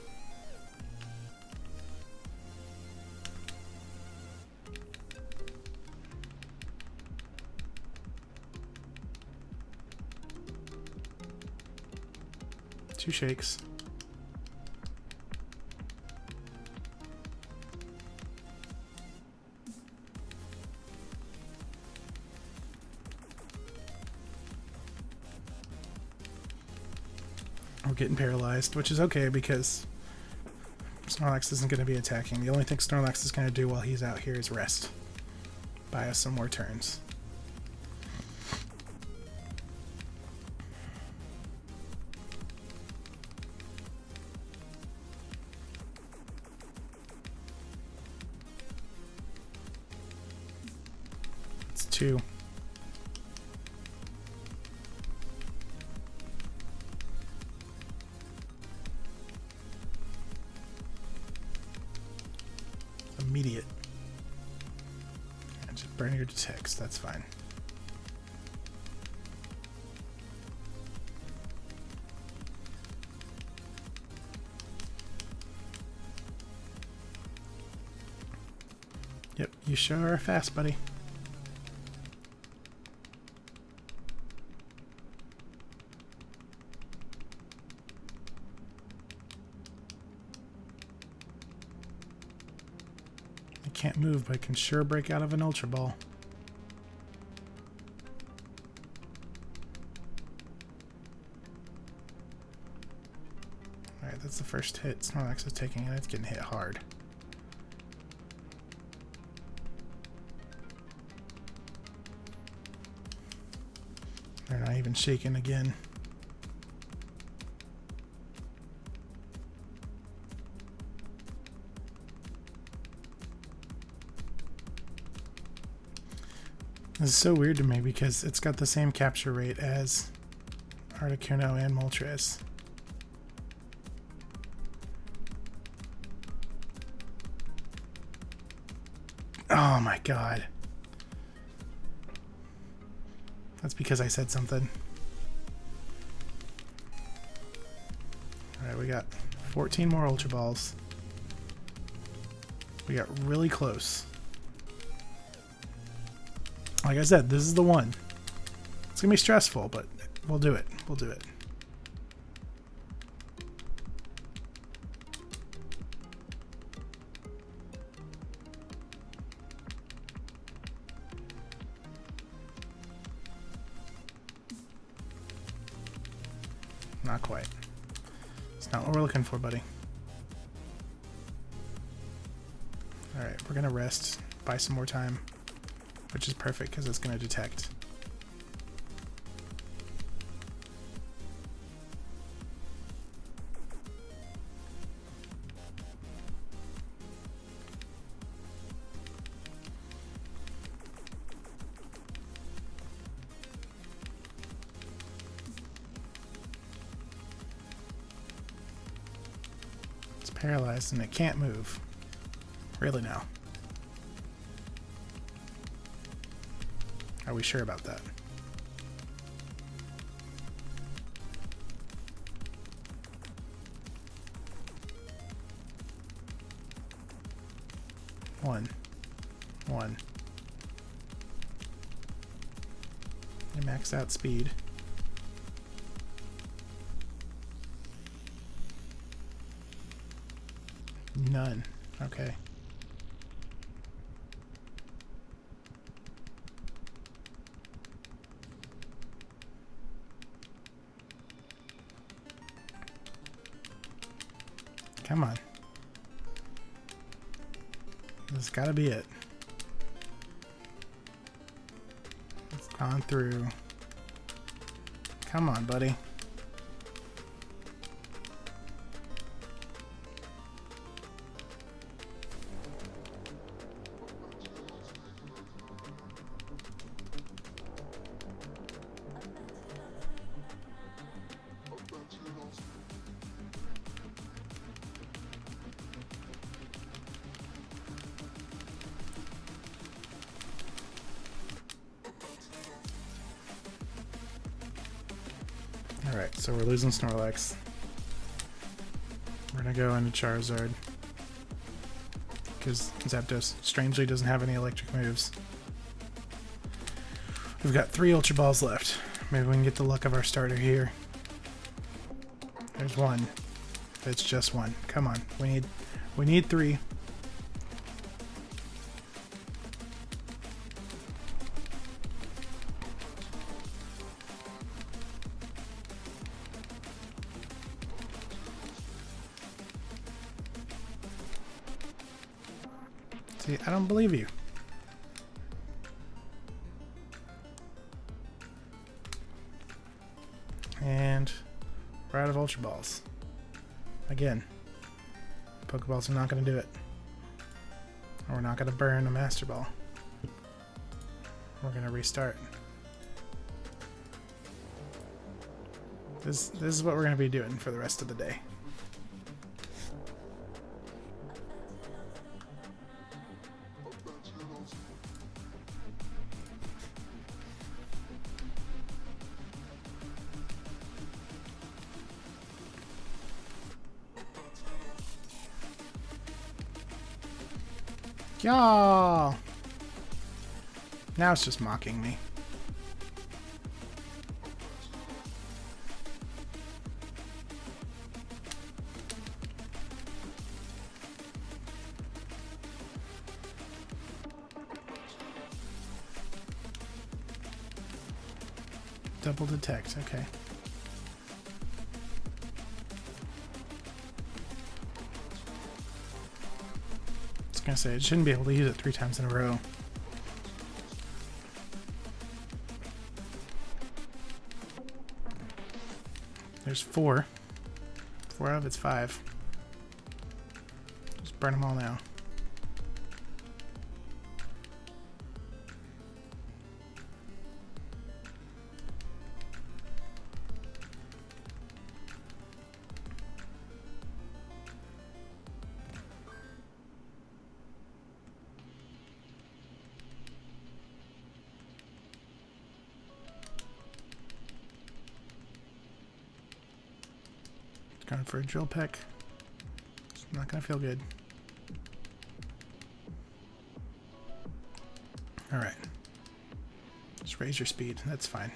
Two shakes. We're getting paralyzed, which is okay because Snorlax isn't going to be attacking. The only thing Snorlax is going to do while he's out here is rest. Buy us some more turns. Two. Immediate. And just burn your detects, that's fine. Yep, you sure are fast, buddy. Can't move, but can sure break out of an Ultra Ball. Alright, that's the first hit Snorlax is taking, and it's getting hit hard. They're not even shaking again. This is so weird to me because it's got the same capture rate as Articuno and Moltres. Oh my god. That's because I said something. Alright, we got 14 more Ultra Balls. We got really close. Like I said, this is the one. It's gonna be stressful, but we'll do it. We'll do it. Not quite. It's not what we're looking for, buddy. Alright, we're gonna rest. Buy some more time. which is perfect because it's going to detect. It's paralyzed and it can't move. Really now? Are we sure about that? One. You max out speed. None. Okay. Come on. This has got to be it. It's gone through. Come on, buddy. Alright, so we're losing Snorlax. We're gonna go into Charizard. Because Zapdos strangely doesn't have any electric moves. We've got 3 Ultra Balls left. Maybe we can get the luck of our starter here. There's one. It's just one. Come on. We need 3. See, I don't believe you. And we're out of Ultra Balls. Again, Pokeballs are not going to do it. Or we're not going to burn a Master Ball. We're going to restart. This is what we're going to be doing for the rest of the day. Yeah. Now it's just mocking me. Double detect, okay. I was gonna say, it shouldn't be able to use it 3 times in a row. There's 4. 4 out of it's 5. Just burn them all now. Going for a drill peck. It's not gonna feel good. Alright. Just raise your speed. That's fine.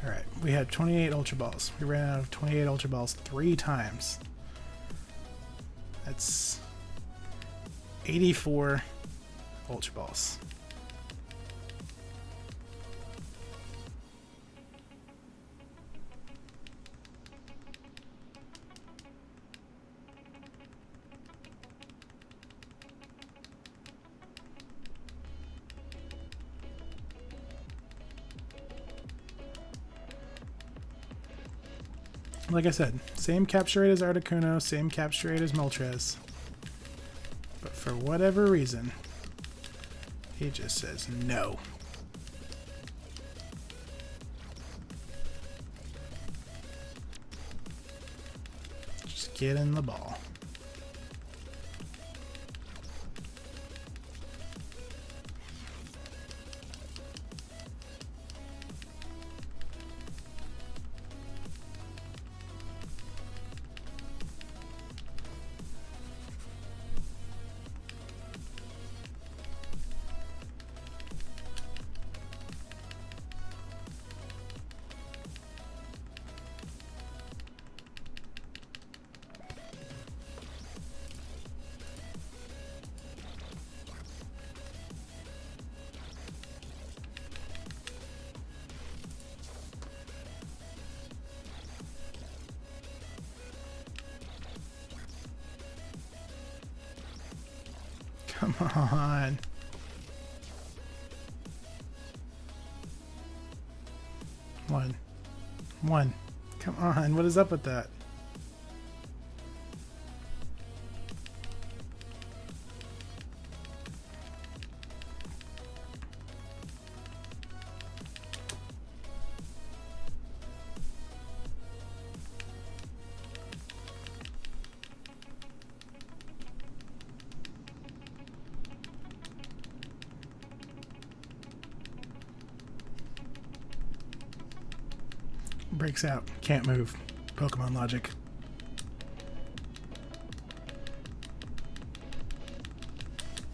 Alright, we had 28 Ultra Balls. We ran out of 28 Ultra Balls 3 times. That's 84 Ultra Balls. Like I said, same capture rate as Articuno, same capture rate as Moltres. But for whatever reason, he just says no. Just get in the ball. Come on. One. Come on, what is up with that? Breaks out. Can't move. Pokemon logic.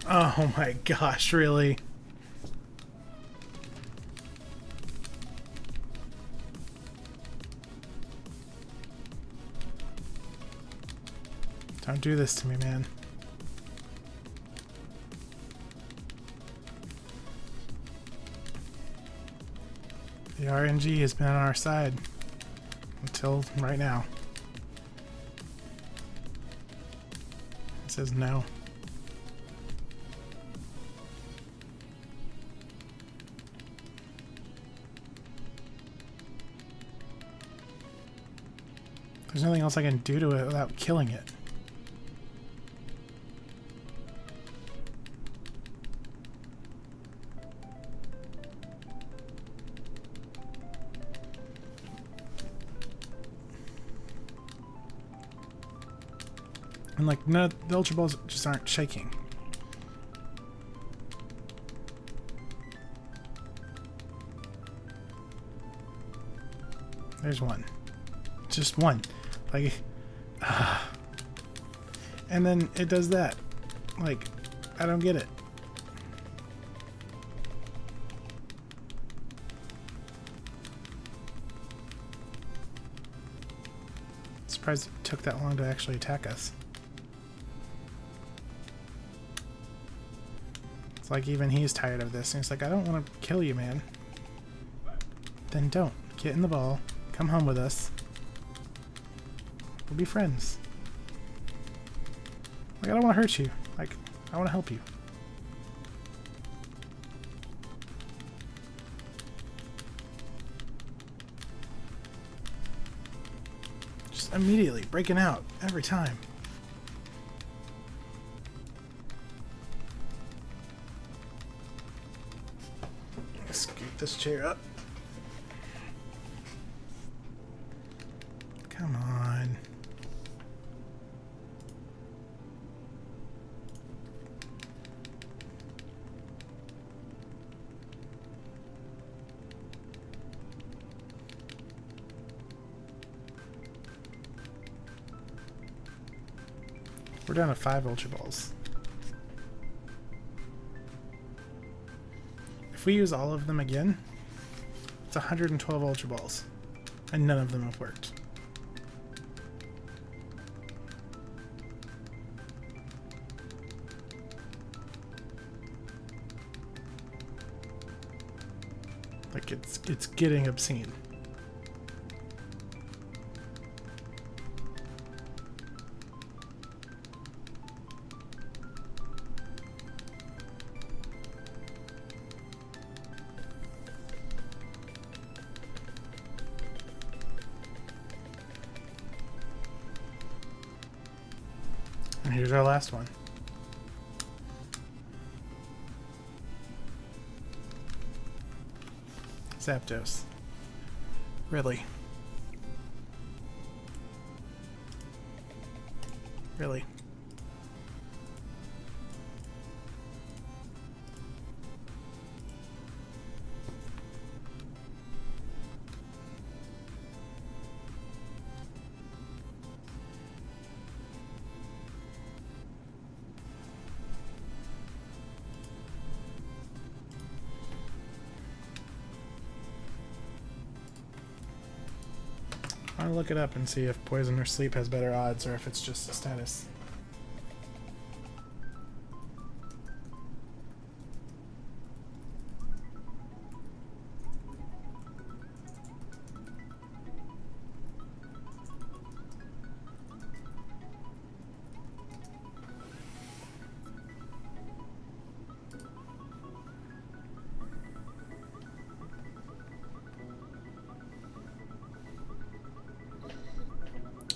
Oh my gosh, really? Don't do this to me, man. The RNG has been on our side until right now. It says no. There's nothing else I can do to it without killing it. And like, no, the Ultra Balls just aren't shaking. There's one. Just one. Like, and then it does that. Like, I don't get it. Surprised it took that long to actually attack us. It's like even he's tired of this, and he's like, I don't want to kill you, man. Then don't. Get in the ball. Come home with us. We'll be friends. Like, I don't want to hurt you. Like, I want to help you. Just immediately breaking out every time. Scoot this chair up. Come on. We're down to 5 Ultra Balls. If we use all of them again, it's 112 Ultra Balls, and none of them have worked. Like, it's getting obscene. here's our last one. Zapdos. Really? Really? I'll look it up and see if poison or sleep has better odds or if it's just a status.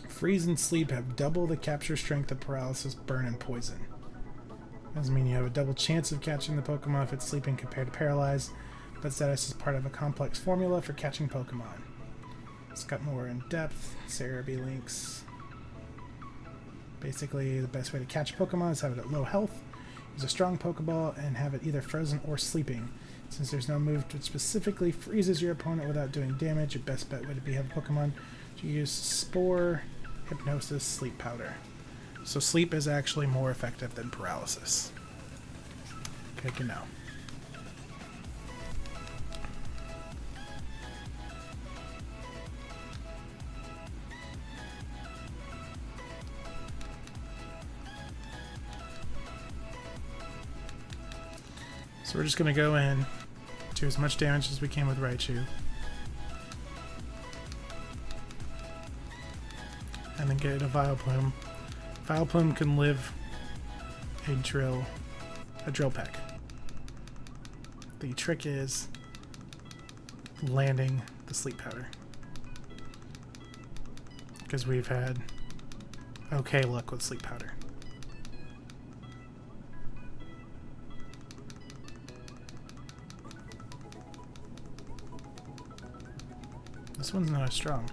Freeze and sleep have double the capture strength of paralysis, burn, and poison. Doesn't mean you have a double chance of catching the Pokemon if it's sleeping compared to paralyzed, but status is part of a complex formula for catching Pokemon. It's got more in depth. Cerebi links. Basically, the best way to catch a Pokemon is have it at low health, use a strong Pokeball, and have it either frozen or sleeping. Since there's no move that specifically freezes your opponent without doing damage, your best bet would be have a Pokemon to use Spore, Hypnosis, Sleep Powder. So sleep is actually more effective than paralysis. Good to know. So we're just going to go in, do as much damage as we can with Raichu. And then get a Vileplume. Vileplume can live a drill peck. The trick is landing the sleep powder. Because we've had okay luck with sleep powder. This one's not as strong.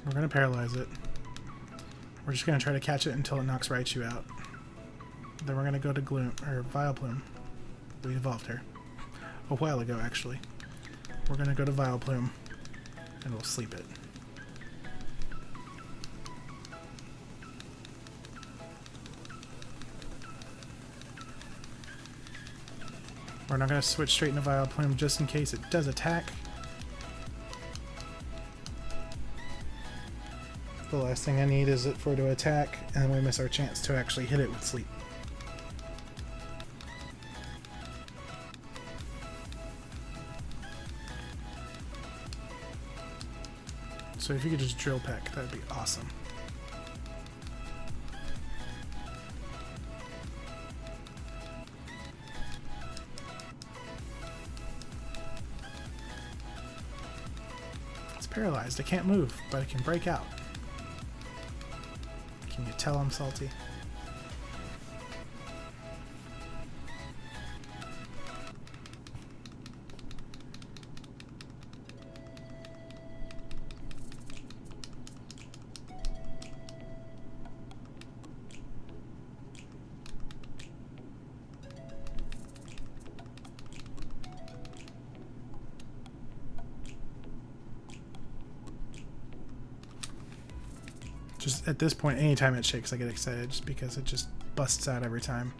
We're going to paralyze it. We're just going to try to catch it until it knocks Raichu out. Then we're going to go to Vileplume. We evolved her. A while ago, actually. We're going to go to Vileplume, and we'll sleep it. We're not going to switch straight into Vileplume just in case it does attack. The last thing I need is it for it to attack, and then we miss our chance to actually hit it with sleep. So if you could just drill peck, that'd be awesome. It's paralyzed. It can't move, but it can break out. Can you tell I'm salty? Just at this point, anytime it shakes, I get excited just because it just busts out every time.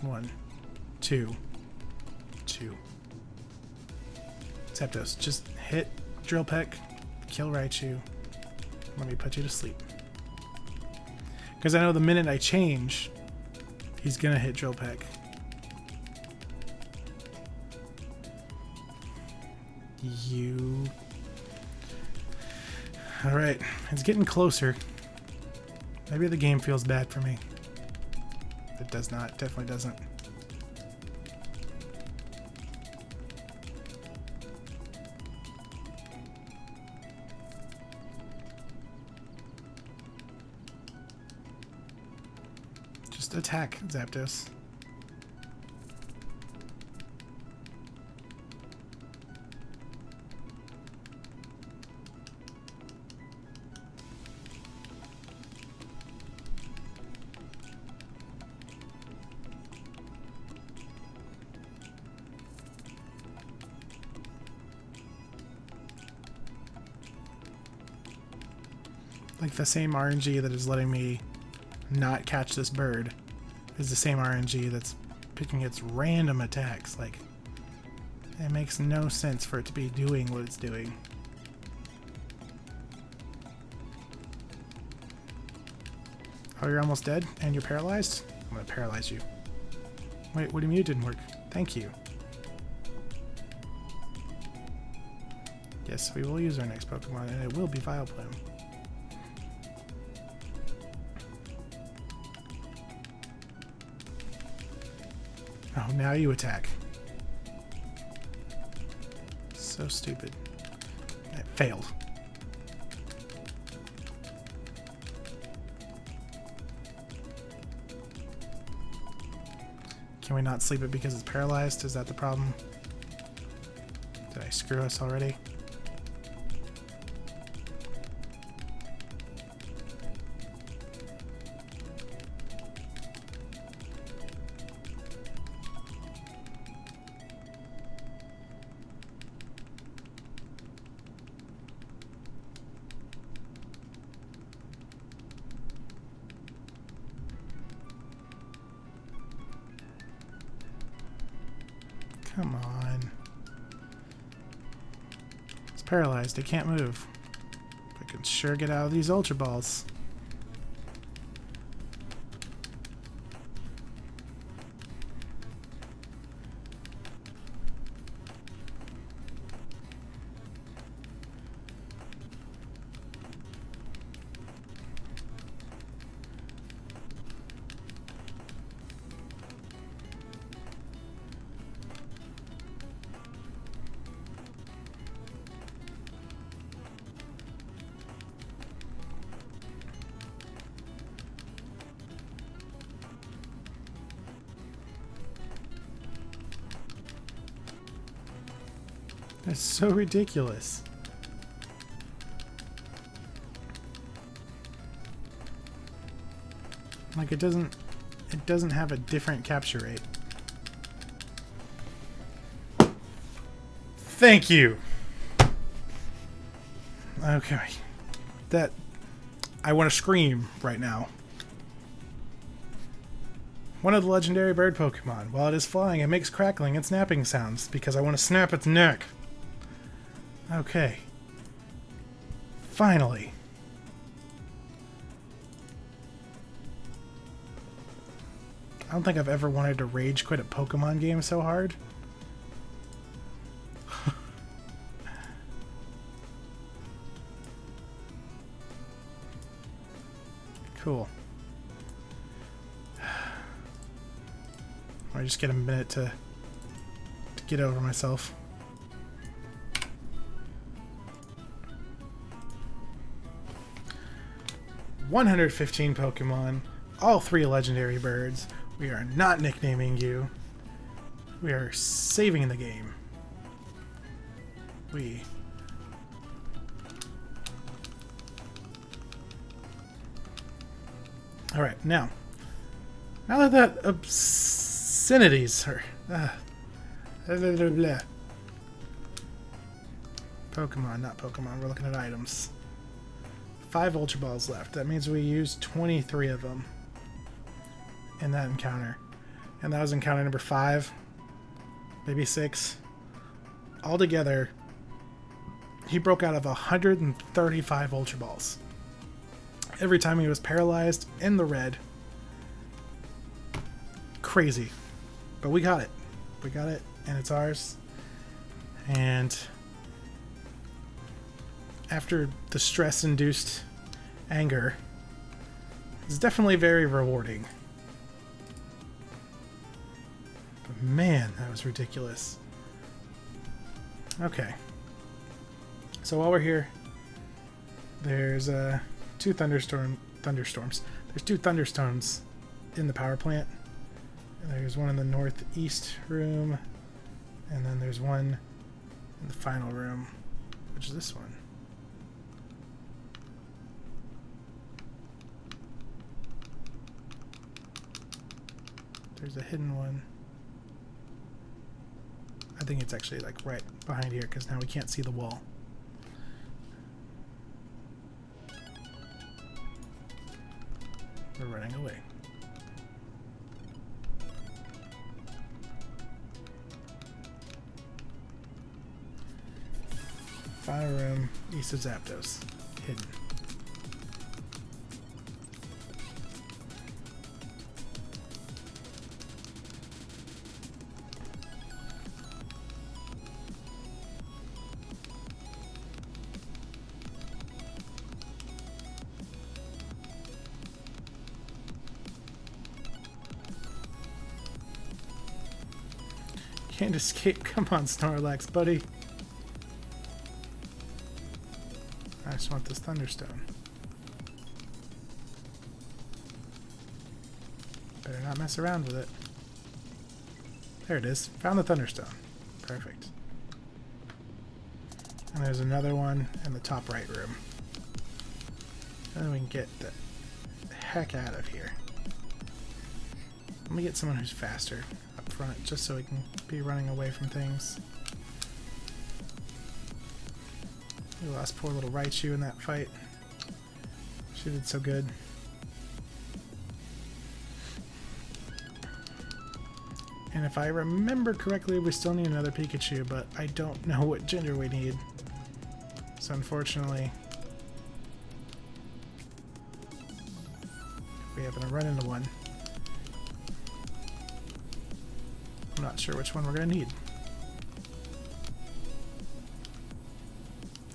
One, two. Zapdos, just hit Drill Peck, kill Raichu. Let me put you to sleep. Because I know the minute I change, he's gonna hit Drill Peck. You. Alright, it's getting closer. Maybe the game feels bad for me. It does not. Definitely doesn't. Just attack, Zapdos. Like the same RNG that is letting me not catch this bird is the same RNG that's picking its random attacks. Like, it makes no sense for it to be doing what it's doing. Oh, you're almost dead and you're paralyzed? I'm gonna paralyze you. Wait, what do you mean it didn't work? Thank you. Yes, we will use our next Pokemon and it will be Vileplume. Oh, now you attack. So stupid. It failed. Can we not sleep it because it's paralyzed? Is that the problem? Did I screw us already? Come on. It's paralyzed. It can't move. I can sure get out of these Ultra Balls. That's so ridiculous. Like it doesn't have a different capture rate. Thank you. Okay. That I want to scream right now. One of the legendary bird Pokemon. While it is flying, it makes crackling and snapping sounds because I want to snap its neck. Okay. Finally. I don't think I've ever wanted to rage quit a Pokemon game so hard. Cool. I just get a minute to get over myself. $115 Pokemon, all 3 legendary birds. We are not nicknaming you. We are saving the game. Alright, now that obscenities are... Pokemon, not Pokemon, we're looking at items. 5 Ultra Balls left. That means we used 23 of them in that encounter. And that was encounter number 5, maybe 6. Altogether, he broke out of 135 Ultra Balls. Every time he was paralyzed in the red. Crazy. But we got it. We got it, and it's ours. And after the stress-induced anger, it's definitely very rewarding. But man, that was ridiculous. Okay. So while we're here, there's two thunderstorms. There's two thunderstorms in the power plant. And there's one in the northeast room, and then there's one in the final room, which is this one. There's a hidden one. I think it's actually like right behind here because now we can't see the wall. We're running away. Final room, east of Zapdos. Hidden. Can't escape. Come on, Snorlax, buddy. I just want this Thunderstone. Better not mess around with it. There it is. Found the Thunderstone. Perfect. And there's another one in the top right room. And then we can get the heck out of here. Let me get someone who's faster up front, just so we can be running away from things. We lost poor little Raichu in that fight. She did so good. And if I remember correctly, we still need another Pikachu, but I don't know what gender we need. So unfortunately, if we happen to run into one, I'm not sure which one we're going to need.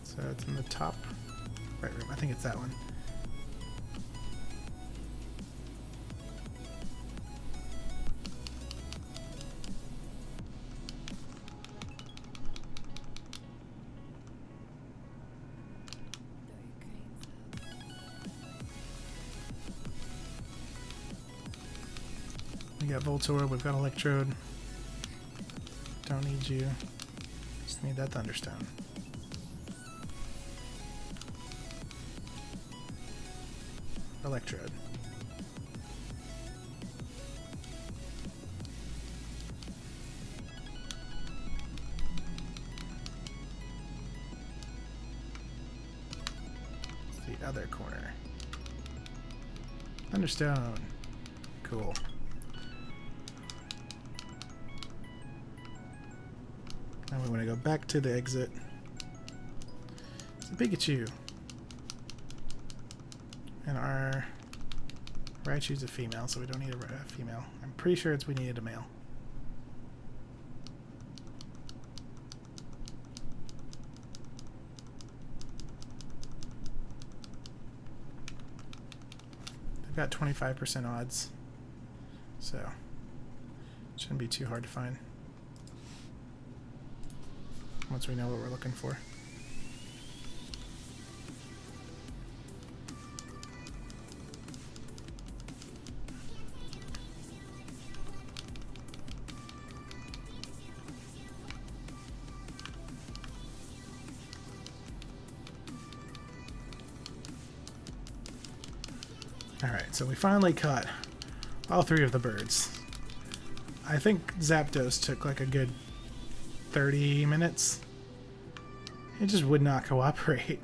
So it's in the top right room. I think it's that one. We got Voltorb, we've got Electrode. Don't need you. Just need that Thunderstone. Electrode. It's the other corner. Thunderstone. Cool. Now we want to go back to the exit. It's a Pikachu. And our Raichu's a female, so we don't need a female. I'm pretty sure we needed a male. They've got 25% odds, so it shouldn't be too hard to find once we know what we're looking for. Alright, so we finally caught all three of the birds. I think Zapdos took like a good 30 minutes. It just would not cooperate.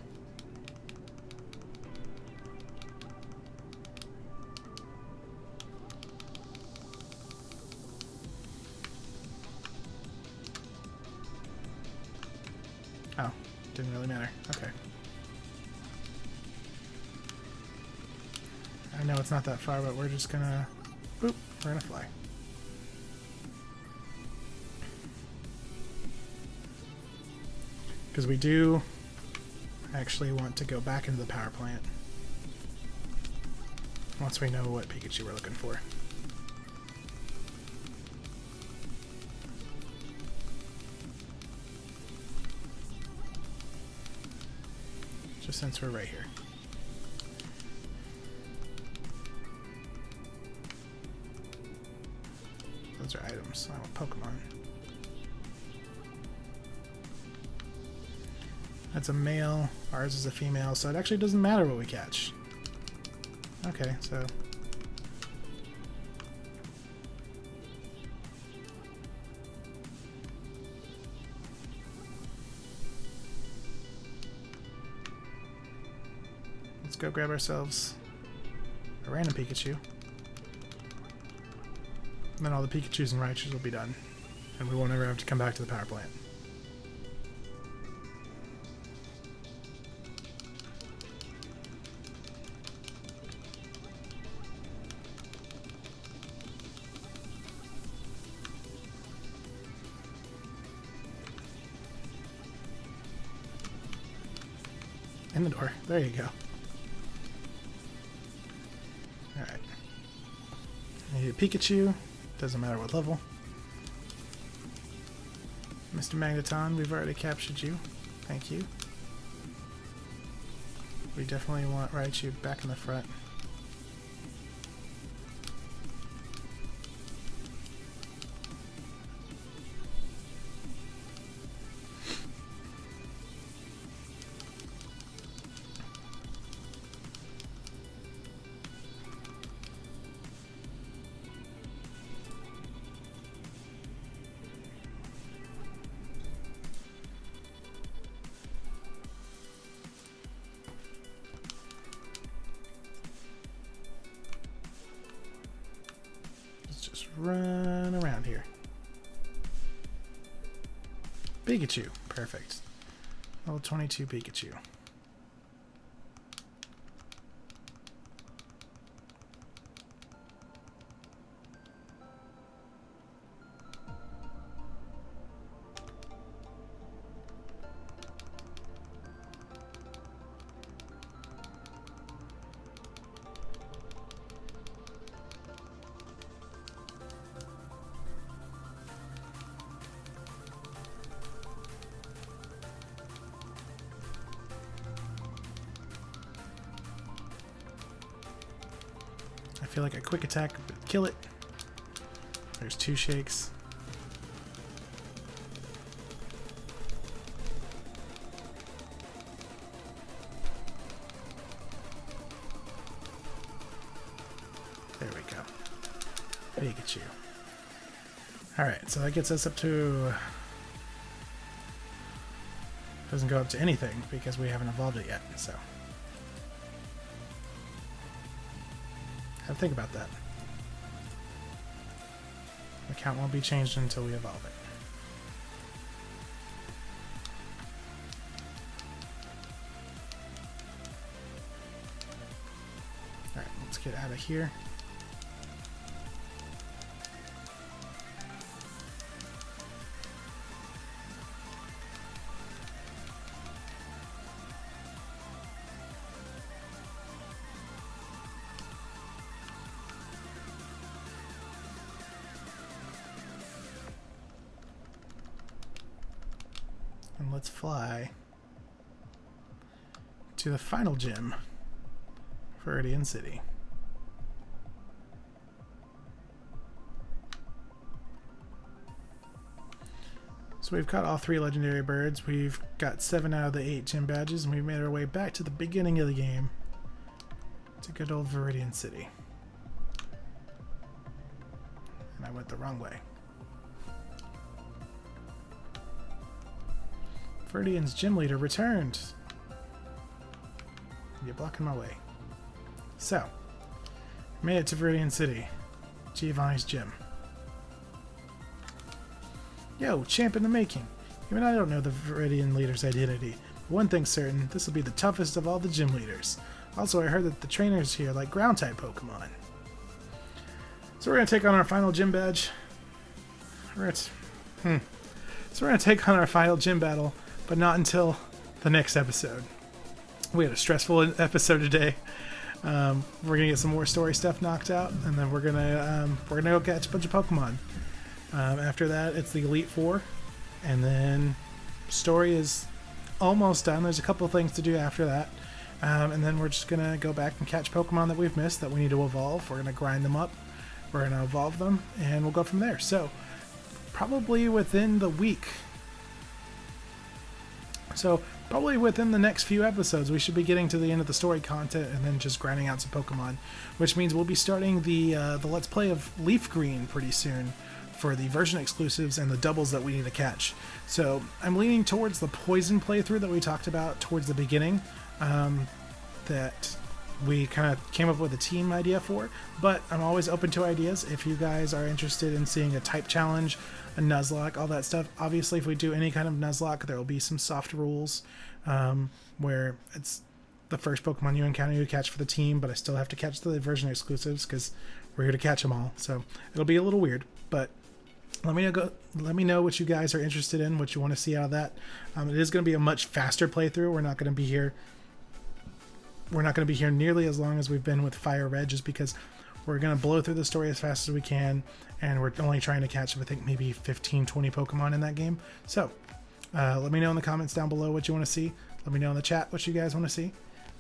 Oh, didn't really matter. Okay. I know it's not that far, but we're just gonna... Boop, we're gonna fly. Because we do I actually want to go back into the power plant once we know what Pikachu we're looking for. Just since we're right here. Those are items. I want Pokemon. That's a male. Ours is a female, so it actually doesn't matter what we catch. Okay, so... let's go grab ourselves a random Pikachu. And then all the Pikachus and Raichus will be done. And we won't ever have to come back to the power plant. In the door. There you go. Alright. I need a Pikachu. Doesn't matter what level. Mr. Magneton, we've already captured you. Thank you. We definitely want Raichu back in the front. Run around here. Pikachu. Perfect. Level 22 Pikachu. I feel like a quick attack would kill it. There's 2 shakes. There we go. Pikachu. Alright, so that gets us up to... doesn't go up to anything because we haven't evolved it yet, so... have to think about that. The count won't be changed until we evolve it. Alright, let's get out of here. And let's fly to the final gym for Viridian City. So we've caught all 3 legendary birds. We've got 7 out of the 8 gym badges, and we've made our way back to the beginning of the game to good old Viridian City. And I went the wrong way. Viridian's gym leader returned. You're blocking my way. So, made it to Viridian City. Giovanni's gym. Yo, champ in the making. Even I don't know the Viridian leader's identity. But one thing's certain, this will be the toughest of all the gym leaders. Also, I heard that the trainers here like ground-type Pokemon. So we're going to take on our final gym badge. So we're going to take on our final gym battle, but not until the next episode. We had a stressful episode today. We're gonna get some more story stuff knocked out, and then we're gonna go catch a bunch of Pokemon. After that, it's the Elite Four, and then story is almost done. There's a couple of things to do after that, and then we're just gonna go back and catch Pokemon that we've missed that we need to evolve. We're gonna grind them up, we're gonna evolve them, and we'll go from there. So probably within the week. So probably within the next few episodes, we should be getting to the end of the story content and then just grinding out some Pokemon, which means we'll be starting the Let's Play of Leaf Green pretty soon for the version exclusives and the doubles that we need to catch. So I'm leaning towards the Poison playthrough that we talked about towards the beginning, that we kind of came up with a team idea for, but I'm always open to ideas. If you guys are interested in seeing a type challenge, a Nuzlocke, all that stuff, obviously if we do any kind of Nuzlocke, there will be some soft rules where it's the first Pokemon you encounter you catch for the team, but I still have to catch the version exclusives because we're here to catch them all. So it'll be a little weird, but let me know what you guys are interested in, what you want to see out of that. It is going to be a much faster playthrough. We're not going to be here nearly as long as we've been with FireRed, just because we're going to blow through the story as fast as we can, and we're only trying to catch, I think, maybe 15-20 Pokemon in that game. So let me know in the comments down below what you want to see. Let me know in the chat what you guys want to see.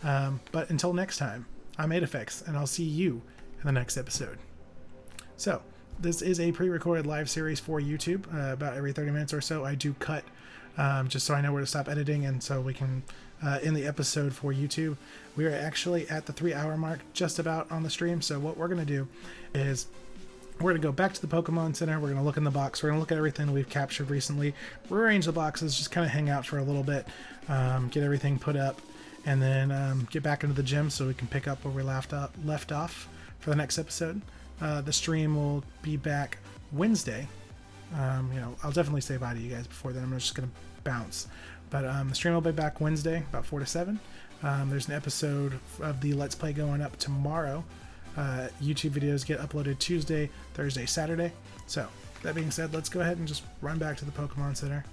But until next time, I'm Aedifex, and I'll see you in the next episode. So this is a pre-recorded live series for YouTube. About every 30 minutes or so I do cut, just so I know where to stop editing, and so we can end the episode for YouTube. We are actually at the 3-hour mark, just about, on the stream. So what we're going to do is we're going to go back to the Pokemon Center. We're going to look in the box. We're going to look at everything we've captured recently, rearrange the boxes, just kind of hang out for a little bit, get everything put up, and then get back into the gym so we can pick up where we left off for the next episode. The stream will be back Wednesday. I'll definitely say bye to you guys before then. I'm just going to bounce. But the stream will be back Wednesday, about 4 to 7. There's an episode of the Let's Play going up tomorrow. YouTube videos get uploaded Tuesday, Thursday, Saturday. So, that being said, let's go ahead and just run back to the Pokemon Center,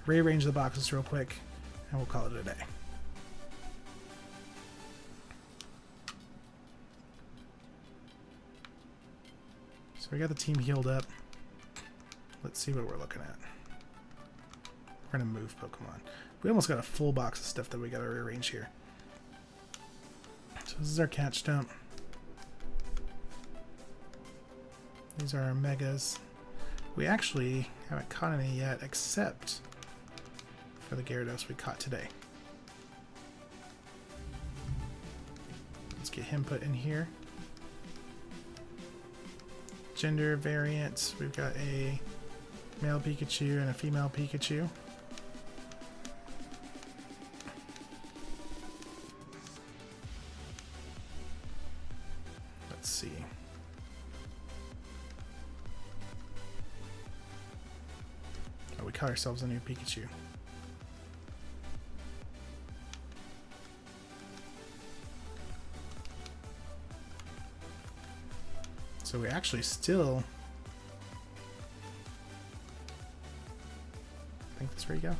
rearrange the boxes real quick, and we'll call it a day. So we got the team healed up. Let's see what we're looking at. We're going to move Pokemon. We almost got a full box of stuff that we got to rearrange here. So this is our catch dump. These are our megas. We actually haven't caught any yet, except for the Gyarados we caught today. Let's get him put in here. Gender variants. We've got a male Pikachu and a female Pikachu. Let's see. Oh, we caught ourselves a new Pikachu. So we actually still... I think that's where you go.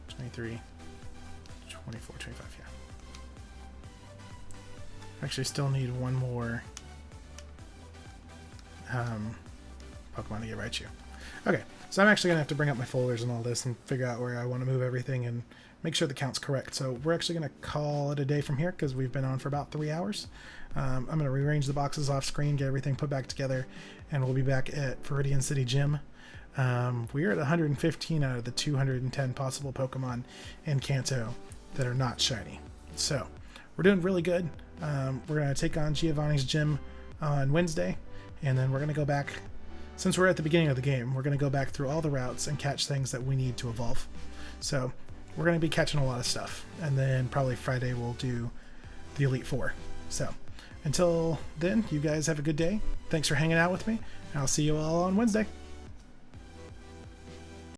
23, 24, 25, yeah. Actually still need one more Pokemon to get Raichu. Okay, so I'm actually going to have to bring up my folders and all this and figure out where I want to move everything and make sure the count's correct. So we're actually going to call it a day from here because we've been on for about 3 hours. I'm going to rearrange the boxes off screen, get everything put back together, and we'll be back at Viridian City Gym. We're at 115 out of the 210 possible Pokemon in Kanto that are not shiny. So we're doing really good. We're going to take on Giovanni's gym on Wednesday, and then we're going to go back. Since we're at the beginning of the game, we're going to go back through all the routes and catch things that we need to evolve. So we're going to be catching a lot of stuff. And then probably Friday we'll do the Elite Four. So until then, you guys have a good day. Thanks for hanging out with me. And I'll see you all on Wednesday.